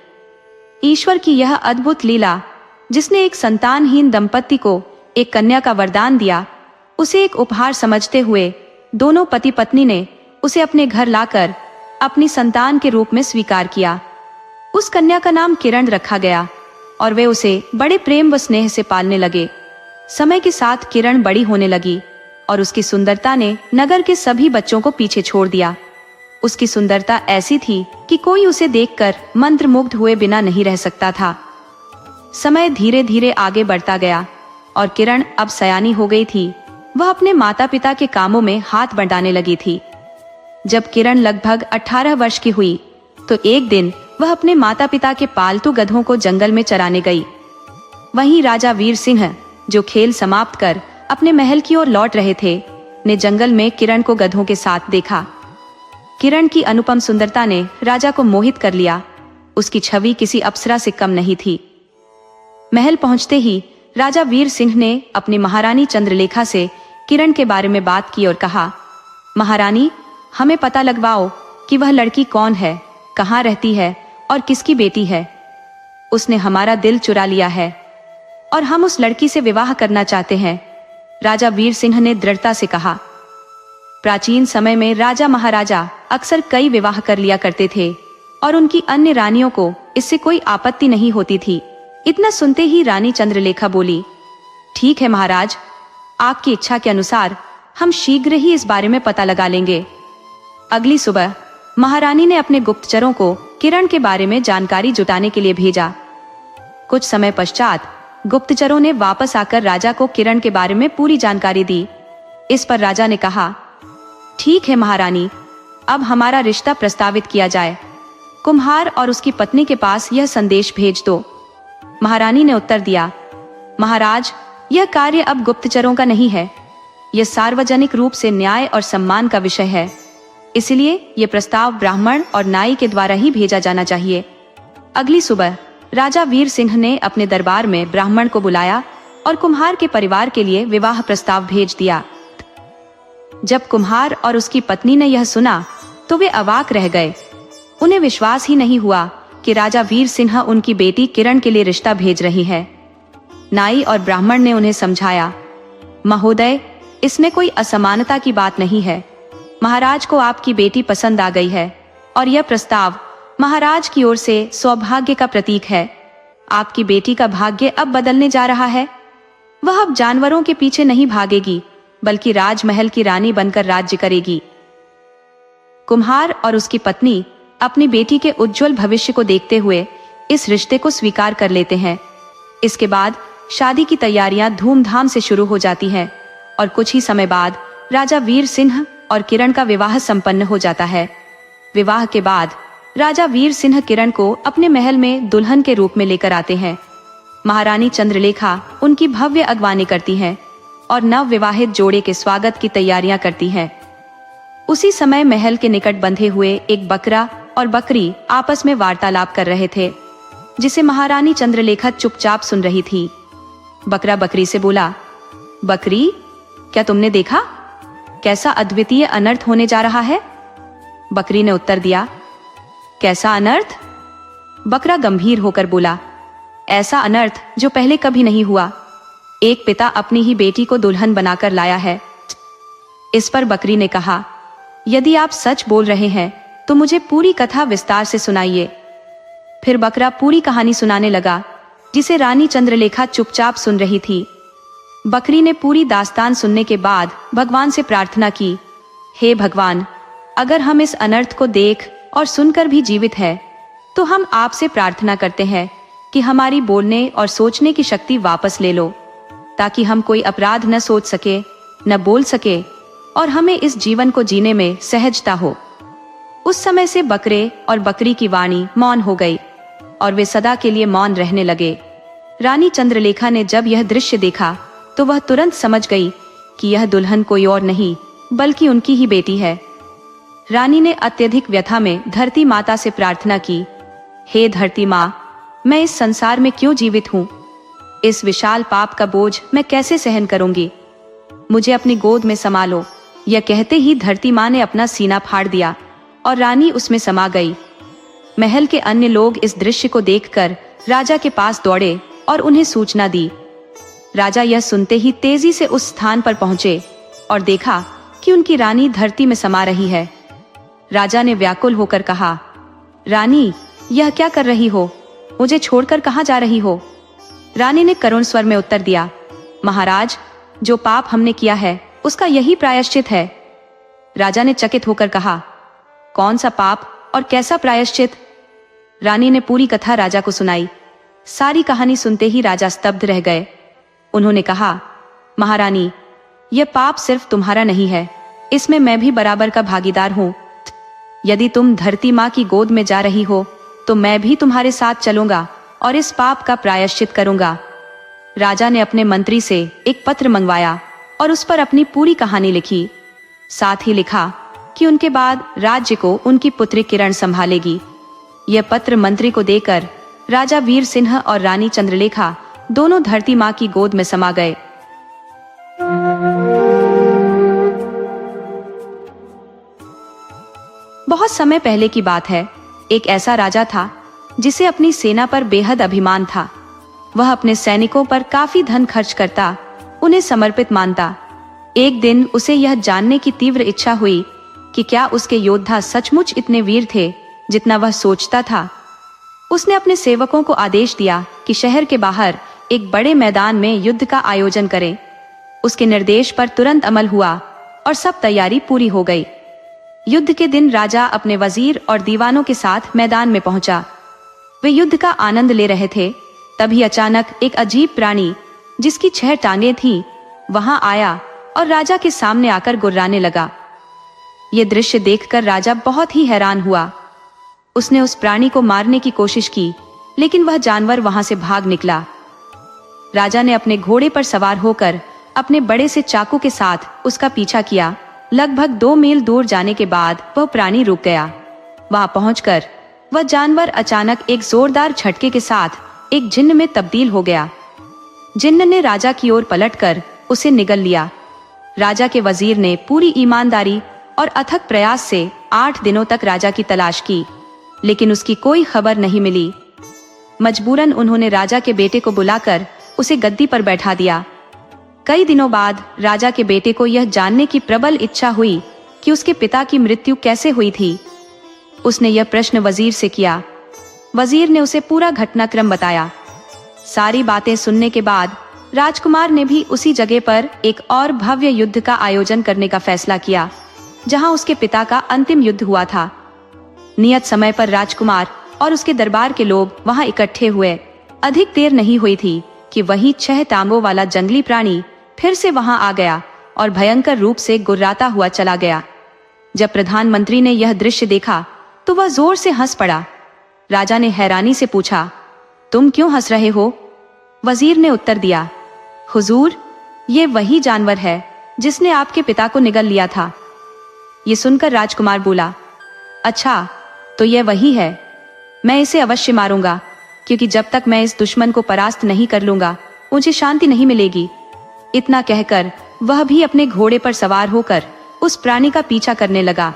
ईश्वर की यह अद्भुत लीला, जिसने एक संतानहीन दंपत्ति को एक कन्या का वरदान दिया, उसे एक उपहार समझते हुए दोनों पति पत्नी ने उसे अपने घर लाकर अपनी संतान के रूप में स्वीकार किया। उस कन्या का नाम किरण रखा गया और वे उसे बड़े प्रेम व स्नेह से पालने लगे। समय के साथ किरण बड़ी होने लगी और उसकी सुंदरता ने नगर के सभी बच्चों को पीछे छोड़ दिया। उसकी सुंदरता ऐसी थी कि कोई उसे देखकर मंत्रमुग्ध हुए बिना नहीं रह सकता था। समय धीरे धीरे आगे बढ़ता गया और किरण अब सयानी हो गई थी। वह अपने माता पिता के कामों में हाथ बंटाने लगी थी। जब किरण लगभग 18 वर्ष की हुई तो एक दिन वह अपने माता पिता के पालतू गधों को जंगल में चराने गई। वहीं राजा वीर सिंह, जो खेल समाप्त कर अपने महल की ओर लौट रहे थे, ने जंगल में किरण को गधों के साथ देखा। किरण की अनुपम सुंदरता ने राजा को मोहित कर लिया। उसकी छवि किसी अप्सरा से कम नहीं थी। महल पहुंचते ही राजा वीर सिंह ने अपनी महारानी चंद्रलेखा से किरण के बारे में बात की और कहा, महारानी, हमें पता लगवाओ कि वह लड़की कौन है, कहाँ रहती है और किसकी बेटी है। उसने हमारा दिल चुरा लिया है और हम उस लड़की से विवाह करना चाहते हैं, राजा वीर सिंह ने दृढ़ता से कहा। प्राचीन समय में राजा महाराजा अक्सर कई विवाह कर लिया करते थे और उनकी अन्य रानियों को इससे कोई आपत्ति नहीं होती थी। इतना सुनते ही रानी चंद्रलेखा बोली, ठीक है महाराज, आपकी इच्छा के अनुसार हम शीघ्र ही इस बारे में पता लगा लेंगे। अगली सुबह महारानी ने अपने गुप्तचरों को किरण के बारे में जानकारी जुटाने के लिए भेजा। कुछ समय पश्चात गुप्तचरों ने वापस आकर राजा को किरण के बारे में पूरी जानकारी दी। इस पर राजा ने कहा, ठीक है महारानी, अब हमारा रिश्ता प्रस्तावित किया जाए। कुम्हार और उसकी पत्नी के पास यह संदेश भेज दो। महारानी ने उत्तर दिया, महाराज, यह कार्य अब गुप्तचरों का नहीं है, यह सार्वजनिक रूप से न्याय और सम्मान का विषय है। इसलिए यह प्रस्ताव ब्राह्मण और नाई के द्वारा ही भेजा जाना चाहिए। अगली सुबह राजा वीर सिंह ने अपने दरबार में ब्राह्मण को बुलाया और कुम्हार के परिवार के लिए विवाह प्रस्ताव भेज दिया। जब कुम्हार और उसकी पत्नी ने यह सुना तो वे अवाक रह गए। उन्हें विश्वास ही नहीं हुआ कि राजा वीर सिंह उनकी बेटी किरण के लिए रिश्ता भेज रही है। नाई और ब्राह्मण ने उन्हें समझाया, महोदय, इसमें कोई असमानता की बात नहीं है। महाराज को आपकी बेटी पसंद आ गई है और यह प्रस्ताव महाराज की ओर से सौभाग्य का प्रतीक है। आपकी बेटी का भाग्य अब बदलने जा रहा है। वह अब जानवरों के पीछे नहीं भागेगी, बल्कि राजमहल की रानी बनकर राज्य करेगी। कुम्हार और उसकी पत्नी अपनी बेटी के उज्जवल भविष्य को देखते हुए इस रिश्ते को स्वीकार कर लेते हैं। इसके बाद शादी की तैयारियां धूमधाम से शुरू हो जाती हैं और कुछ ही समय बाद राजा वीर सिंह और किरण का विवाह संपन्न हो जाता है। विवाह के बाद राजा वीर सिंह किरण को अपने महल में दुल्हन के रूप में लेकर आते हैं। महारानी चंद्रलेखा उनकी भव्य अगवानी करती हैं और नव विवाहित जोड़े के स्वागत की तैयारियां करती हैं। उसी समय महल के निकट बंधे हुए एक बकरा और बकरी आपस में वार्तालाप कर रहे थे, जिसे महारानी चंद्रलेखा चुपचाप सुन रही थी। बकरा बकरी से बोला, बकरी, क्या तुमने देखा कैसा अद्वितीय अनर्थ होने जा रहा है? बकरी ने उत्तर दिया, कैसा अनर्थ? बकरा गंभीर होकर बोला, ऐसा अनर्थ जो पहले कभी नहीं हुआ। एक पिता अपनी ही बेटी को दुल्हन बनाकर लाया है। इस पर बकरी ने कहा, यदि आप सच बोल रहे हैं तो मुझे पूरी कथा विस्तार से सुनाइए। फिर बकरा पूरी कहानी सुनाने लगा, जिसे रानी चंद्रलेखा चुपचाप सुन रही थी। बकरी ने पूरी दास्तान सुनने के बाद भगवान से प्रार्थना की, हे भगवान, अगर हम इस अनर्थ को देख और सुनकर भी जीवित हैं, तो हम आपसे प्रार्थना करते हैं कि हमारी बोलने और सोचने की शक्ति वापस ले लो, ताकि हम कोई अपराध न सोच सके, न बोल सके और हमें इस जीवन को जीने में सहजता हो। उस समय से बकरे और बकरी की वाणी मौन हो गई और वे सदा के लिए मौन रहने लगे। रानी चंद्रलेखा ने जब यह दृश्य देखा तो वह तुरंत समझ गई कि यह दुल्हन कोई और नहीं बल्कि उनकी ही बेटी है। रानी ने अत्यधिक व्यथा में धरती माता से प्रार्थना की, हे धरती माँ, मैं इस संसार में क्यों जीवित हूँ? इस विशाल पाप का बोझ मैं कैसे सहन करूंगी? मुझे अपनी गोद में समा लो। यह कहते ही धरती माँ ने अपना सीना फाड़ दिया और रानी उसमें समा गई। महल के अन्य लोग इस दृश्य को देखकर राजा के पास दौड़े और उन्हें सूचना दी। राजा यह सुनते ही तेजी से उस स्थान पर पहुंचे और देखा कि उनकी रानी धरती में समा रही है। राजा ने व्याकुल होकर कहा, रानी, यह क्या कर रही हो? मुझे छोड़कर कहाँ जा रही हो? रानी ने करुण स्वर में उत्तर दिया, महाराज, जो पाप हमने किया है उसका यही प्रायश्चित है। राजा ने चकित होकर कहा, कौन सा पाप और कैसा प्रायश्चित? रानी ने पूरी कथा राजा को सुनाई। सारी कहानी सुनते ही राजा स्तब्ध रह गए। उन्होंने कहा, महारानी, यह पाप सिर्फ तुम्हारा नहीं है, इसमें मैं भी बराबर का भागीदार हूँ। यदि तुम धरती माँ की गोद में जा रही हो तो मैं भी तुम्हारे साथ चलूंगा और इस पाप का प्रायश्चित करूंगा। राजा ने अपने मंत्री से एक पत्र मंगवाया और उस पर अपनी पूरी कहानी लिखी। साथ ही लिखा कि उनके बाद राज्य को उनकी पुत्री किरण संभालेगी। यह पत्र मंत्री को देकर राजा वीर सिंह और रानी चंद्रलेखा दोनों धरती माँ की गोद में समा गए। बहुत समय पहले की बात है। एक ऐसा राजा था जिसे अपनी सेना पर बेहद अभिमान था। वह अपने सैनिकों पर काफी धन खर्च करता, उन्हें समर्पित मानता। एक दिन उसे यह जानने की तीव्र इच्छा हुई कि क्या उसके योद्धा सचमुच इतने वीर थे जितना वह सोचता था। उसने अपने सेवकों को आदेश दिया कि शहर के बाहर एक बड़े मैदान में युद्ध का आयोजन करें। उसके निर्देश पर तुरंत अमल हुआ और सब तैयारी पूरी हो गई। युद्ध के दिन राजा अपने वजीर और दीवानों के साथ मैदान में पहुंचा। वे युद्ध का आनंद ले रहे थे। तभी अचानक एक अजीब प्राणी जिसकी 6 टांगें थीं, वहां आया और राजा के सामने आकर गुर्राने लगा। ये दृश्य देखकर राजा बहुत ही हैरान हुआ। उसने उस प्राणी को मारने की कोशिश की, लेकिन वह जानवर वहां से भाग निकला। राजा ने अपने घोड़े पर सवार होकर अपने बड़े से चाकू के साथ उसका पीछा किया। लगभग 2 मील दूर जाने के बाद वह प्राणी रुक गया। वहां पहुंचकर वह जानवर अचानक एक जोरदार झटके के साथ एक जिन्न में तब्दील हो गया। जिन्न ने राजा की ओर पलटकर उसे निगल लिया। राजा के वजीर ने पूरी ईमानदारी और अथक प्रयास से 8 दिनों तक राजा की तलाश की, लेकिन उसकी कोई खबर नहीं मिली। मजबूरन उन्होंने राजा के बेटे को बुलाकर उसे गद्दी पर बैठा दिया। कई दिनों बाद राजा के बेटे को यह जानने की प्रबल इच्छा हुई कि उसके पिता की मृत्यु कैसे हुई थी। उसने यह प्रश्न वजीर से किया। वजीर ने उसे पूरा घटनाक्रम बताया। सारी बातें सुनने के बाद राजकुमार ने भी उसी जगह पर एक और भव्य युद्ध का आयोजन करने का फैसला किया, जहां उसके पिता का अंतिम युद्ध हुआ था। नियत समय पर राजकुमार और उसके दरबार के लोग वहां इकट्ठे हुए। अधिक देर नहीं हुई थी कि वही 6 टांगों वाला जंगली प्राणी फिर से वहां आ गया और भयंकर रूप से गुर्राता हुआ चला गया। जब प्रधानमंत्री ने यह दृश्य देखा तो वह जोर से हंस पड़ा। राजा ने हैरानी से पूछा, तुम क्यों हंस रहे हो? वजीर ने उत्तर दिया, हुजूर, ये वही जानवर है जिसने आपके पिता को निगल लिया था। ये सुनकर राजकुमार बोला, अच्छा, तो यह वही है। मैं इसे अवश्य मारूंगा, क्योंकि जब तक मैं इस दुश्मन को परास्त नहीं कर लूंगा मुझे शांति नहीं मिलेगी। इतना कहकर वह भी अपने घोड़े पर सवार होकर उस प्राणी का पीछा करने लगा।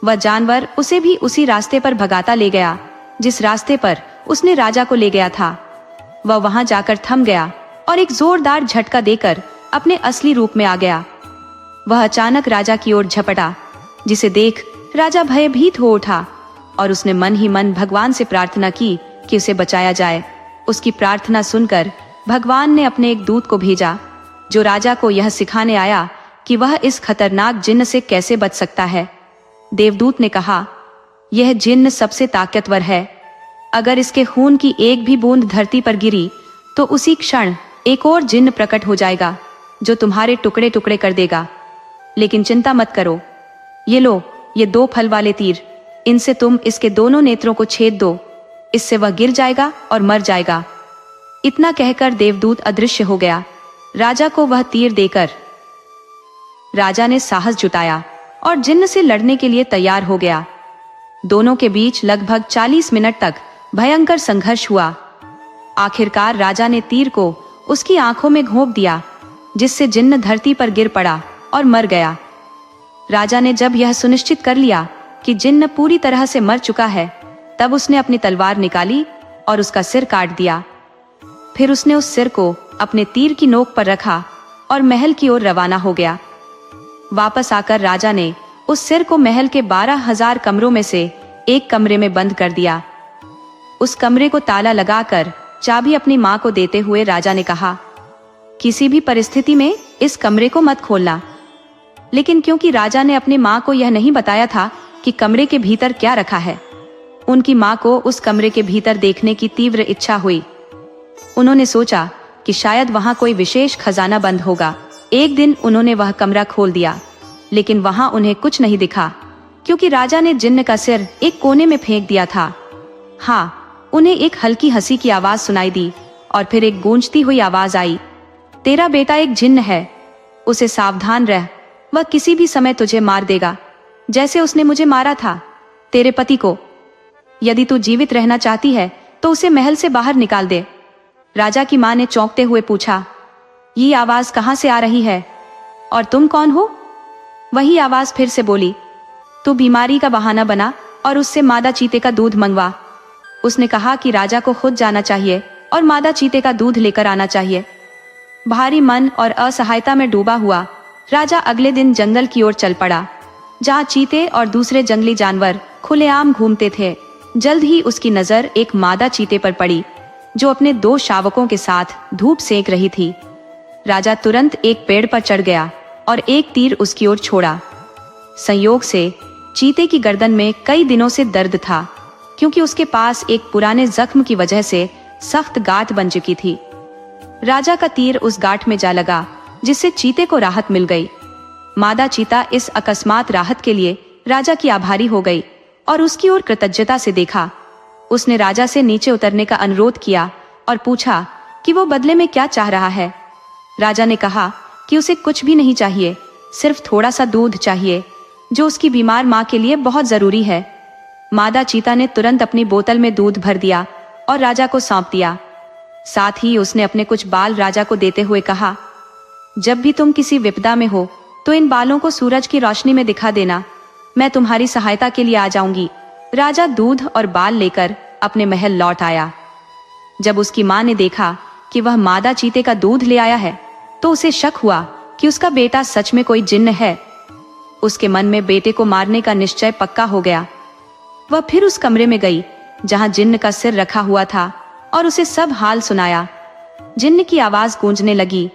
वह जानवर उसे भी उसी रास्ते पर भगाता ले गया जिस रास्ते पर उसने राजा को ले गया था। वह वहां जाकर थम गया और एक जोरदार झटका देकर अपने असली रूप में आ गया। वह अचानक राजा की ओर झपटा, जिसे देख राजा भयभीत हो उठा और उसने मन ही मन भगवान से प्रार्थना की कि उसे बचाया जाए। उसकी प्रार्थना सुनकर भगवान ने अपने एक दूत को भेजा, जो राजा को यह सिखाने आया कि वह इस खतरनाक जिन्न से कैसे बच सकता है। देवदूत ने कहा, यह जिन्न सबसे ताकतवर है। अगर इसके खून की एक भी बूंद धरती पर गिरी तो उसी क्षण एक और जिन्न प्रकट हो जाएगा जो तुम्हारे टुकड़े टुकड़े कर देगा। लेकिन चिंता मत करो, ये लो, ये 2 फल वाले तीर, इनसे तुम इसके दोनों नेत्रों को छेद दो। इससे वह गिर जाएगा और मर जाएगा। इतना कहकर देवदूत अदृश्य हो गया। राजा को वह तीर देकर राजा ने साहस जुटाया और जिन्न से लड़ने के लिए तैयार हो गया। दोनों के बीच लगभग 40 मिनट तक भयंकर संघर्ष हुआ। आखिरकार राजा ने तीर को उसकी आंखों में घोंप दिया, जिससे जिन्न धरती पर गिर पड़ा और मर गया। राजा ने जब यह सुनिश्चित कर लिया कि जिन्न पूरी तरह से मर चुका है, तब उसने अपनी तलवार निकाली और उसका सिर काट दिया। फिर उसने उस सिर को अपने तीर की नोक पर रखा और महल की ओर रवाना हो गया। वापस आकर राजा ने उस सिर को महल के 12,000 कमरों में से एक कमरे में बंद कर दिया। उस कमरे को ताला लगाकर चाबी अपनी मां को देते हुए राजा ने कहा, किसी भी परिस्थिति में इस कमरे को मत खोलना। लेकिन क्योंकि राजा ने अपनी मां को यह नहीं बताया था कि कमरे के भीतर क्या रखा है, उनकी मां को उस कमरे के भीतर देखने की तीव्र इच्छा हुई। उन्होंने सोचा कि शायद वहां कोई विशेष खजाना बंद होगा। एक दिन उन्होंने वह कमरा खोल दिया, लेकिन वहां उन्हें कुछ नहीं दिखा, क्योंकि राजा ने जिन्न का सिर एक कोने में फेंक दिया था। हाँ, उन्हें एक हल्की हंसी की आवाज सुनाई दी और फिर एक गूंजती हुई आवाज आई, तेरा बेटा एक जिन्न है, उसे सावधान रह, वह किसी भी समय तुझे मार देगा, जैसे उसने मुझे मारा था, तेरे पति को। यदि तू जीवित रहना चाहती है तो उसे महल से बाहर निकाल दे। राजा की मां ने चौंकते हुए पूछा, ये आवाज कहां से आ रही है और तुम कौन हो? वही आवाज फिर से बोली, तू बीमारी का बहाना बना और उससे मादा चीते का दूध मंगवा। उसने कहा कि राजा को खुद जाना चाहिए और मादा चीते का दूध लेकर आना चाहिए। भारी मन और असहायता में डूबा हुआ राजा अगले दिन जंगल की ओर चल पड़ा, जहां चीते और दूसरे जंगली जानवर खुलेआम घूमते थे। जल्द ही उसकी नजर एक मादा चीते पर पड़ी, जो अपने 2 शावकों के साथ धूप सेक रही थी। राजा तुरंत एक पेड़ पर चढ़ गया और एक तीर उसकी ओर छोड़ा। संयोग से चीते की गर्दन में कई दिनों से दर्द था, क्योंकि उसके पास एक पुराने जख्म की वजह से सख्त गांठ बन चुकी थी। राजा का तीर उस गांठ में जा लगा, जिससे चीते को राहत मिल गई। मादा चीता इस अकस्मात राहत के लिए राजा की आभारी हो गई और उसकी ओर कृतज्ञता से देखा। उसने राजा से नीचे उतरने का अनुरोध किया और पूछा कि वो बदले में क्या चाह रहा है। राजा ने कहा कि उसे कुछ भी नहीं चाहिए, सिर्फ थोड़ा सा दूध चाहिए, जो उसकी बीमार मां के लिए बहुत जरूरी है। मादा चीता ने तुरंत अपनी बोतल में दूध भर दिया और राजा को सौंप दिया। साथ ही उसने अपने कुछ बाल राजा को देते हुए कहा, जब भी तुम किसी विपदा में हो तो इन बालों को सूरज की रोशनी में दिखा देना, मैं तुम्हारी सहायता के लिए आ जाऊंगी। राजा दूध और बाल लेकर अपने महल लौट आया। जब उसकी मां ने देखा कि वह मादा चीते का दूध ले आया है, तो उसे शक हुआ कि उसका बेटा सच में कोई जिन्न है। उसके मन में बेटे को मारने का निश्चय पक्का हो गया। वह फिर उस कमरे में गई जहां जिन्न का सिर रखा हुआ था और उसे सब हाल सुनाया। जिन्न की आवाज गूंजने लगी,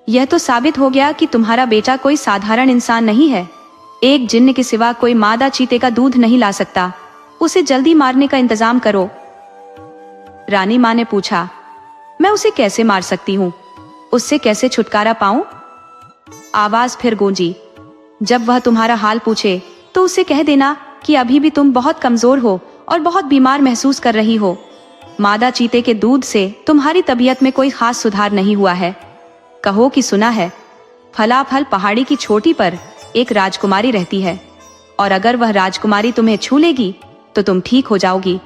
यह तो साबित हो गया कि तुम्हारा बेटा कोई साधारण इंसान नहीं है। एक जिन्न के सिवा कोई मादा चीते का दूध नहीं ला सकता, उसे जल्दी मारने का इंतजाम करो। रानी मां ने पूछा, मैं उसे कैसे मार सकती हूँ, उससे कैसे छुटकारा पाऊं? आवाज फिर गूंजी, जब वह तुम्हारा हाल पूछे तो उसे कह देना कि अभी भी तुम बहुत कमजोर हो और बहुत बीमार महसूस कर रही हो। मादा चीते के दूध से तुम्हारी तबीयत में कोई खास सुधार नहीं हुआ है। कहो कि सुना है, फलाफल पहाड़ी की चोटी पर एक राजकुमारी रहती है, और अगर वह राजकुमारी तुम्हें छू लेगी तो तुम ठीक हो जाओगी।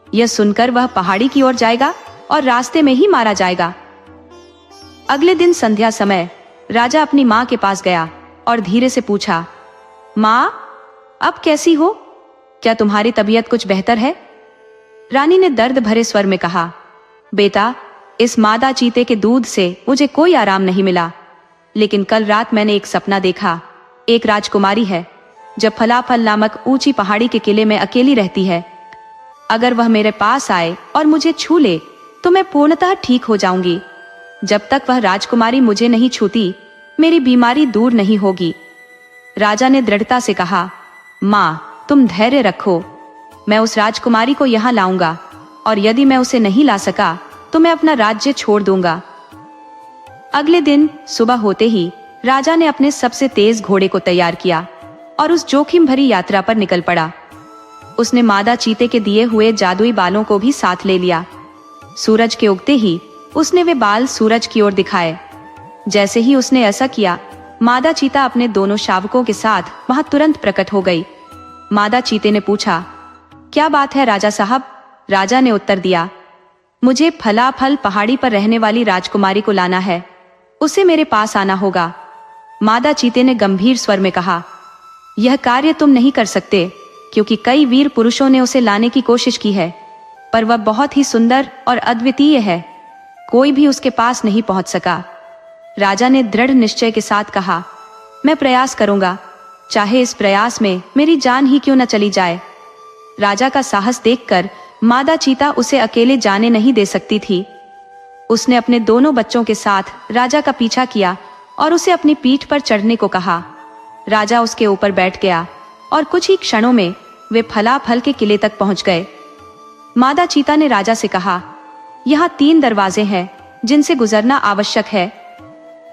यह सुनकर वह पहाड़ी की ओर जाएगा और रास्ते में ही मारा जाएगा। अगले दिन संध्या समय राजा अपनी मां के पास गया और धीरे से पूछा, मां, अब कैसी हो? क्या तुम्हारी तबीयत कुछ बेहतर है? रानी ने दर्द भरे स्वर में कहा, बेटा, इस मादा चीते के दूध से मुझे कोई आराम नहीं मिला, लेकिन कल रात मैंने एक सपना देखा। एक राजकुमारी है जो फलाफल नामक ऊंची पहाड़ी के किले में अकेली रहती है। अगर वह मेरे पास आए और मुझे छू ले तो मैं पूर्णतः ठीक हो जाऊंगी। जब तक वह राजकुमारी मुझे नहीं छूती, मेरी बीमारी दूर नहीं होगी। राजा ने दृढ़ता से कहा, मां, तुम धैर्य रखो, मैं उस राजकुमारी को यहाँ लाऊंगा, और यदि मैं उसे नहीं ला सका तो मैं अपना राज्य छोड़ दूंगा। अगले दिन सुबह होते ही राजा ने अपने सबसे तेज घोड़े को तैयार किया और उस जोखिम भरी यात्रा पर निकल पड़ा। उसने मादा चीते के दिए हुए जादुई बालों को भी साथ ले लिया। सूरज के उगते ही उसने वे बाल सूरज की ओर दिखाए। जैसे ही उसने ऐसा किया, मादा चीता अपने दोनों शावकों के साथ वहां तुरंत प्रकट हो गई। मादा चीते ने पूछा, क्या बात है राजा साहब? राजा ने उत्तर दिया, मुझे फलाफल पहाड़ी पर रहने वाली राजकुमारी को लाना है, उसे मेरे पास आना होगा। मादा चीते ने गंभीर स्वर में कहा, यह कार्य तुम नहीं कर सकते, क्योंकि कई वीर पुरुषों ने उसे लाने की कोशिश की है, पर वह बहुत ही सुंदर और अद्वितीय है, कोई भी उसके पास नहीं पहुंच सका। राजा ने दृढ़ निश्चय के साथ कहा, मैं प्रयास करूंगा, चाहे इस प्रयास में मेरी जान ही क्यों न चली जाए। राजा का साहस देखकर मादा चीता उसे अकेले जाने नहीं दे सकती थी। उसने अपने दोनों बच्चों के साथ राजा का पीछा किया और उसे अपनी पीठ पर चढ़ने को कहा। राजा उसके ऊपर बैठ गया और कुछ ही क्षणों में वे फलाफल के किले तक पहुंच गए। मादा चीता ने राजा से कहा, यहाँ 3 दरवाजे हैं जिनसे गुजरना आवश्यक है।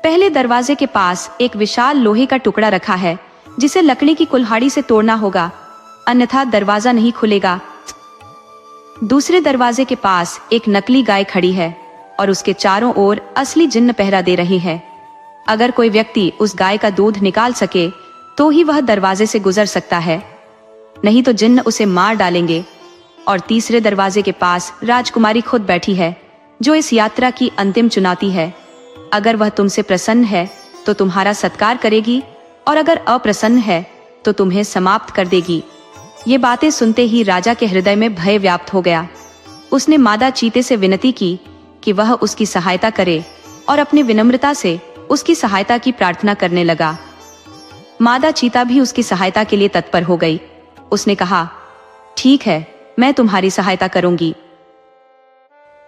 पहले दरवाजे के पास एक विशाल लोहे का टुकड़ा रखा है, जिसे लकड़ी की कुल्हाड़ी से तोड़ना होगा, अन्यथा दरवाजा नहीं खुलेगा। दूसरे दरवाजे के पास एक नकली गाय खड़ी है और उसके चारों ओर असली जिन्न पहरा दे रही है। अगर कोई व्यक्ति उस गाय का दूध निकाल सके तो ही वह दरवाजे से गुजर सकता है, नहीं तो जिन्न उसे मार डालेंगे। और तीसरे दरवाजे के पास राजकुमारी खुद बैठी है, जो इस यात्रा की अंतिम चुनौती है। अगर वह तुमसे प्रसन्न है तो तुम्हारा सत्कार करेगी, और अगर अप्रसन्न है तो तुम्हें समाप्त कर देगी। ये बातें सुनते ही राजा के हृदय में भय व्याप्त हो गया। उसने मादा चीते से विनती की कि वह उसकी सहायता करे और अपनी विनम्रता से उसकी सहायता की प्रार्थना करने लगा। मादा चीता भी उसकी सहायता के लिए तत्पर हो गई। उसने कहा, ठीक है, मैं तुम्हारी सहायता करूंगी।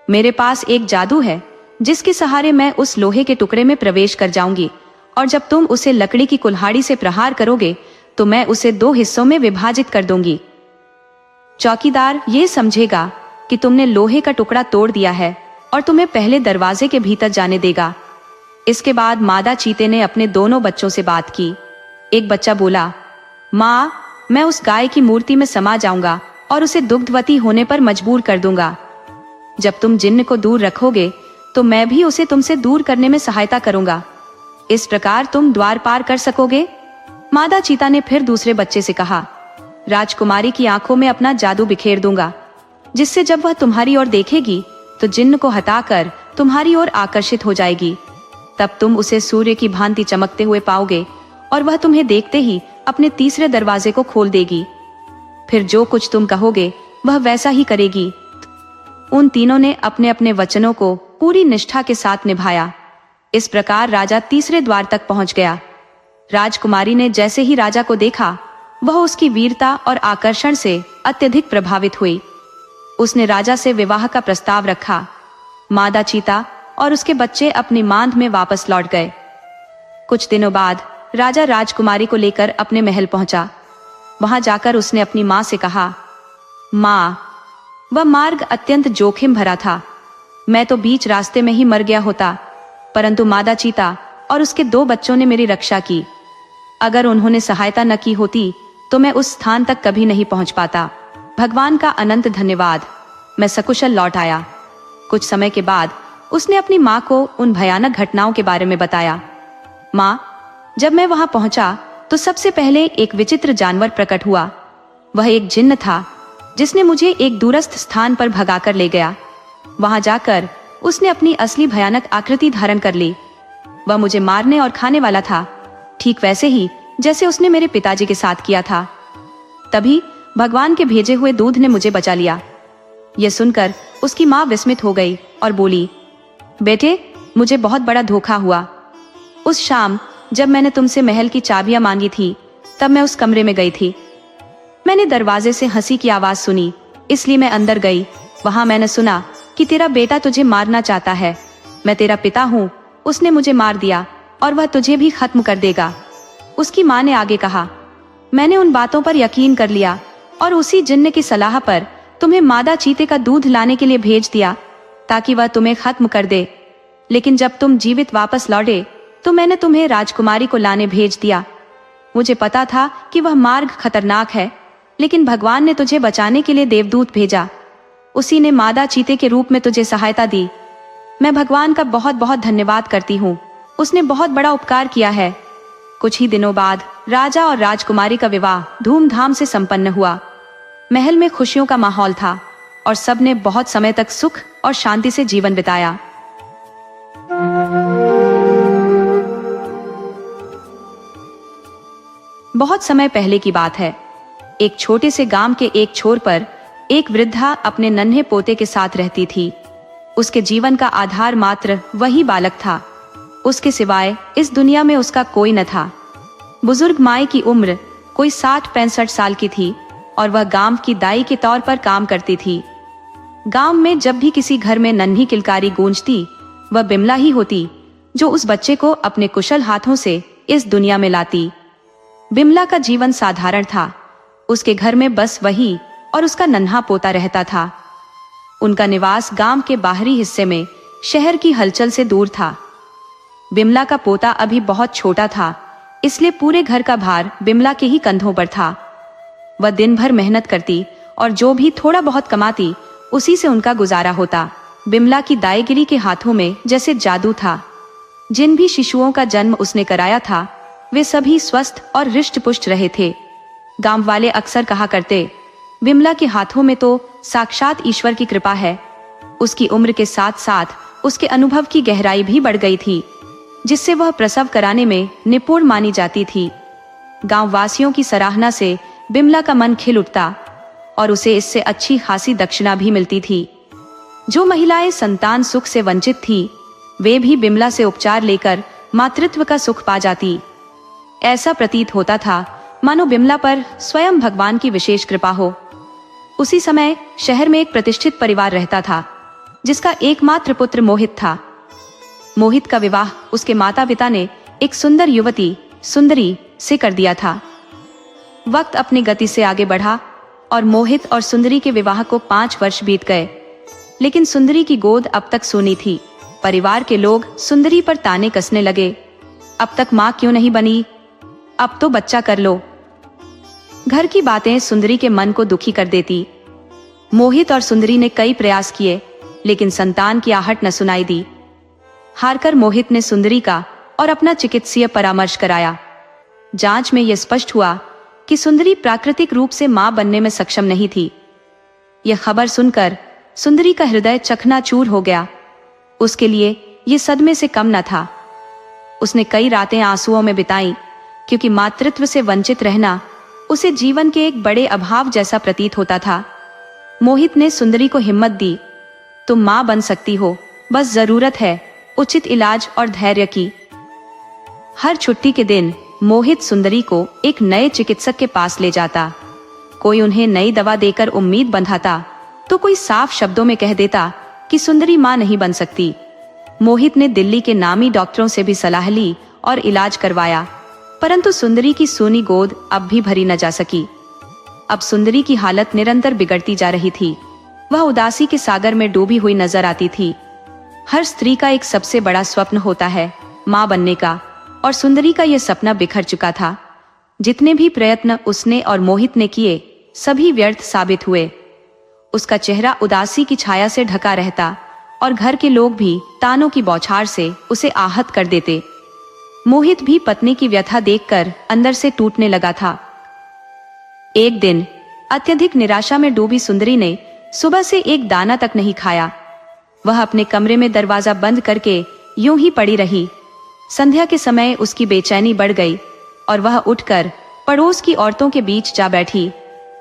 मेरे पास एक जादू है जिसके सहारे मैं उस लोहे के टुकड़े में प्रवेश कर जाऊंगी, और जब तुम उसे लकड़ी की कुल्हाड़ी से प्रहार करोगे तो मैं उसे 2 हिस्सों में विभाजित कर दूंगी। चौकीदार ये समझेगा कि तुमने लोहे का टुकड़ा तोड़ दिया है और तुम्हें पहले दरवाजे के भीतर जाने देगा। इसके बाद मादा चीते ने अपने दोनों बच्चों से बात की। एक बच्चा बोला, माँ, मैं उस गाय की मूर्ति में समा जाऊंगा और उसे दुग्धवती होने पर मजबूर कर दूंगा। जब तुम जिन्न को दूर रखोगे तो मैं भी उसे तुमसे दूर करने में सहायता करूंगा। इस प्रकार तुम द्वार पार कर सकोगे। मादा चीता ने फिर दूसरे बच्चे से कहा, राजकुमारी की आंखों में अपना जादू बिखेर दूंगा, जिससे जब वह तुम्हारी ओर देखेगी तो जिन्न को हटाकर तुम्हारी ओर आकर्षित हो जाएगी। तब तुम उसे सूर्य की भांति चमकते हुए पाओगे और वह तुम्हें देखते ही अपने तीसरे दरवाजे को खोल देगी। फिर जो कुछ तुम कहोगे वह वैसा ही करेगी। उन तीनों ने अपने अपने वचनों को पूरी निष्ठा के साथ निभाया। इस प्रकार राजा तीसरे द्वार तक पहुंच गया। राजकुमारी ने जैसे ही राजा को देखा, वह उसकी वीरता और आकर्षण से अत्यधिक प्रभावित हुई। उसने राजा से विवाह का प्रस्ताव रखा। मादा चीता और उसके बच्चे अपनी मांद में वापस लौट गए। कुछ दिनों बाद राजा राजकुमारी को लेकर अपने महल पहुंचा। वहां जाकर उसने अपनी मां से कहा, मां, वह मार्ग अत्यंत जोखिम भरा था। मैं तो बीच रास्ते में ही मर गया होता, परंतु मादा चीता और उसके 2 बच्चों ने मेरी रक्षा की। अगर उन्होंने सहायता न की होती तो मैं उस स्थान तक कभी नहीं पहुंच पाता। भगवान का अनंत धन्यवाद, मैं सकुशल लौट आया। कुछ समय के बाद उसने अपनी मां को उन भयानक घटनाओं के बारे में बताया। मां, जब मैं वहां पहुंचा तो सबसे पहले एक विचित्र जानवर प्रकट हुआ। वह एक जिन्न था जिसने मुझे एक दूरस्थ स्थान पर भगाकर ले गया। वहां जाकर उसने अपनी असली भयानक आकृति धारण कर ली। वह मुझे मारने और खाने वाला था, ठीक वैसे ही जैसे उसने मेरे पिताजी के साथ किया था। तभी भगवान के भेजे हुए दूध ने मुझे बचा लिया। यह सुनकर उसकी मां विस्मित हो गई और बोली, बेटे, मुझे बहुत बड़ा धोखा हुआ। उस शाम जब मैंने तुमसे महल की चाबियां मांगी थी, तब मैं उस कमरे में गई थी। मैंने दरवाजे से हंसी की आवाज सुनी, इसलिए मैं अंदर गई। वहां मैंने सुना कि तेरा बेटा तुझे मारना चाहता है। मैं तेरा पिता हूँ, उसने मुझे मार दिया और वह तुझे भी खत्म कर देगा। उसकी माँ ने आगे कहा, मैंने उन बातों पर यकीन कर लिया और उसी जिन्न की सलाह पर तुम्हें मादा चीते का दूध लाने के लिए भेज दिया, ताकि वह तुम्हें खत्म कर दे। लेकिन जब तुम जीवित वापस लौटे तो मैंने तुम्हें राजकुमारी को लाने भेज दिया। मुझे पता था कि वह मार्ग खतरनाक है, लेकिन भगवान ने तुझे बचाने के लिए देवदूत भेजा। उसी ने मादा चीते के रूप में तुझे सहायता दी। मैं भगवान का बहुत बहुत धन्यवाद करती हूँ, उसने बहुत बड़ा उपकार किया है। कुछ ही दिनों बाद राजा और राजकुमारी का विवाह धूमधाम से संपन्न हुआ। महल में खुशियों का माहौल था और सबने बहुत समय तक सुख और शांति से जीवन बिताया। बहुत समय पहले की बात है। एक छोटे से गांव के एक छोर पर एक वृद्धा अपने नन्हे पोते के साथ रहती थी। उसके जीवन का आधार मात्र वही बालक था। उसके सिवाय इस दुनिया में उसका कोई न था। बुजुर्ग माई की उम्र कोई 60-65 साल की थी और वह गांव की दाई के तौर पर काम करती थी। गांव में जब भी किसी घर में नन्ही किलकारी गूंजती, वह बिमला ही होती जो उस बच्चे को अपने कुशल हाथों से इस दुनिया में लाती। बिमला का जीवन साधारण था। उसके घर में बस वही और उसका नन्हा पोता रहता था। उनका निवास गांव के बाहरी हिस्से में शहर की हलचल से दूर था। बिमला का पोता अभी बहुत छोटा था, इसलिए पूरे घर का भार बिमला के ही कंधों पर था। वह दिन भर मेहनत करती और जो भी थोड़ा बहुत कमाती उसी से उनका गुजारा होता। बिमला की दाईगिरी के हाथों में जैसे जादू था। जिन भी शिशुओं का जन्म उसने कराया था वे सभी स्वस्थ और हृष्ट पुष्ट रहे थे। गांव वाले अक्सर कहा करते, बिमला के हाथों में तो साक्षात ईश्वर की कृपा है। उसकी उम्र के साथ साथ उसके अनुभव की गहराई भी बढ़ गई थी, जिससे वह प्रसव कराने में निपुण मानी जाती थी। गांव वासियों की सराहना से बिमला का मन खिल उठता और उसे इससे अच्छी खासी दक्षिणा भी मिलती थी। जो महिलाएं संतान सुख से वंचित थी, वे भी बिमला से उपचार लेकर मातृत्व का सुख पा जाती। ऐसा प्रतीत होता था मानो बिमला पर स्वयं भगवान की विशेष कृपा हो। उसी समय शहर में एक प्रतिष्ठित परिवार रहता था, जिसका एकमात्र पुत्र मोहित था। मोहित का विवाह उसके माता पिता ने एक सुंदर युवती सुंदरी से कर दिया था। वक्त अपनी गति से आगे बढ़ा और मोहित और सुंदरी के विवाह को 5 वर्ष बीत गए, लेकिन सुंदरी की गोद अब तक सूनी थी। परिवार के लोग सुंदरी पर ताने कसने लगे, अब तक माँ क्यों नहीं बनी, अब तो बच्चा कर लो। घर की बातें सुंदरी के मन को दुखी कर देती। मोहित और सुंदरी ने कई प्रयास किए, लेकिन संतान की आहट न सुनाई दी। हारकर मोहित ने सुंदरी का और अपना चिकित्सीय परामर्श कराया। जांच में यह स्पष्ट हुआ कि सुंदरी प्राकृतिक रूप से मां बनने में सक्षम नहीं थी। यह खबर सुनकर सुंदरी का हृदय चकनाचूर हो गया। उसके लिए यह सदमे से कम न था। उसने कई रातें आंसुओं में बिताई, क्योंकि मातृत्व से वंचित रहना उसे जीवन के एक बड़े अभाव जैसा प्रतीत होता था। मोहित ने सुंदरी को हिम्मत दी, तुम मां बन सकती हो, बस जरूरत है उचित इलाज और धैर्य की। हर छुट्टी के दिन मोहित सुंदरी को एक नए चिकित्सक के पास ले जाता। कोई उन्हें नई दवा देकर उम्मीद बंधाता, तो कोई साफ शब्दों में कह देता कि सुंदरी मां नहीं बन सकती। मोहित ने दिल्ली के नामी डॉक्टरों से भी सलाह ली और इलाज करवाया, परंतु सुंदरी की सूनी गोद अब भी भरी न जा सकी। अब सुंदरी की हालत निरंतर बिगड़ती जा रही थी। वह उदासी के सागर में डूबी हुई नजर आती थी। हर स्त्री का एक सबसे बड़ा स्वप्न होता है, मां बनने का, और सुंदरी का यह सपना बिखर चुका था। जितने भी प्रयत्न उसने और मोहित ने किए, सभी व्यर्थ साबित हुए। उसका चेहरा उदासी की छाया से ढका रहता और घर के लोग भी तानों की बौछार से उसे आहत कर देते। मोहित भी पत्नी की व्यथा देखकर अंदर से टूटने लगा था। एक दिन अत्यधिक निराशा में डूबी सुंदरी ने सुबह से एक दाना तक नहीं खाया। वह अपने कमरे में दरवाजा बंद करके यूं ही पड़ी रही। संध्या के समय उसकी बेचैनी बढ़ गई और वह उठकर पड़ोस की औरतों के बीच जा बैठी,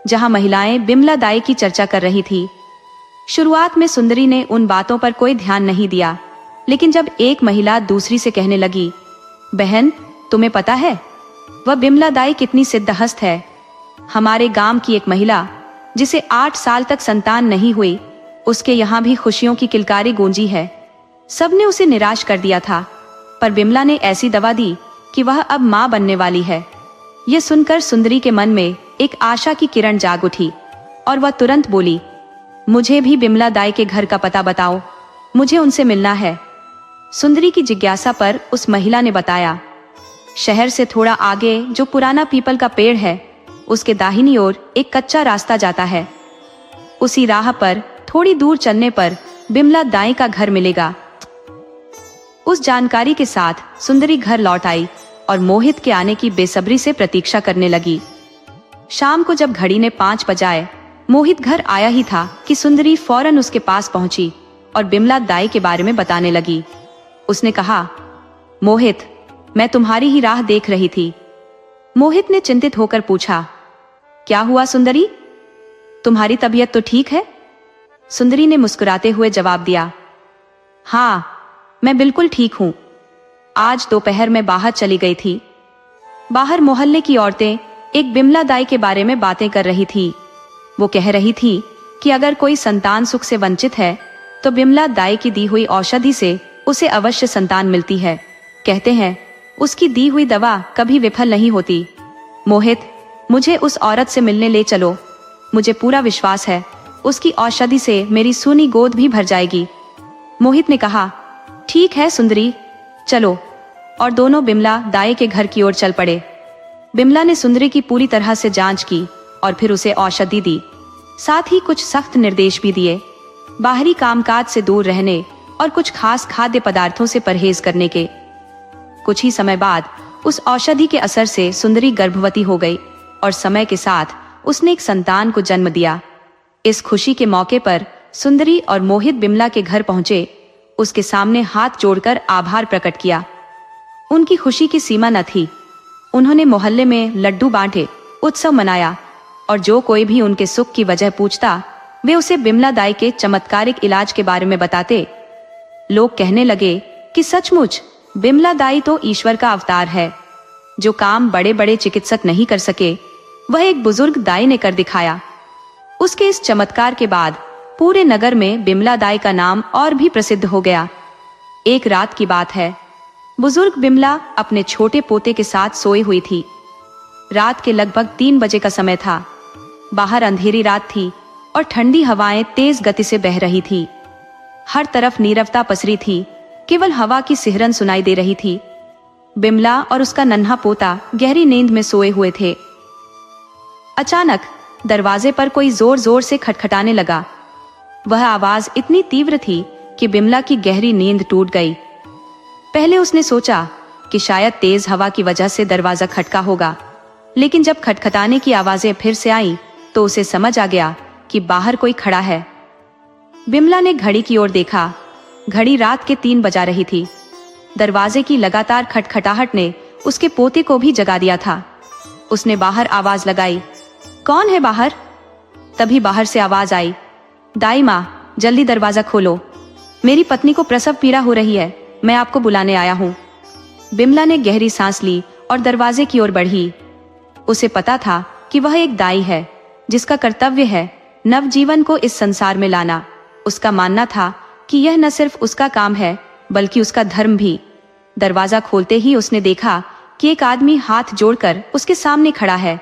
जहां महिलाएं बिमला दाई की चर्चा कर रही थी। शुरुआत में सुंदरी ने उन बातों पर कोई ध्यान नहीं दिया, लेकिन जब एक महिला दूसरी से कहने लगी, बहन तुम्हें पता है वह बिमला दाई कितनी सिद्धहस्त है। हमारे गांव की एक महिला जिसे 8 साल तक संतान नहीं हुई, उसके यहाँ भी खुशियों की किलकारी गूंजी है। सबने उसे निराश कर दिया था, पर बिमला ने ऐसी दवा दी कि वह अब मां बनने वाली है। यह सुनकर सुंदरी के मन में एक आशा की किरण जाग उठी और वह तुरंत बोली, मुझे भी बिमला दाई के घर का पता बताओ, मुझे उनसे मिलना है। सुंदरी की जिज्ञासा पर उस महिला ने बताया, शहर से थोड़ा आगे जो पुराना पीपल का पेड़ है, उसके दाहिनी ओर एक कच्चा रास्ता जाता है। उसी राह पर थोड़ी दूर चलने पर बिमला दाई का घर मिलेगा। उस जानकारी के साथ सुंदरी घर लौट आई और मोहित के आने की बेसब्री से प्रतीक्षा करने लगी। शाम को जब घड़ी ने 5 बजाए, मोहित घर आया ही था कि सुंदरी फौरन उसके पास पहुंची और बिमला दाई के बारे में बताने लगी। उसने कहा, मोहित, मैं तुम्हारी ही राह देख रही थी। मोहित ने चिंतित होकर पूछा, क्या हुआ सुंदरी? तुम्हारी तबीयत तो ठीक है? सुंदरी ने मुस्कुराते हुए जवाब दिया, हाँ, मैं बिल्कुल ठीक हूं। आज दोपहर में बाहर चली गई थी। बाहर मोहल्ले की औरतें एक बिमला दाई के बारे में बातें कर रही थी। वो कह रही थी कि अगर कोई संतान सुख से वंचित है तो बिमला दाई की दी हुई औषधि से उसे अवश्य संतान मिलती है। कहते हैं उसकी दी हुई दवा कभी विफल नहीं होती। मोहित, मुझे उस औरत से मिलने ले चलो। मुझे पूरा विश्वास है उसकी औषधि से मेरी सूनी गोद भी भर जाएगी। मोहित ने कहा, ठीक है सुंदरी, चलो। और दोनों बिमला दाई के घर की ओर चल पड़े। बिमला ने सुंदरी की पूरी तरह से जांच की और फिर उसे औषधि दी। साथ ही कुछ सख्त निर्देश भी दिए, बाहरी कामकाज से दूर रहने और कुछ खास खाद्य पदार्थों से परहेज करने के। कुछ ही समय बाद उस औषधि के असर से सुंदरी गर्भवती हो गई और समय के साथ उसने एक संतान को जन्म दिया। इस खुशी के मौके पर सुंदरी और मोहित बिमला के घर पहुंचे। उसके सामने हाथ जोड़कर आभार प्रकट किया। उनकी खुशी की सीमा न थी। उन्होंने मोहल्ले में लड्डू बांटे, उत्सव मनाया और जो कोई भी उनके सुख की वजह पूछता वे उसे बिमला दाई के चमत्कारिक इलाज के बारे में बताते। लोग कहने लगे कि सचमुच बिमला दाई तो ईश्वर का अवतार है। जो काम बड़े बड़े चिकित्सक नहीं कर सके वह एक बुजुर्ग दाई ने कर दिखाया। उसके इस चमत्कार के बाद पूरे नगर में बिमला दाई का नाम और भी प्रसिद्ध हो गया। एक रात की बात है, बुजुर्ग बिमला अपने छोटे पोते के साथ सोई हुई थी। रात के लगभग 3 बजे का समय था। बाहर अंधेरी रात थी और ठंडी हवाएं तेज गति से बह रही थी। हर तरफ नीरवता पसरी थी, केवल हवा की सिहरन सुनाई दे रही थी। बिमला और उसका नन्हा पोता गहरी नींद में सोए हुए थे। अचानक दरवाजे पर कोई जोर जोर से खटखटाने लगा। वह आवाज इतनी तीव्र थी कि बिमला की गहरी नींद टूट गई। पहले उसने सोचा कि शायद तेज हवा की वजह से दरवाजा खटका होगा, लेकिन जब खटखटाने की आवाजें फिर से आईं, तो उसे समझ आ गया कि बाहर कोई खड़ा है। बिमला ने घड़ी की ओर देखा। घड़ी रात के 3 बजा रही थी। दरवाजे की लगातार खटखटाहट ने उसके पोते को भी जगा दिया था। उसने बाहर आवाज लगाई, कौन है बाहर? तभी बाहर से आवाज आई, दाई माँ, जल्दी दरवाजा खोलो, मेरी पत्नी को प्रसव पीड़ा हो रही है, मैं आपको बुलाने आया हूँ। बिमला ने गहरी सांस ली और दरवाजे की ओर बढ़ी। उसे पता था कि वह एक दाई है जिसका कर्तव्य है नवजीवन को इस संसार में लाना। उसका मानना था कि यह न सिर्फ उसका काम है बल्कि उसका धर्म भी। दरवाजा खोलते ही उसने देखा कि एक आदमी हाथ जोड़कर उसके सामने खड़ा है।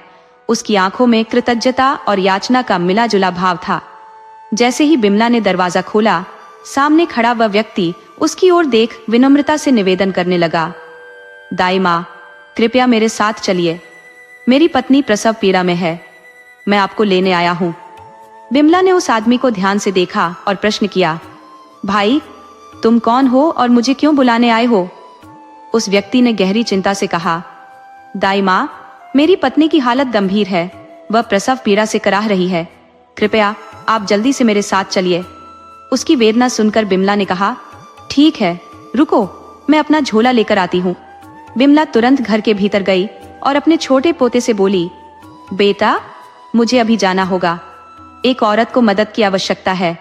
उसकी आंखों में कृतज्ञता और याचना का मिला जुला भाव था। जैसे ही बिमला ने दरवाजा खोला, सामने खड़ा वह व्यक्ति उसकी ओर देख विनम्रता से निवेदन करने लगा, दाई माँ, कृपया मेरे साथ चलिए, मेरी पत्नी प्रसव पीड़ा में है, मैं आपको लेने आया हूँ। बिमला ने उस आदमी को ध्यान से देखा और प्रश्न किया, भाई, तुम कौन हो और मुझे क्यों बुलाने आए हो? उस व्यक्ति ने गहरी चिंता से कहा, दाई माँ, मेरी पत्नी की हालत गंभीर है, वह प्रसव पीड़ा से कराह रही है, कृपया आप जल्दी से मेरे साथ चलिए। उसकी वेदना सुनकर बिमला ने कहा, ठीक है, रुको, मैं अपना झोला लेकर आती हूँ। बिमला तुरंत घर के भीतर गई और अपने छोटे पोते से बोली, बेटा, मुझे अभी जाना होगा, एक औरत को मदद की आवश्यकता है,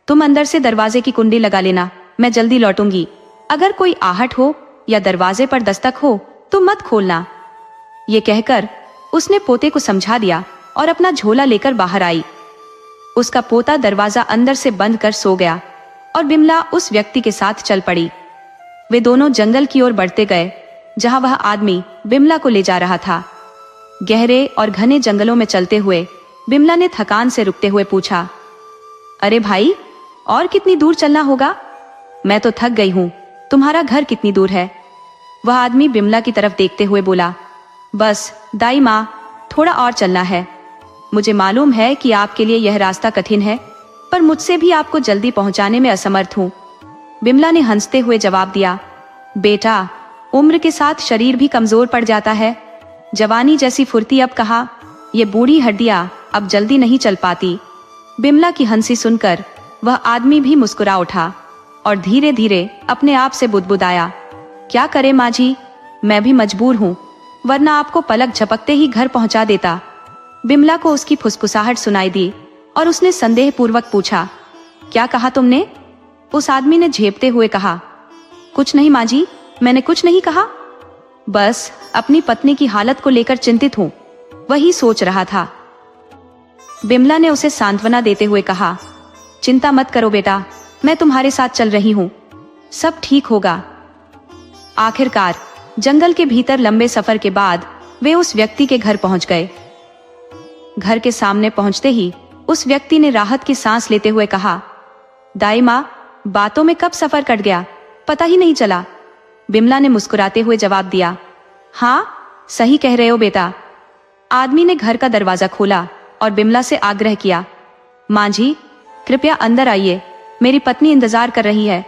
तुम अंदर से दरवाजे की कुंडी लगा लेना, मैं जल्दी लौटूंगी। अगर कोई आहट हो या दरवाजे पर दस्तक हो तो मत खोलना। ये कहकर उसने पोते को समझा दिया और अपना झोला लेकर बाहर आई। उसका पोता दरवाजा अंदर से बंद कर सो गया और बिमला उस व्यक्ति के साथ चल पड़ी। वे दोनों जंगल की ओर बढ़ते गए जहां वह आदमी बिमला को ले जा रहा था। गहरे और घने जंगलों में चलते हुए बिमला ने थकान से रुकते हुए पूछा, अरे भाई, और कितनी दूर चलना होगा? मैं तो थक गई हूँ, तुम्हारा घर कितनी दूर है? वह आदमी बिमला की तरफ देखते हुए बोला, बस दाई माँ, थोड़ा और चलना है। मुझे मालूम है कि आपके लिए यह रास्ता कठिन है, पर मुझसे भी आपको जल्दी पहुंचाने में असमर्थ हूँ। बिमला ने हंसते हुए जवाब दिया, बेटा, उम्र के साथ शरीर भी कमजोर पड़ जाता है। जवानी जैसी फुर्ती अब कहाँ, ये बूढ़ी हड्डियां अब जल्दी नहीं चल पाती। बिमला की हंसी सुनकर वह आदमी भी मुस्कुरा उठा और धीरे धीरे अपने आप से बुदबुदाया, क्या करे माँ जी, मैं भी मजबूर हूँ, वरना आपको पलक झपकते ही घर पहुंचा देता। बिमला को उसकी फुसफुसाहट सुनाई दी और उसने संदेह पूर्वक पूछा, क्या कहा तुमने? उस आदमी ने झेपते हुए कहा, कुछ नहीं माँ जी, मैंने कुछ नहीं कहा, बस अपनी पत्नी की हालत को लेकर चिंतित हूँ, वही सोच रहा था। बिमला ने उसे सांत्वना देते हुए कहा, चिंता मत करो बेटा, मैं तुम्हारे साथ चल रही हूँ, सब ठीक होगा। आखिरकार जंगल के भीतर लंबे सफर के बाद वे उस व्यक्ति के घर पहुंच गए। घर के सामने पहुंचते ही उस व्यक्ति ने राहत की सांस लेते हुए कहा, दाई माँ, बातों में कब सफर कट गया, पता ही नहीं चला। बिमला ने मुस्कुराते हुए जवाब दिया, हाँ सही कह रहे हो बेटा। आदमी ने घर का दरवाजा खोला और बिमला से आग्रह किया, माँ जी कृपया अंदर आइए, मेरी पत्नी इंतजार कर रही है।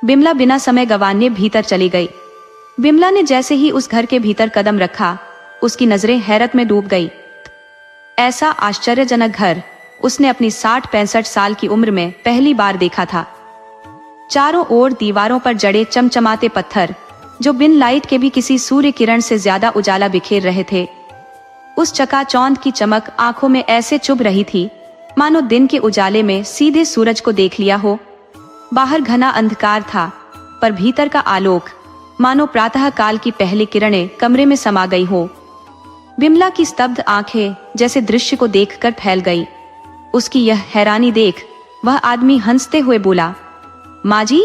बिमला बिना समय गंवाए भीतर चली गई। बिमला ने जैसे ही उस घर के भीतर कदम रखा, उसकी नजरें हैरत में डूब गई। ऐसा आश्चर्यजनक घर उसने अपनी 60-65 साल की उम्र में पहली बार देखा था। चारों ओर दीवारों पर जड़े चमचमाते पत्थर, जो बिन लाइट के भी किसी सूर्य किरण से ज्यादा उजाला बिखेर रहे थे। उस चकाचौंध की चमक आंखों में ऐसे चुभ रही थी मानो दिन के उजाले में सीधे सूरज को देख लिया हो। बाहर घना अंधकार था, पर भीतर का आलोक मानो प्रातः काल की पहली किरणें कमरे में समा गई हो। बिमला की स्तब्ध आंखें जैसे दृश्य को देखकर फैल गई। उसकी यह हैरानी देख वह आदमी हंसते हुए बोला, माँ जी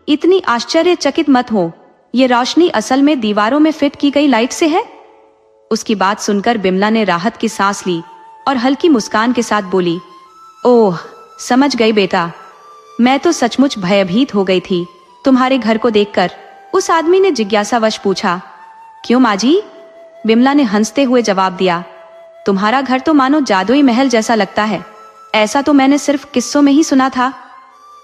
इतनी आश्चर्यचकित मत हो, ये रोशनी असल में दीवारों में फिट की गई लाइट से है। उसकी बात सुनकर बिमला ने राहत की सांस ली और हल्की मुस्कान के साथ बोली, ओह समझ गई बेटा, मैं तो सचमुच भयभीत हो गई थी तुम्हारे घर को देखकर। उस आदमी ने जिज्ञासावश पूछा, क्यों माँ जी? बिमला ने हंसते हुए जवाब दिया, तुम्हारा घर तो मानो जादुई महल जैसा लगता है, ऐसा तो मैंने सिर्फ किस्सों में ही सुना था।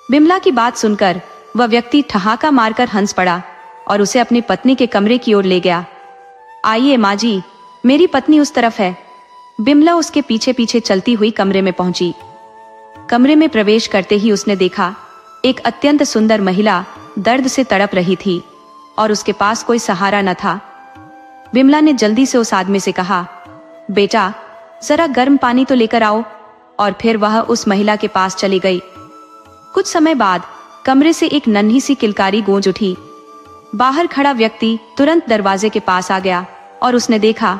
बिमला की बात सुनकर वह व्यक्ति ठहाका मारकर हंस पड़ा और उसे अपनी पत्नी के कमरे की ओर ले गया। आइए माँ जी, मेरी पत्नी उस तरफ है। बिमला उसके पीछे पीछे चलती हुई कमरे में पहुंची। कमरे में प्रवेश करते ही उसने देखा एक अत्यंत सुंदर महिला दर्द से तड़प रही थी और उसके पास कोई सहारा न था। बिमला ने जल्दी से उस आदमी से कहा, बेटा जरा गर्म पानी तो लेकर आओ, और फिर वह उस महिला के पास चली गई। कुछ समय बाद कमरे से एक नन्ही सी किलकारी गूंज उठी। बाहर खड़ा व्यक्ति तुरंत दरवाजे के पास आ गया और उसने देखा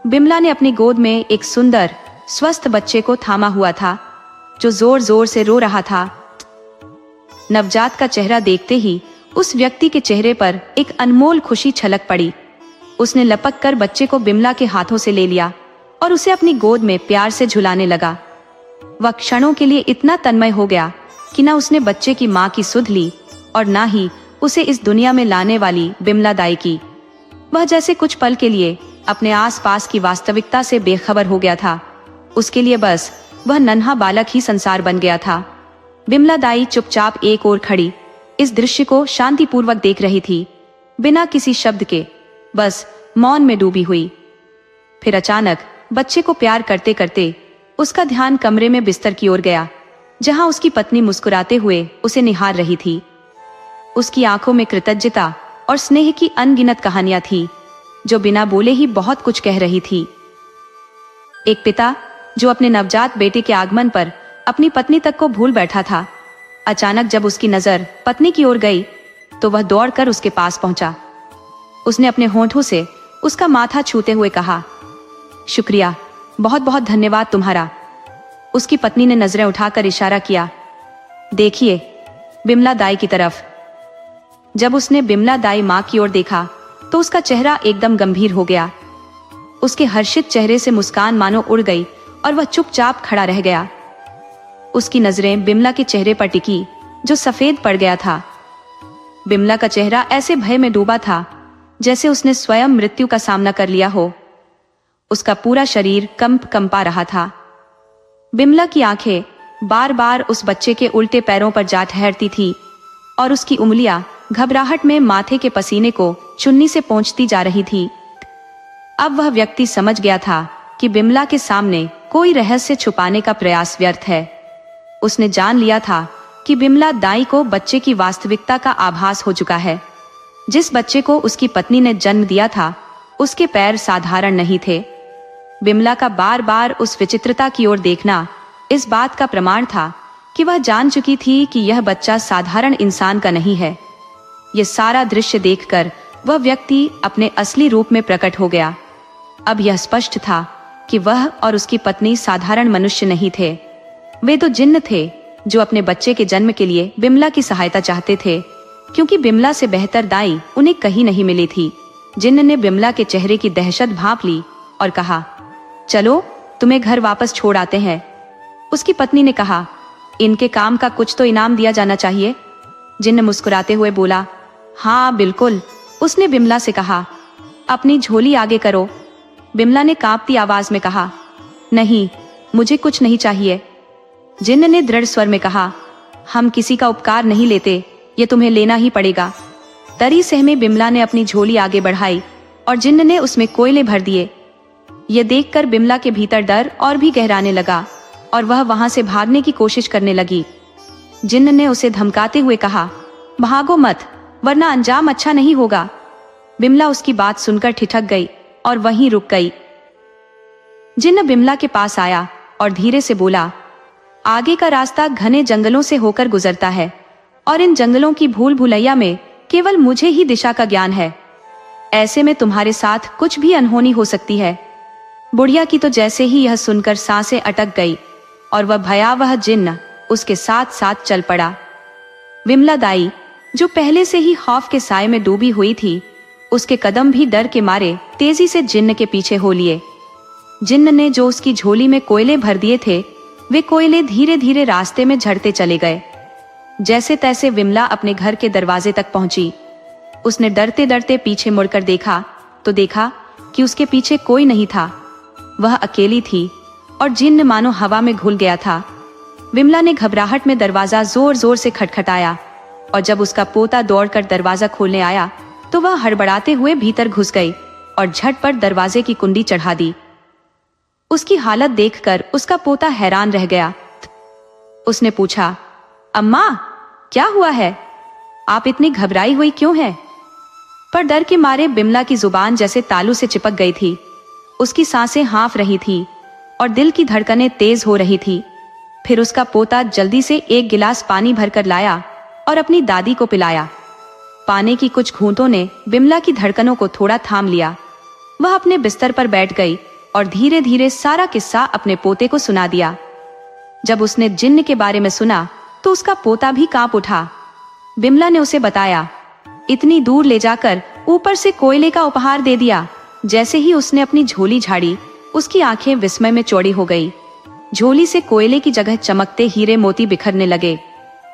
बिमला ने अपनी गोद में एक सुंदर स्वस्थ बच्चे को थामा हुआ था, जो जोर जोर से रो रहा था। नवजात का चेहरा देखते ही उस व्यक्ति के चेहरे पर एक अनमोल खुशी छलक पड़ी। उसने लपक कर बच्चे को बिमला के हाथों से ले लिया और उसे अपनी गोद में प्यार से झुलाने लगा। वह क्षणों के लिए इतना तन्मय हो गया कि न उसने बच्चे की माँ की सुध ली और न ही उसे इस दुनिया में लाने वाली बिमला दाई की। वह जैसे कुछ पल के लिए अपने आसपास की वास्तविकता से बेखबर हो गया था। उसके लिए बस वह नन्हा बालक ही संसार बन गया था। बिमला दाई चुपचाप एक ओर खड़ी इस दृश्य को शांतिपूर्वक देख रही थी, बिना किसी शब्द के, बस मौन में डूबी हुई। फिर अचानक बच्चे को प्यार करते करते उसका ध्यान कमरे में बिस्तर की ओर गया, जहां उसकी पत्नी मुस्कुराते हुए उसे निहार रही थी। उसकी आंखों में कृतज्ञता और स्नेह की अनगिनत कहानियां थी, जो बिना बोले ही बहुत कुछ कह रही थी। एक पिता जो अपने नवजात बेटे के आगमन पर अपनी पत्नी तक को भूल बैठा था, अचानक जब उसकी नजर पत्नी की ओर गई तो वह दौड़कर उसके पास पहुंचा। उसने अपने होंठों से उसका माथा छूते हुए कहा, शुक्रिया, बहुत बहुत धन्यवाद तुम्हारा। उसकी पत्नी ने नजरें उठाकर इशारा किया, देखिए, बिमला दाई की तरफ। जब उसने बिमला दाई माँ की ओर देखा तो उसका चेहरा एकदम गंभीर हो गया। उसके हर्षित चेहरे से मुस्कान मानो उड़ गई और वह चुपचाप खड़ा रह गया। उसकी नजरें बिमला के चेहरे पर टिकी, जो सफेद पड़ गया था। बिमला का चेहरा ऐसे भय में डूबा था जैसे उसने स्वयं मृत्यु का सामना कर लिया हो। उसका पूरा शरीर कंपा रहा था। बिमला की आंखें बार बार उस बच्चे के उल्टे पैरों पर जा ठहरती थी और उसकी उंगलियां घबराहट में माथे के पसीने को चुन्नी से पोंछती जा रही थी। अब वह व्यक्ति समझ गया था कि बिमला के सामने कोई रहस्य छुपाने का प्रयास व्यर्थ है। उसने जान लिया था कि बिमला दाई को बच्चे की वास्तविकता का आभास हो चुका है। जिस बच्चे को उसकी पत्नी ने जन्म दिया था, उसके पैर साधारण नहीं थे। बिमला का बार बार उस विचित्रता की ओर देखना इस बात का प्रमाण था कि वह जान चुकी थी कि यह बच्चा साधारण इंसान का नहीं है। यह सारा दृश्य देखकर वह व्यक्ति अपने असली रूप में प्रकट हो गया। अब यह स्पष्ट था कि वह और उसकी पत्नी साधारण मनुष्य नहीं थे। वे तो जिन्न थे जो अपने बच्चे के जन्म के लिए बिमला की सहायता चाहते थे, क्योंकि बिमला से बेहतर दाई उन्हें कहीं नहीं मिली थी। जिन्न ने बिमला के चेहरे की दहशत भांप ली और कहा, चलो तुम्हें घर वापस छोड़ आते हैं। उसकी पत्नी ने कहा, इनके काम का कुछ तो इनाम दिया जाना चाहिए। जिन्न मुस्कुराते हुए बोला, हाँ बिल्कुल। उसने बिमला से कहा, अपनी झोली आगे करो। बिमला ने कांपती आवाज में कहा, नहीं, मुझे कुछ नहीं चाहिए। जिन्न ने दृढ़ स्वर में कहा, हम किसी का उपकार नहीं लेते, ये तुम्हें लेना ही पड़ेगा। तरी सहमे बिमला ने अपनी झोली आगे बढ़ाई और जिन्न ने उसमें कोयले भर दिए। ये देखकर बिमला के भीतर डर और भी गहराने लगा और वह वहां से भागने की कोशिश करने लगी। जिन्न ने उसे धमकाते हुए कहा, भागो मत, वरना अंजाम अच्छा नहीं होगा। बिमला उसकी बात सुनकर ठिठक गई और वहीं रुक गई। जिन्न बिमला के पास आया और धीरे से बोला, आगे का रास्ता घने जंगलों से होकर गुजरता है और इन जंगलों की भूल भुलैया में केवल मुझे ही दिशा का ज्ञान है। ऐसे में तुम्हारे साथ कुछ भी अनहोनी हो सकती है। बुढ़िया की तो जैसे ही यह सुनकर सांसें अटक गई और वह भयावह जिन्न उसके साथ साथ चल पड़ा। बिमला दाई, जो पहले से ही खौफ के साए में डूबी हुई थी, उसके कदम भी डर के मारे तेजी से जिन्न के पीछे हो लिए। जिन्न ने जो उसकी झोली में कोयले भर दिए थे, वे कोयले धीरे धीरे रास्ते में झड़ते चले गए। जैसे तैसे बिमला अपने घर के दरवाजे तक पहुंची। उसने डरते डरते पीछे मुड़कर देखा तो देखा कि उसके पीछे कोई नहीं था। वह अकेली थी और जिन्न मानो हवा में घुल गया था। बिमला ने घबराहट में दरवाजा जोर जोर से खटखटाया और जब उसका पोता दौड़कर दरवाजा खोलने आया तो वह हड़बड़ाते हुए भीतर घुस गई और झटपट दरवाजे की कुंडी चढ़ा दी। उसकी हालत देखकर उसका पोता हैरान रह गया। उसने पूछा, अम्मा, क्या हुआ है? आप इतनी घबराई हुई क्यों हैं? पर डर के मारे बिमला की जुबान जैसे तालू से चिपक गई थी। उसकी सांसें हाँफ रही थी और दिल की धड़कनें तेज हो रही थी। फिर उसका पोता जल्दी से एक गिलास पानी भरकर लाया और अपनी दादी को पिलाया। पानी की कुछ घूंटों ने बिमला की धड़कनों को थोड़ा थाम लिया। वह अपने बिस्तर पर बैठ गई और धीरे धीरे सारा किस्सा अपने पोते को सुना दिया। जब उसने जिन्न के बारे में सुना तो उसका पोता भी कांप उठा। बिमला ने उसे बताया, इतनी दूर ले जाकर ऊपर से कोयले का उपहार दे दिया। जैसे ही उसने अपनी झोली झाड़ी, उसकी आंखें विस्मय में चौड़ी हो गई। झोली से कोयले की जगह चमकते हीरे मोती बिखरने लगे।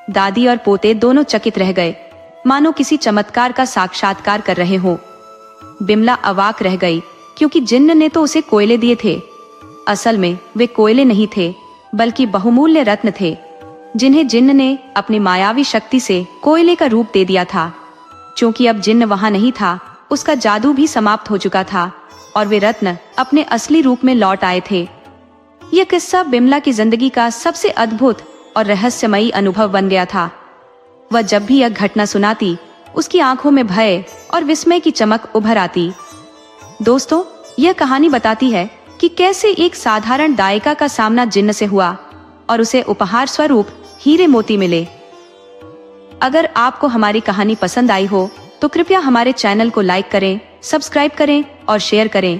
दादी और पोते दोनों चकित रह गए, मानो किसी चमत्कार का साक्षात्कार कर रहे हो। बिमला अवाक रह गई, क्योंकि जिन्न ने तो उसे कोयले दिए थे। असल में वे कोयले नहीं थे, बल्कि बहुमूल्य रत्न थे, जिन्हें जिन्न ने अपनी मायावी शक्ति से कोयले का रूप दे दिया था। क्योंकि अब जिन्न वहां नहीं था, उसका जादू भी समाप्त हो चुका था और वे रत्न अपने असली रूप में लौट आए थे। यह किस्सा बिमला की जिंदगी का सबसे अद्भुत और रहस्यमयी अनुभव बन गया था। वह जब भी यह घटना सुनाती, उसकी आंखों में भय और विस्मय की चमक उभर आती। दोस्तों, यह कहानी बताती है कि कैसे एक साधारण दायिका का सामना जिन्न से हुआ और उसे उपहार स्वरूप हीरे मोती मिले। अगर आपको हमारी कहानी पसंद आई हो तो कृपया हमारे चैनल को लाइक करें, सब्सक्राइब करें और शेयर करें।